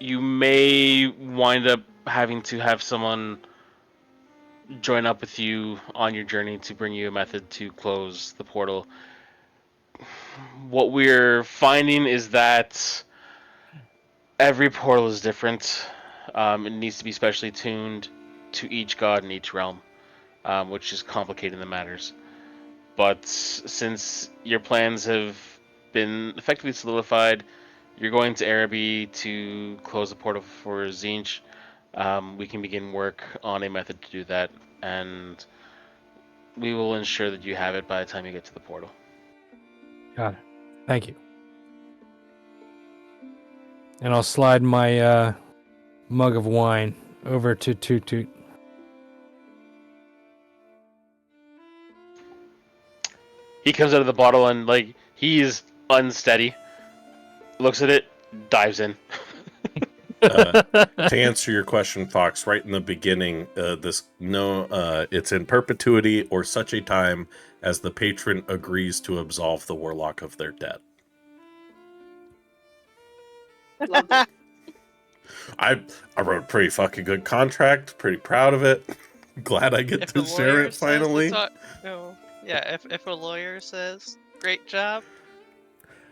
You may wind up having to have someone join up with you on your journey to bring you a method to close the portal. What we're finding is that every portal is different. It needs to be specially tuned to each god in each realm, which is complicating the matters. But since your plans have been effectively solidified, you're going to Araby to close the portal for Zinch. We can begin work on a method to do that, and we will ensure that you have it by the time you get to the portal. Got it. Thank you. And I'll slide my mug of wine over to Toot Toot. He comes out of the bottle and like he's unsteady, looks at it, dives in. To answer your question, Fox, right in the beginning, it's in perpetuity or such a time as the patron agrees to absolve the warlock of their debt. Love it. I wrote a pretty fucking good contract. Pretty proud of it. Glad I get to share it finally. If a lawyer says great job,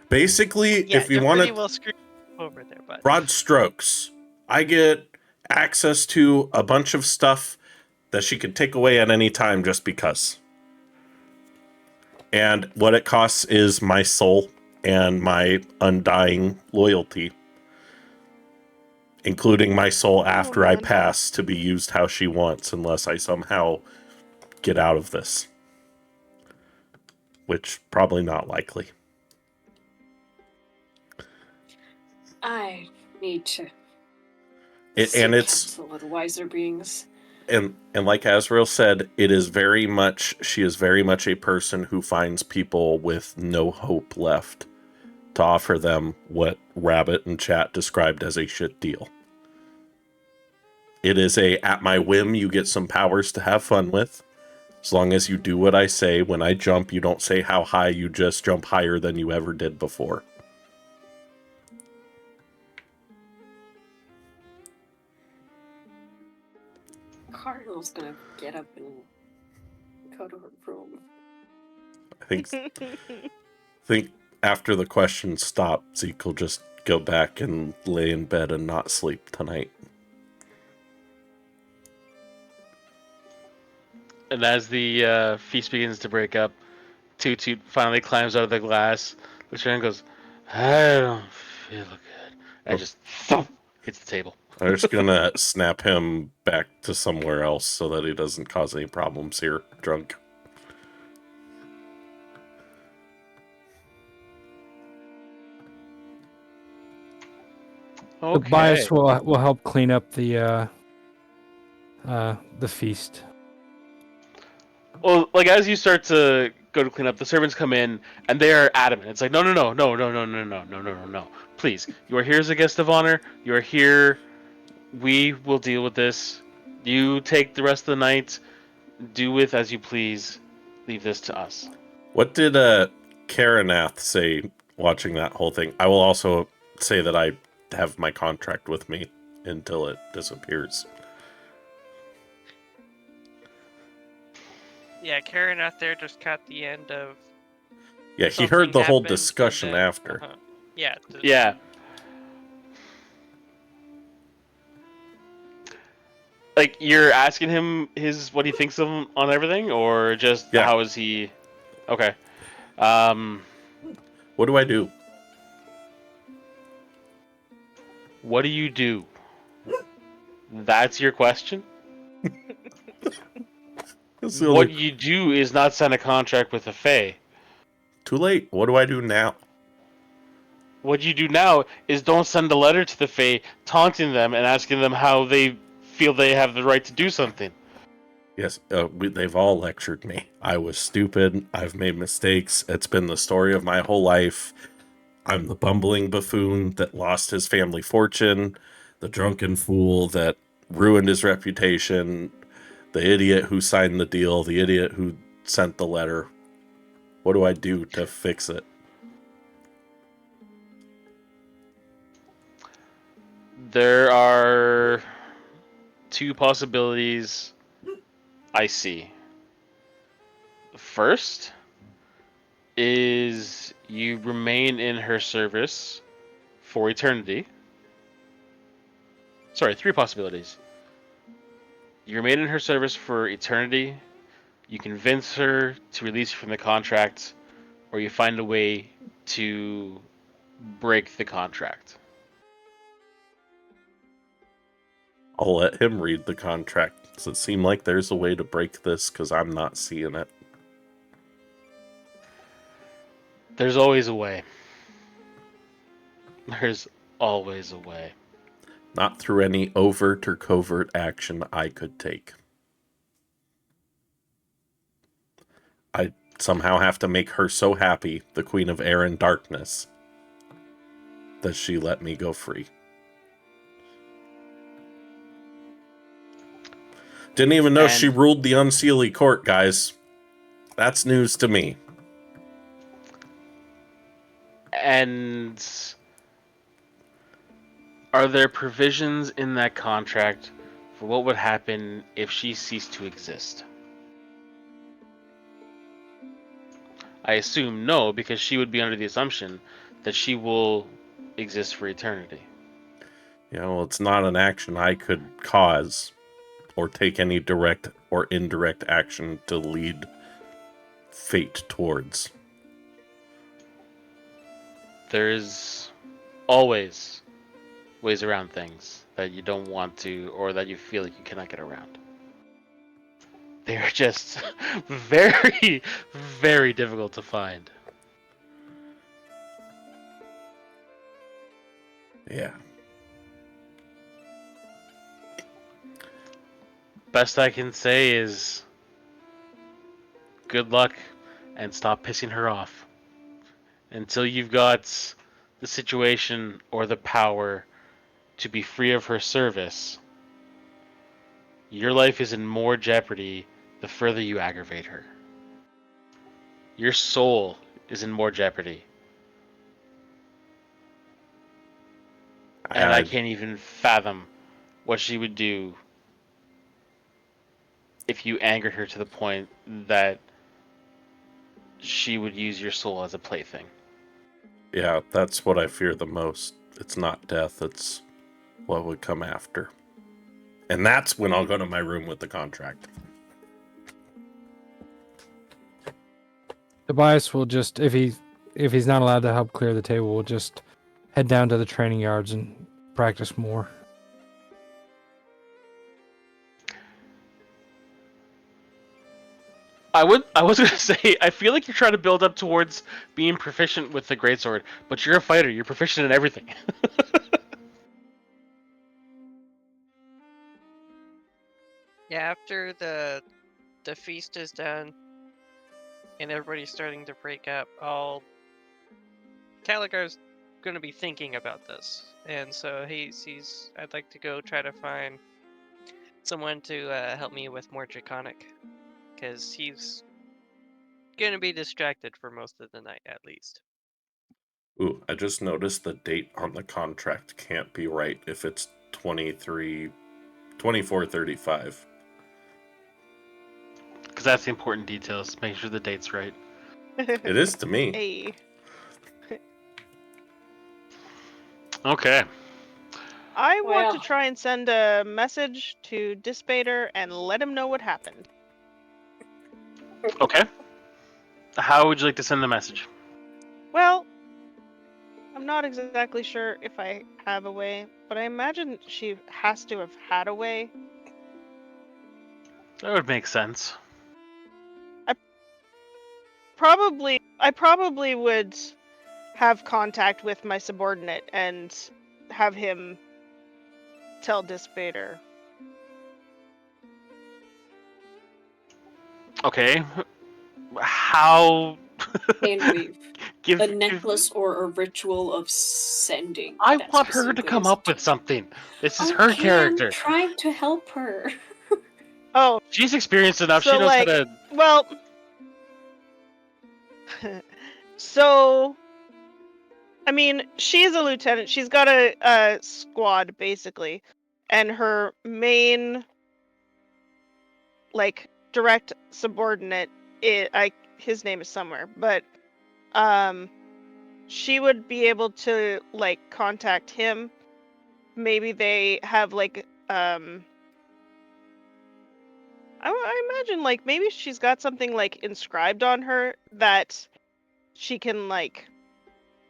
Basically, yeah, if you you're want pretty to, well screwed over there, bud. Broad strokes. I get access to a bunch of stuff that she could take away at any time just because. And what it costs is my soul and my undying loyalty, including my soul after I man. pass to be used how she wants, unless I somehow get out of this. Which, probably not likely. I need to And seek it's... counsel with wiser beings. And like Azrael said, it is very much, she is very much a person who finds people with no hope left to offer them what Rabbit and Chat described as a shit deal. It is a, at my whim, you get some powers to have fun with. As long as you do what I say. When I jump, you don't say how high, you just jump higher than you ever did before. Cardinal's gonna get up and go to her room. I think after the questions stop, Zeke will just go back and lay in bed and not sleep tonight. And as the feast begins to break up, Toot Toot finally climbs out of the glass, looks around and goes, I don't feel good. And just thump, hits the table. I'm just gonna snap him back to somewhere else so that he doesn't cause any problems here, drunk. Okay. Tobias will help clean up the feast. Well, like as you start to go to clean up, the servants come in and they are adamant. It's like, no. Please, you are here as a guest of honor. You are here. We will deal with this. You take the rest of the night. Do with as you please. Leave this to us. What did Karanath say watching that whole thing? I will also say that I have my contract with me until it disappears. Yeah, Karen out there just caught the end of. Yeah, he something heard the whole happened, and discussion then- after. uh-huh. Yeah. Yeah. Like you're asking him what he thinks of him on everything, or just Yeah. how is he? Okay. What do I do? What do you do? That's your question? That's the What only... you do is not sign a contract with the Fae. Too late. What do I do now? What you do now is don't send a letter to the Fae taunting them and asking them how they feel they have the right to do something. Yes, they've all lectured me. I was stupid. I've made mistakes. It's been the story of my whole life. I'm the bumbling buffoon that lost his family fortune, the drunken fool that ruined his reputation, the idiot who signed the deal, the idiot who sent the letter. What do I do to fix it? There are two possibilities I see. The first is you remain in her service for eternity. Sorry, three possibilities. You remain in her service for eternity, you convince her to release you from the contract, or you find a way to break the contract. I'll let him read the contract. Does it seem like there's a way to break this? Because I'm not seeing it. There's always a way. There's always a way. Not through any overt or covert action I could take. I somehow have to make her so happy, the Queen of Air and Darkness, that she let me go free. Didn't even know she ruled the Unseelie Court, guys. That's news to me. And are there provisions in that contract for what would happen if she ceased to exist? I assume no, because she would be under the assumption that she will exist for eternity. Yeah, well, it's not an action I could cause or take any direct or indirect action to lead fate towards. There's always ways around things that you don't want to, or that you feel like you cannot get around. They're just very, very difficult to find. Yeah. Best I can say is good luck and stop pissing her off. Until you've got the situation or the power to be free of her service, your life is in more jeopardy the further you aggravate her. Your soul is in more jeopardy. And I can't even fathom what she would do if you angered her to the point that she would use your soul as a plaything. Yeah, that's what I fear the most. It's not death, it's what would come after. And that's when I'll go to my room with the contract. Tobias will just, if he's not allowed to help clear the table, will just head down to the training yards and practice more. I was gonna say, I feel like you're trying to build up towards being proficient with the greatsword, but you're a fighter. You're proficient in everything. Yeah, after the feast is done and everybody's starting to break up, Caligar's gonna be thinking about this, and so he's I'd like to go try to find someone to help me with more draconic, because he's gonna be distracted for most of the night at least. Ooh, I just noticed the date on the contract can't be right if it's 2435. Because that's the important details. Make sure the date's right. It is to me. Hey. Okay. I want to Well. try and send a message to Dispater and let him know what happened. Okay. How would you like to send the message? Well, I'm not exactly sure if I have a way, but I imagine she has to have had a way. That would make sense. I probably would have contact with my subordinate and have him tell Dispater. Okay. How? And weave give a necklace or a ritual of sending. I that want her to specifically come is up with something. This is her Okay, character. I'm trying to help her. Oh, She's experienced enough. so She knows like, how to. well, so, I mean, she's a lieutenant. She's got a squad, basically. And her main, like, direct subordinate, his name is somewhere. But, she would be able to, like, contact him. Maybe they have, like, I imagine, like, maybe she's got something, like, inscribed on her that she can, like,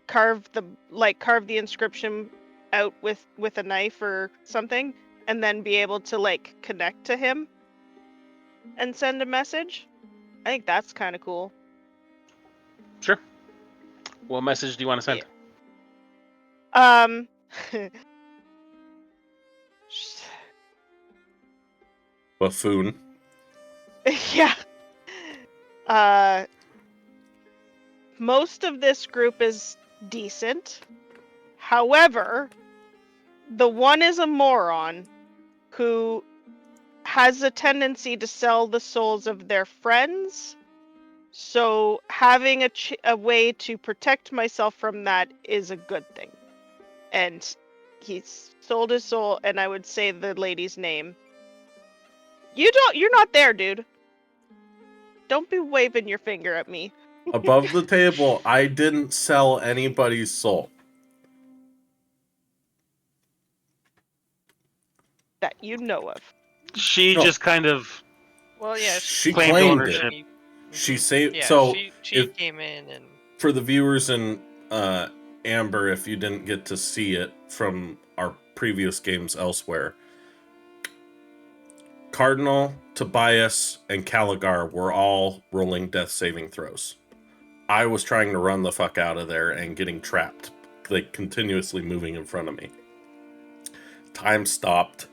carve the inscription out with a knife or something, and then be able to, like, connect to him and send a message. I think that's kind of cool. Sure. What message do you want to send? Um, Buffoon. yeah. Most of this group is decent. However, the one is a moron who has a tendency to sell the souls of their friends. So having a way to protect myself from that is a good thing. And he's sold his soul, and I would say the lady's name. You're not there, dude. Don't be waving your finger at me. Above the table, I didn't sell anybody's soul. that you know of. She No. just kind of Well, yeah, She claimed claimed ownership. it. She saved. Yeah, So she if came in and for the viewers in Amber, if you didn't get to see it from our previous games elsewhere, Cardinal, Tobias, and Caligar were all rolling death saving throws. I was trying to run the fuck out of there and getting trapped, like continuously moving in front of me. Time stopped.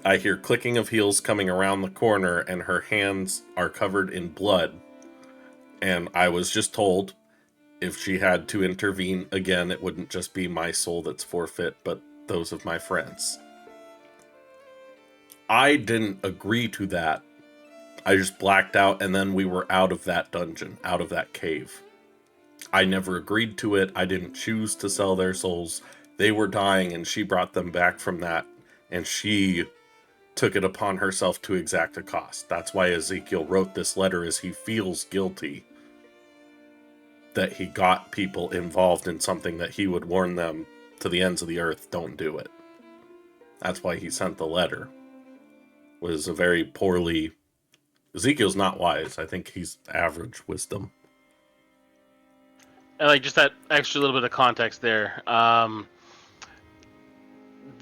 I hear clicking of heels coming around the corner, and her hands are covered in blood. And I was just told if she had to intervene again, it wouldn't just be my soul that's forfeit, but those of my friends. I didn't agree to that. I just blacked out, and then we were out of that dungeon, out of that cave. I never agreed to it. I didn't choose to sell their souls. They were dying, and she brought them back from that, and she took it upon herself to exact a cost. That's why Ezekiel wrote this letter, as he feels guilty that he got people involved in something that he would warn them to the ends of the earth, don't do it. That's why he sent the letter. It was a very poorly... Ezekiel's not wise. I think he's average wisdom. And like just that extra little bit of context there.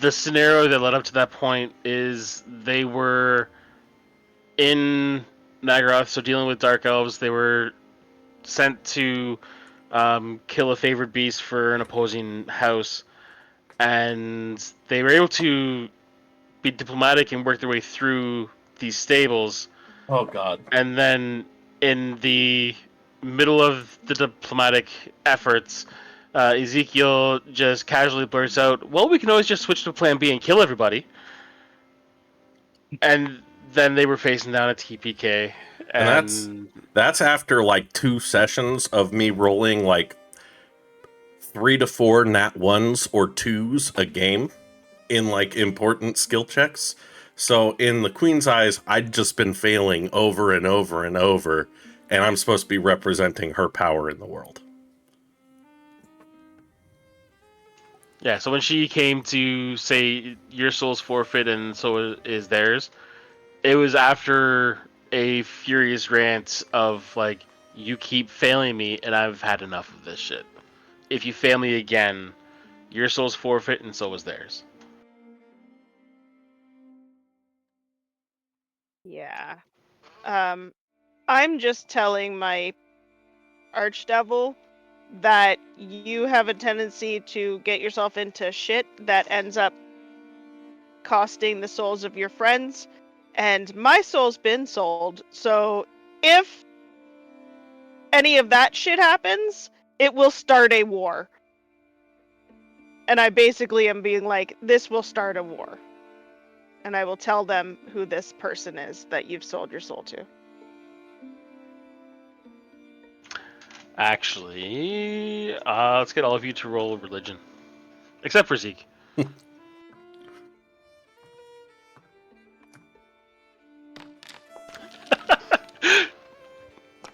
The scenario that led up to that point is they were in Naggaroth, so dealing with dark elves. They were sent to kill a favorite beast for an opposing house, and they were able to be diplomatic and work their way through these stables. Oh, God. And then in the middle of the diplomatic efforts, Ezekiel just casually blurts out, "Well, we can always just switch to plan B and kill everybody." And then they were facing down a TPK. And that's after like 2 sessions of me rolling like 3 to 4 nat 1s or 2s a game in like important skill checks. So in the Queen's eyes, I'd just been failing over and over and over, and I'm supposed to be representing her power in the world. Yeah, so when she came to say your soul's forfeit and so is theirs, it was after a furious rant of like, you keep failing me and I've had enough of this shit. If you fail me again, your soul's forfeit and so is theirs. Yeah. I'm just telling my archdevil that you have a tendency to get yourself into shit that ends up costing the souls of your friends, and my soul's been sold, so if any of that shit happens, it will start a war. And I basically am being like, this will start a war. And I will tell them who this person is that you've sold your soul to. Actually, let's get all of you to roll religion. Except for Zeke.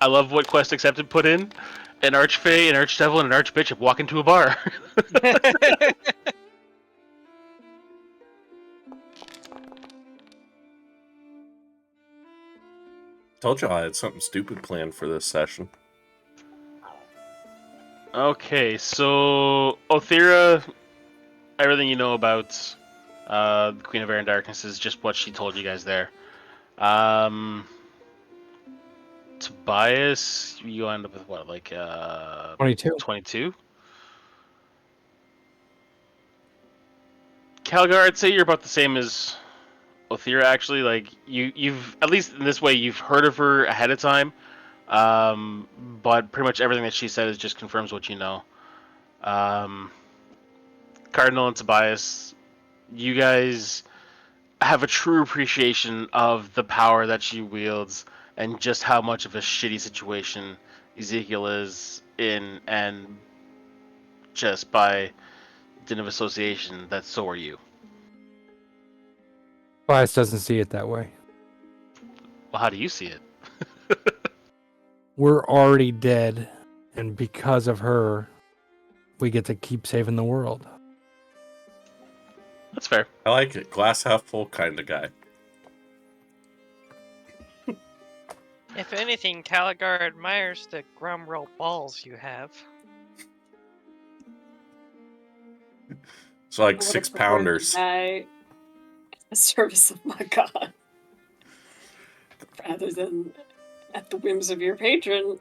I love what Quest Accepted put in. An Archfey, an Archdevil, and an Archbishop walk into a bar. Told you I had something stupid planned for this session. Okay, so Othira, everything you know about the Queen of Air and Darkness is just what she told you guys there. Tobias, you end up with what, like 22. 22? Calgar, I'd say you're about the same as Othira, actually. Like you've at least in this way you've heard of her ahead of time, but pretty much everything that she said is just confirms what you know. Cardinal and Tobias, you guys have a true appreciation of the power that she wields and just how much of a shitty situation Ezekiel is in, and just by dint of association, that so are you. Bias doesn't see it that way. Well, how do you see it? We're already dead, and because of her, we get to keep saving the world. That's fair. I like it. Glass half full kind of guy. If anything, Caligar admires the grumroll balls you have. It's like I would 6 have preferred pounders. to die at the service of my god, rather than at the whims of your patron.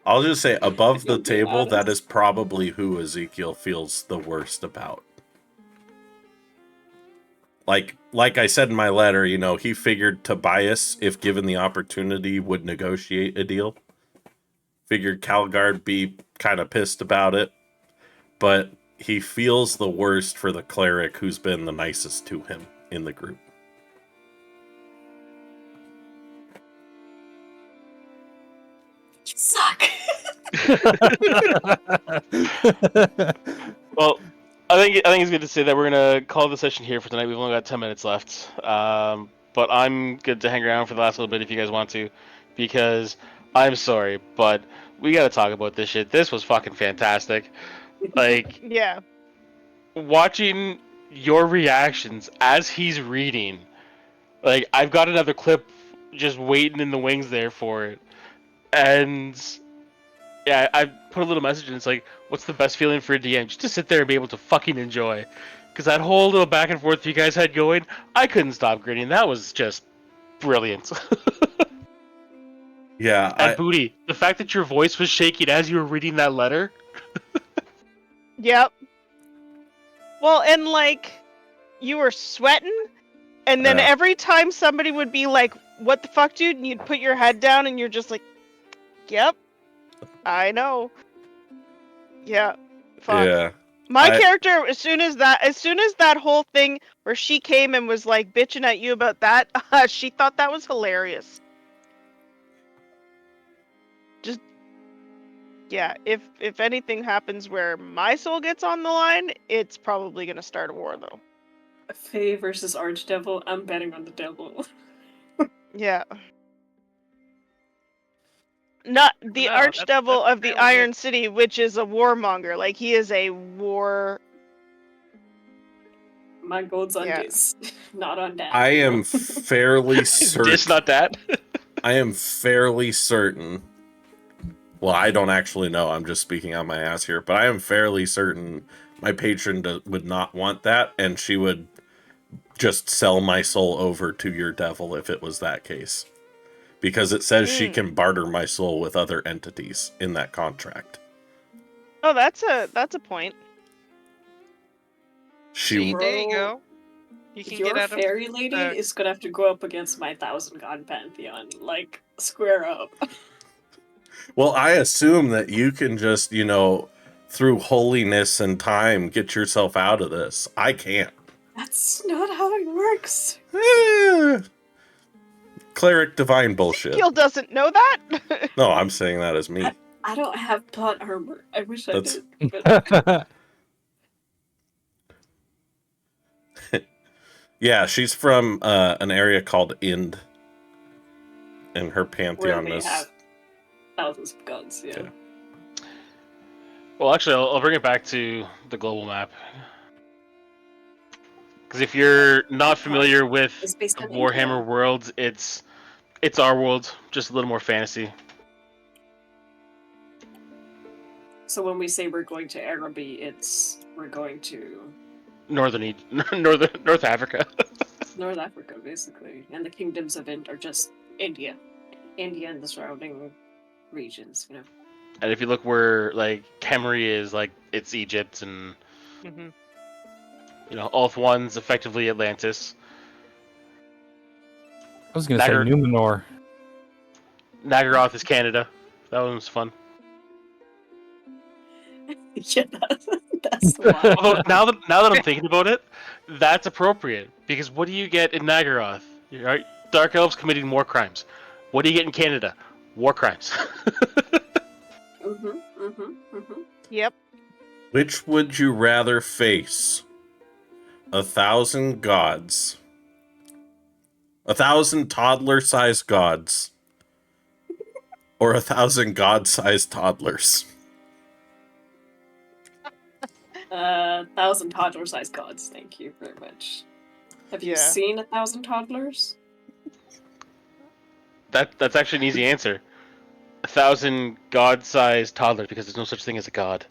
I'll just say, above the You'll be table, that honest. is probably who Ezekiel feels the worst about. Like I said in my letter, you know, he figured Tobias, if given the opportunity, would negotiate a deal. Figured Calgard be kind of pissed about it, but he feels the worst for the cleric who's been the nicest to him in the group. You suck. Well, I think it's good to say that we're gonna call the session here for tonight. We've only got 10 minutes left, but I'm good to hang around for the last little bit if you guys want to, because I'm sorry, but we gotta talk about this shit. This was fucking fantastic. Like, Yeah. watching your reactions as he's reading. Like, I've got another clip just waiting in the wings there for it, and yeah, I put a little message and it's like, what's the best feeling for a DM? Just to sit there and be able to fucking enjoy. Because that whole little back and forth you guys had going, I couldn't stop grinning. That was just brilliant. Yeah, And Booty, the fact that your voice was shaking as you were reading that letter. Yep. Well, and like, you were sweating, and then Yeah. every time somebody would be like, "What the fuck, dude?" and you'd put your head down, and you're just like, "Yep, I know." Yeah. Fuck. yeah. My I- character, as soon as that whole thing where she came and was like bitching at you about that, she thought that was hilarious. Just, yeah, if anything happens where my soul gets on the line, it's probably gonna start a war though. Fae versus Archdevil. I'm betting on the devil. Yeah. Not the No, that's Archdevil of the fairly Iron good. City, which is a warmonger. Like, he is a war. My gold's on Yeah. this, not on that. I am fairly certain. This, not that. I am fairly certain. Well, I don't actually know. I'm just speaking on my ass here, but I am fairly certain my patron would not want that, and she would just sell my soul over to your devil if it was that case. Because it says she can barter my soul with other entities in that contract. Oh, that's a point. See, She there you Bro, go. You can Your get out of fairy lady is gonna have to go up against my 1,000 god pantheon. Like, square up. Well, I assume that you can just, you know, through holiness and time, get yourself out of this. I can't. That's not how it works. Cleric divine bullshit. Ezekiel doesn't know that. No, I'm saying that as me. I don't have plot armor. I wish I That's- did. But Yeah, she's from an area called Ind. And her where pantheon they is... have thousands of gods, yeah. Okay. Well, actually, I'll bring it back to the global map. Because if you're not familiar with It's based on Warhammer India. worlds, it's our world, just a little more fantasy. So when we say we're going to Araby, we're going to North Africa. North Africa, basically. And the kingdoms of Ind are just India. India and the surrounding regions, you know. And if you look where like Khemri is, like it's Egypt, and Mhm. you know, Ulth One's effectively Atlantis. I was gonna say Naggar- Numenor. Naggaroth is Canada. That one was fun. Yeah, that's wild. Although now that I'm thinking about it, that's appropriate, because what do you get in Naggaroth? Right? Dark Elves committing war crimes. What do you get in Canada? War crimes. Yep. Which would you rather face? 1,000 gods. 1,000 toddler-sized gods. Or 1,000 god-sized toddlers. 1,000 toddler-sized gods. Thank you very much. Have you Yeah. seen 1,000 toddlers? That's actually an easy answer. 1,000 god-sized toddlers, because there's no such thing as a god.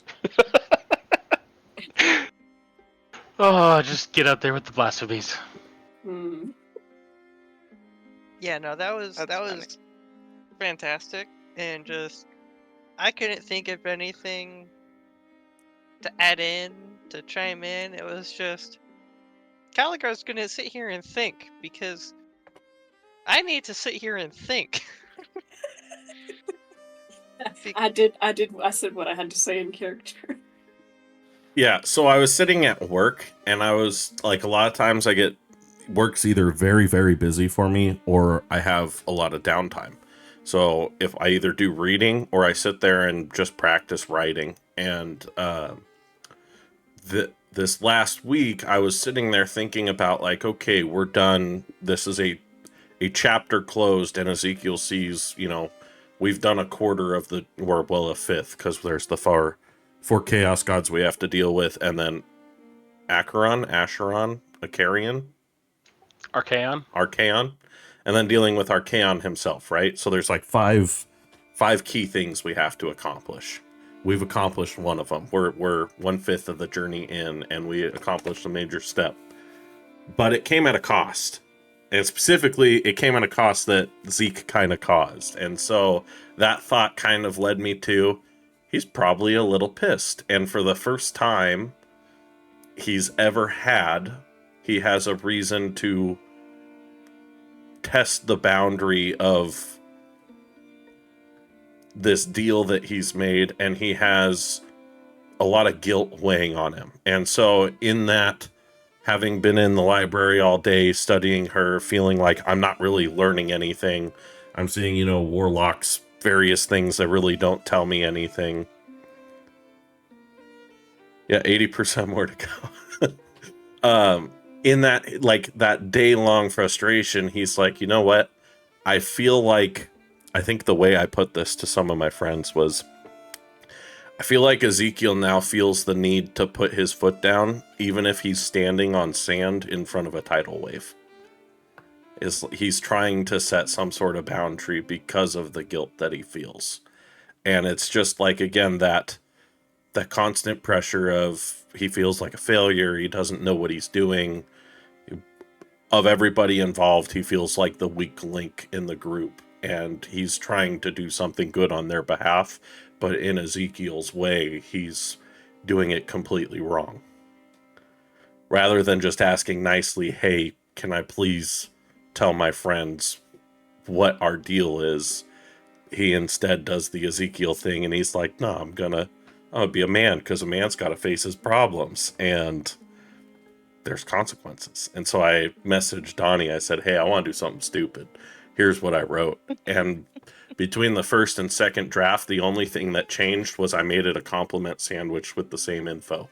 Oh, just get out there with the blasphemies. Hmm. Yeah, no, that That's was funny. fantastic, and just I couldn't think of anything to add in, to chime in. It was just Caligar's gonna sit here and think, because I need to sit here and think. I said what I had to say in character. Yeah, so I was sitting at work, and I was like, a lot of times I get work's either very, very busy for me, or I have a lot of downtime. So if I either do reading or I sit there and just practice writing, and this last week I was sitting there thinking about like, okay, we're done. This is a chapter closed, and Ezekiel sees, we've done a quarter of the, or well, a fifth, because there's the four chaos gods we have to deal with, and then Archaon, Archaon, and then dealing with Archaon himself, right? So there's like five key things we have to accomplish. We've accomplished one of them. We're 1/5 of the journey in, and we accomplished a major step. But it came at a cost. And specifically, it came at a cost that Zeke kind of caused. And so that thought kind of led me to, he's probably a little pissed. And for the first time he's ever had, he has a reason to test the boundary of this deal that he's made, and he has a lot of guilt weighing on him. And so in that, having been in the library all day studying her, feeling like I'm not really learning anything, I'm seeing, Warlock's various things that really don't tell me anything. Yeah, 80% more to go. In that, like, that day-long frustration, he's like, you know what? I think the way I put this to some of my friends was, I feel like Ezekiel now feels the need to put his foot down, even if he's standing on sand in front of a tidal wave. He's trying to set some sort of boundary because of the guilt that he feels. And it's just like, again, that constant pressure of, he feels like a failure, he doesn't know what he's doing. Of everybody involved, he feels like the weak link in the group, and he's trying to do something good on their behalf, but in Ezekiel's way, he's doing it completely wrong. Rather than just asking nicely, hey, can I please tell my friends what our deal is, he instead does the Ezekiel thing, and he's like, no, I'm gonna be a man, because a man's got to face his problems, and there's consequences. And so I messaged Donnie. I said, hey, I want to do something stupid. Here's what I wrote. And between the first and second draft, the only thing that changed was I made it a compliment sandwich with the same info.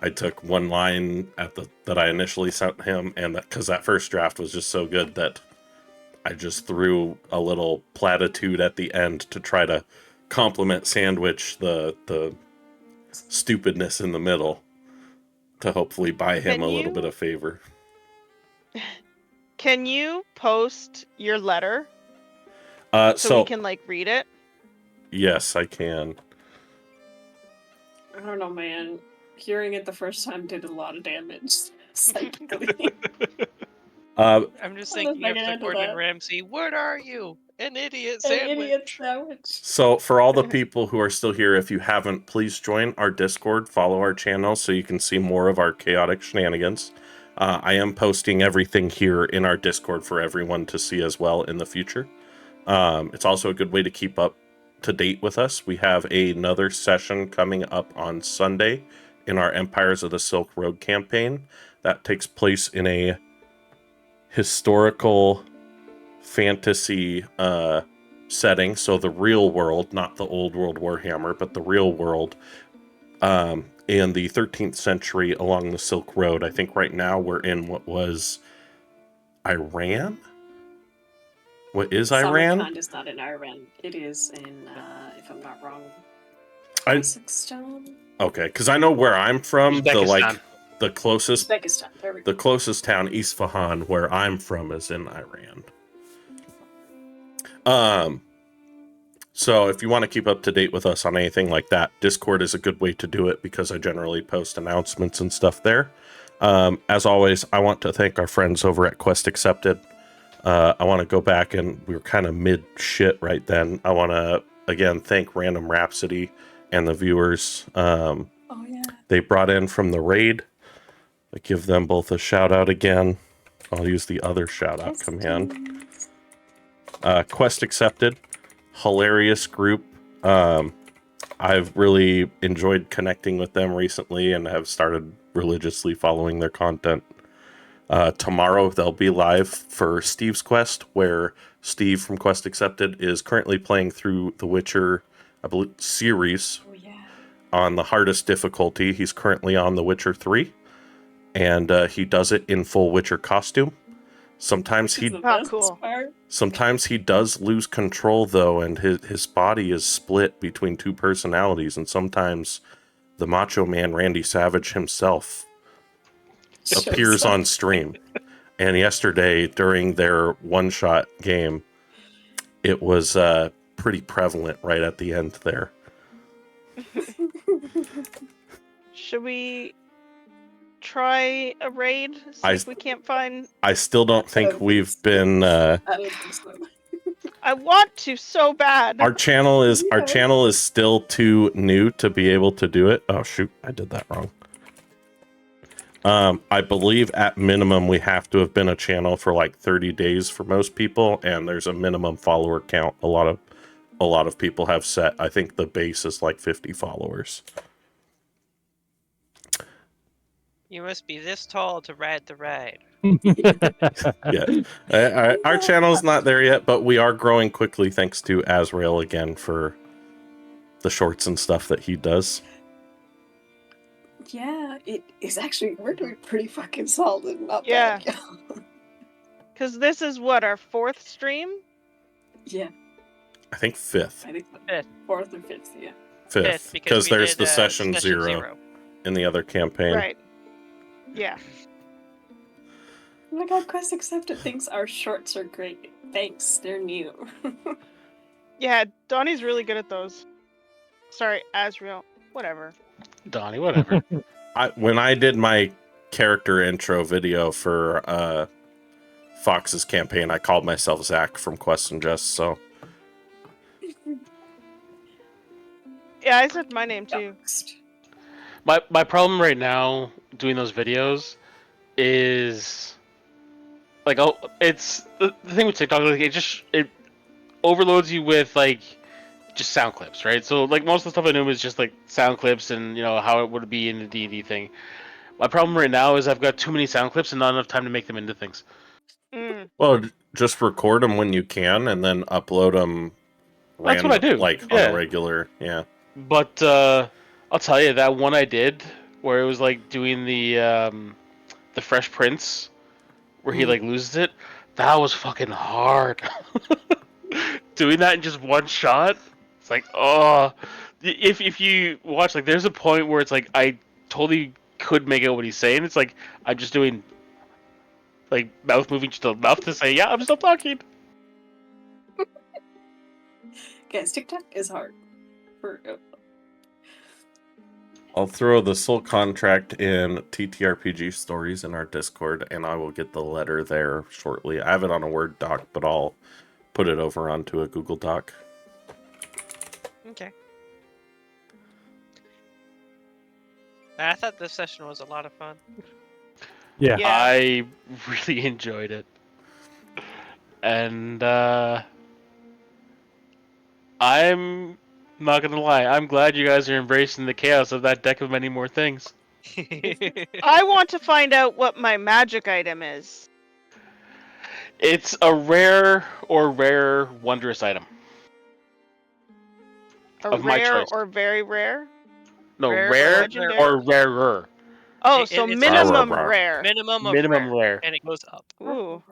I took one line that I initially sent him, and because that first draft was just so good that I just threw a little platitude at the end to try to compliment sandwich the stupidness in the middle, to hopefully buy him a little bit of favor. Can you post your letter So we can read it? Yes, I can. I don't know, man. Hearing it the first time did a lot of damage psychically. I'm just I don't thinking know if I of can the handle Gordon that. Ramsay. What are you? An idiot An sandwich. idiot sandwich. So for all the people who are still here, if you haven't, please join our Discord, follow our channel so you can see more of our chaotic shenanigans. I am posting everything here in our Discord for everyone to see as well in the future. It's also a good way to keep up to date with us. We have another session coming up on Sunday in our Empires of the Silk Road campaign that takes place in a historical fantasy setting, so the real world, not the old world Warhammer, but the real world, in the 13th century along the Silk Road. I think right now we're in what was Iran? What is Iran? Samarkand is not in Iran. It is in, if I'm not wrong, Kazakhstan. Okay, because I know where I'm from. Uzbekistan. The closest Uzbekistan. There we go. the closest town, Isfahan, where I'm from, is in Iran. So if you want to keep up to date with us on anything like that, Discord is a good way to do it because I generally post announcements and stuff there. As always, I want to thank our friends over at Quest Accepted. I want to go back, and we were kind of mid shit right then. I want to again thank Random Rhapsody and the viewers. Oh yeah. They brought in from the raid. I give them both a shout out again. I'll use the other shout out command. Quest Accepted, hilarious group. I've really enjoyed connecting with them recently and have started religiously following their content. Tomorrow they'll be live for Steve's Quest, where Steve from Quest Accepted is currently playing through the Witcher, I believe, series Oh yeah. on the hardest difficulty. He's currently on the Witcher 3, and he does it in full Witcher costume. Sometimes he cool. Sometimes he does lose control, though, and his body is split between two personalities, and sometimes the Macho Man Randy Savage himself appears on stream. And yesterday, during their one-shot game, it was pretty prevalent right at the end there. Should we try a raid? See if we can't find. I still don't think we've been... I don't think so. I want to so bad. Our channel is still too new to be able to do it. Oh shoot, I did that wrong. I believe at minimum we have to have been a channel for like 30 days for most people, and there's a minimum follower count. A lot of people have set. I think the base is like 50 followers. You must be this tall to ride the ride. Yeah, our channel's not there yet, but we are growing quickly thanks to Azrael again for the shorts and stuff that he does. Yeah, it is actually, we're doing pretty fucking solid. Not Yeah. bad. Because this is what, our 4th stream? Yeah, I think 5th. I think Fifth. 4th or 5th, yeah. 5th, because we there's did, the session 0 in the other campaign. Right. Yeah. Oh my god, Quest Accepted thinks our shorts are great. Thanks, they're new. Yeah, Donnie's really good at those. Sorry, Azrael. Whatever. Donnie, whatever. When I did my character intro video for Fox's campaign, I called myself Zach from Quest and Just, so... Yeah, I said my name too. My problem right now doing those videos is like, oh, it's the thing with TikTok, like it overloads you with like just sound clips, right? So like most of the stuff I know is just like sound clips and how it would be in the D&D thing. My problem right now is I've got too many sound clips and not enough time to make them into things. Well, just record them when you can and then upload them. That's what I do, like on a regular, yeah. But I'll tell you, that one I did where it was like doing the Fresh Prince where he like loses it, that was fucking hard. Doing that in just one shot, it's like, oh. If you watch, like, there's a point where it's like I totally could make out what he's saying. It's like I'm just doing like mouth moving just enough to say, yeah, I'm still talking. Guys, TikTok is hard. I'll throw the soul contract in TTRPG stories in our Discord, and I will get the letter there shortly. I have it on a Word doc, but I'll put it over onto a Google Doc. Okay. I thought this session was a lot of fun. Yeah. I really enjoyed it. And I'm not gonna lie, I'm glad you guys are embracing the chaos of that deck of many more things. I want to find out what my magic item is. It's a rare or rare wondrous item. A Of my rare choice. or very rare? No, Rare or rare legendary? or rarer. Oh, It- so it's minimum rare. rare. Minimum of Minimum rare, rare. and it goes up. Ooh.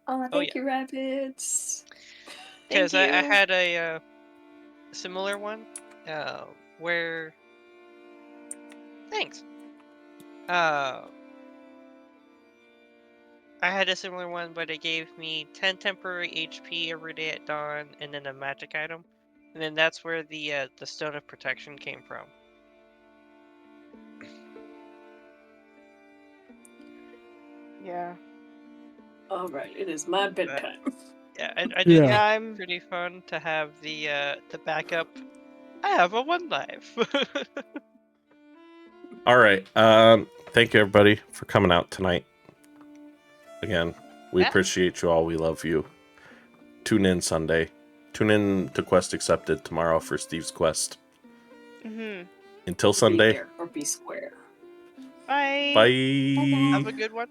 Oh, thank you, rabbits. Because Thank I you. had a similar one where. Thanks. I had a similar one, but it gave me 10 temporary HP every day at dawn, and then a magic item, and then that's where the Stone of Protection came from. Yeah. All right, it is my bedtime. Yeah, I did Yeah. think Yeah, it I'm. was pretty fun to have the backup. I have a 1 life. All right. Thank you everybody for coming out tonight. Again, we Yeah. appreciate you all. We love you. Tune in Sunday. Tune in to Quest Accepted tomorrow for Steve's Quest. Mhm. Until Be Sunday. there or be square. Bye. Bye. Have a good one.